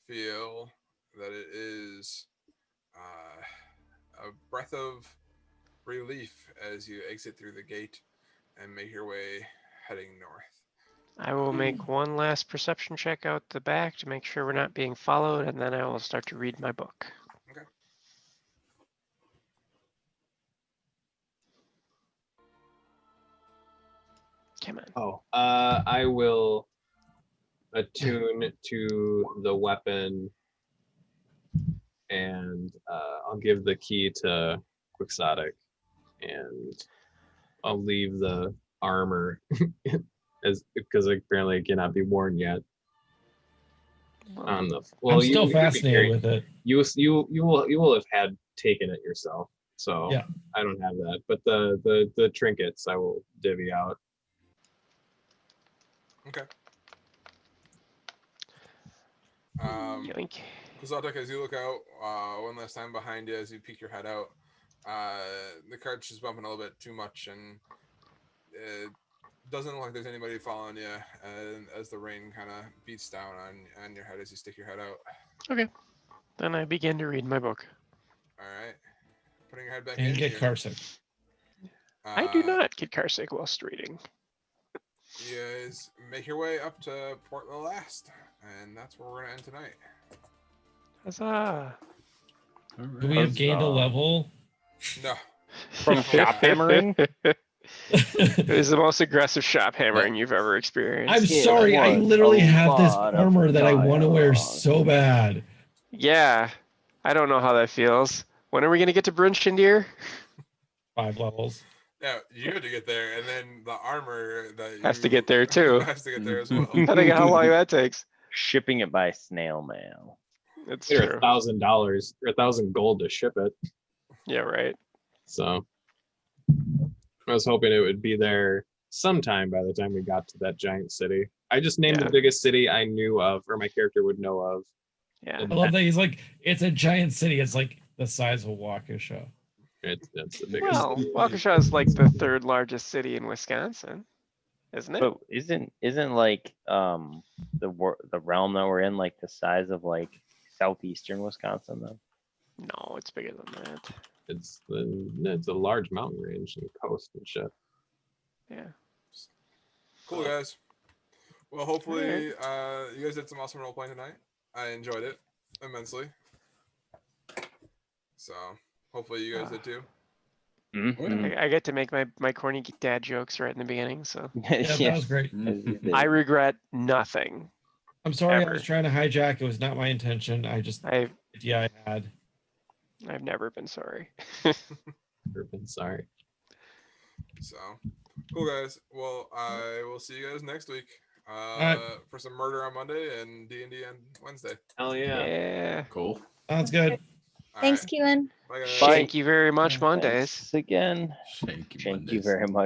Speaker 1: feel that it is a breath of relief as you exit through the gate and make your way heading north.
Speaker 3: I will make one last perception check out the back to make sure we're not being followed, and then I will start to read my book.
Speaker 1: Okay.
Speaker 3: Come on.
Speaker 4: Oh, I will attune to the weapon, and I'll give the key to Quixotic, and I'll leave the armor as because apparently it cannot be worn yet. On the
Speaker 2: I'm still
Speaker 4: you can be
Speaker 2: fascinated
Speaker 4: carrying-
Speaker 2: with it.
Speaker 4: You will have had taken it yourself, so
Speaker 2: Yeah.
Speaker 4: I don't have that. But the trinkets I will divvy out.
Speaker 1: Okay.
Speaker 3: Yoink.
Speaker 1: Quixotic, as you look out one last time behind you, as you peek your head out, the cart's just bumping a little bit too much, and it doesn't look like there's anybody following you. And as the rain kind of beats down on your head as you stick your head out.
Speaker 3: Okay. Then I begin to read my book.
Speaker 1: All right, putting your head back
Speaker 2: And
Speaker 1: in.
Speaker 2: get
Speaker 1: you're-
Speaker 2: carsick.
Speaker 3: I do not get carsick whilst reading.
Speaker 1: You guys make your way up to Port the Last, and that's where we're gonna end tonight.
Speaker 3: Huzzah.
Speaker 2: Do we have gained a
Speaker 5: Huzzah.
Speaker 2: level?
Speaker 1: No.
Speaker 5: From shop hammering?
Speaker 3: It is the most aggressive shop hammering you've ever experienced.
Speaker 2: I'm
Speaker 5: It
Speaker 2: sorry, I
Speaker 5: was
Speaker 2: literally
Speaker 5: a
Speaker 2: have this
Speaker 5: lot of
Speaker 2: armor that I want to wear
Speaker 5: dialogue.
Speaker 2: so bad.
Speaker 3: Yeah. I don't know how that feels. When are we going to get to Brunch, dear?
Speaker 2: 5 levels.
Speaker 1: Yeah, you have to get there, and then the armor that
Speaker 3: Has to
Speaker 1: you-
Speaker 3: get there, too.
Speaker 1: has to get there as well.
Speaker 3: Depending on how long that takes.
Speaker 5: Shipping it by snail mail.
Speaker 3: It's
Speaker 4: They're
Speaker 3: true.
Speaker 4: $1,000 or 1,000 gold to ship it.
Speaker 3: Yeah, right.
Speaker 4: So I was hoping it would be there sometime by the time we got to that giant city. I just named
Speaker 3: Yeah.
Speaker 4: the biggest city I knew of, or my character would know of.
Speaker 3: Yeah.
Speaker 4: And
Speaker 2: I love that he's like, it's a giant city. It's like the size of Waukesha.
Speaker 4: It's the biggest.
Speaker 3: Well, Waukesha is like the third largest city in Wisconsin, isn't it?
Speaker 5: But isn't like the realm that we're in like the size of like southeastern Wisconsin though?
Speaker 3: No, it's bigger than that.
Speaker 4: It's a large mountain range and coast and shit.
Speaker 3: Yeah.
Speaker 1: Cool, guys. Well, hopefully, you guys did some awesome role playing tonight. I enjoyed it immensely. So, hopefully, you guys did too.
Speaker 5: Mhm.
Speaker 3: I get to make my corny dad jokes right in the beginning, so
Speaker 2: Yeah, that was great.
Speaker 3: I regret nothing.
Speaker 2: I'm sorry I
Speaker 3: Ever.
Speaker 2: was trying to hijack. It was not my intention. I just,
Speaker 3: I've
Speaker 2: yeah, I had.
Speaker 3: never been sorry.
Speaker 4: Sorry.
Speaker 1: So, cool, guys. Well, I will see you guys next week
Speaker 2: right.
Speaker 1: for some murder on Monday and D&D on Wednesday.
Speaker 4: Hell yeah.
Speaker 3: Yeah.
Speaker 9: Cool.
Speaker 2: Sounds good.
Speaker 1: All
Speaker 8: Thanks,
Speaker 1: right.
Speaker 8: Keelan.
Speaker 1: Bye, guys.
Speaker 3: Thank you very much, Mondays.
Speaker 5: Thanks again.
Speaker 9: Thank you.
Speaker 5: Thank you
Speaker 9: Mondays.
Speaker 5: very much.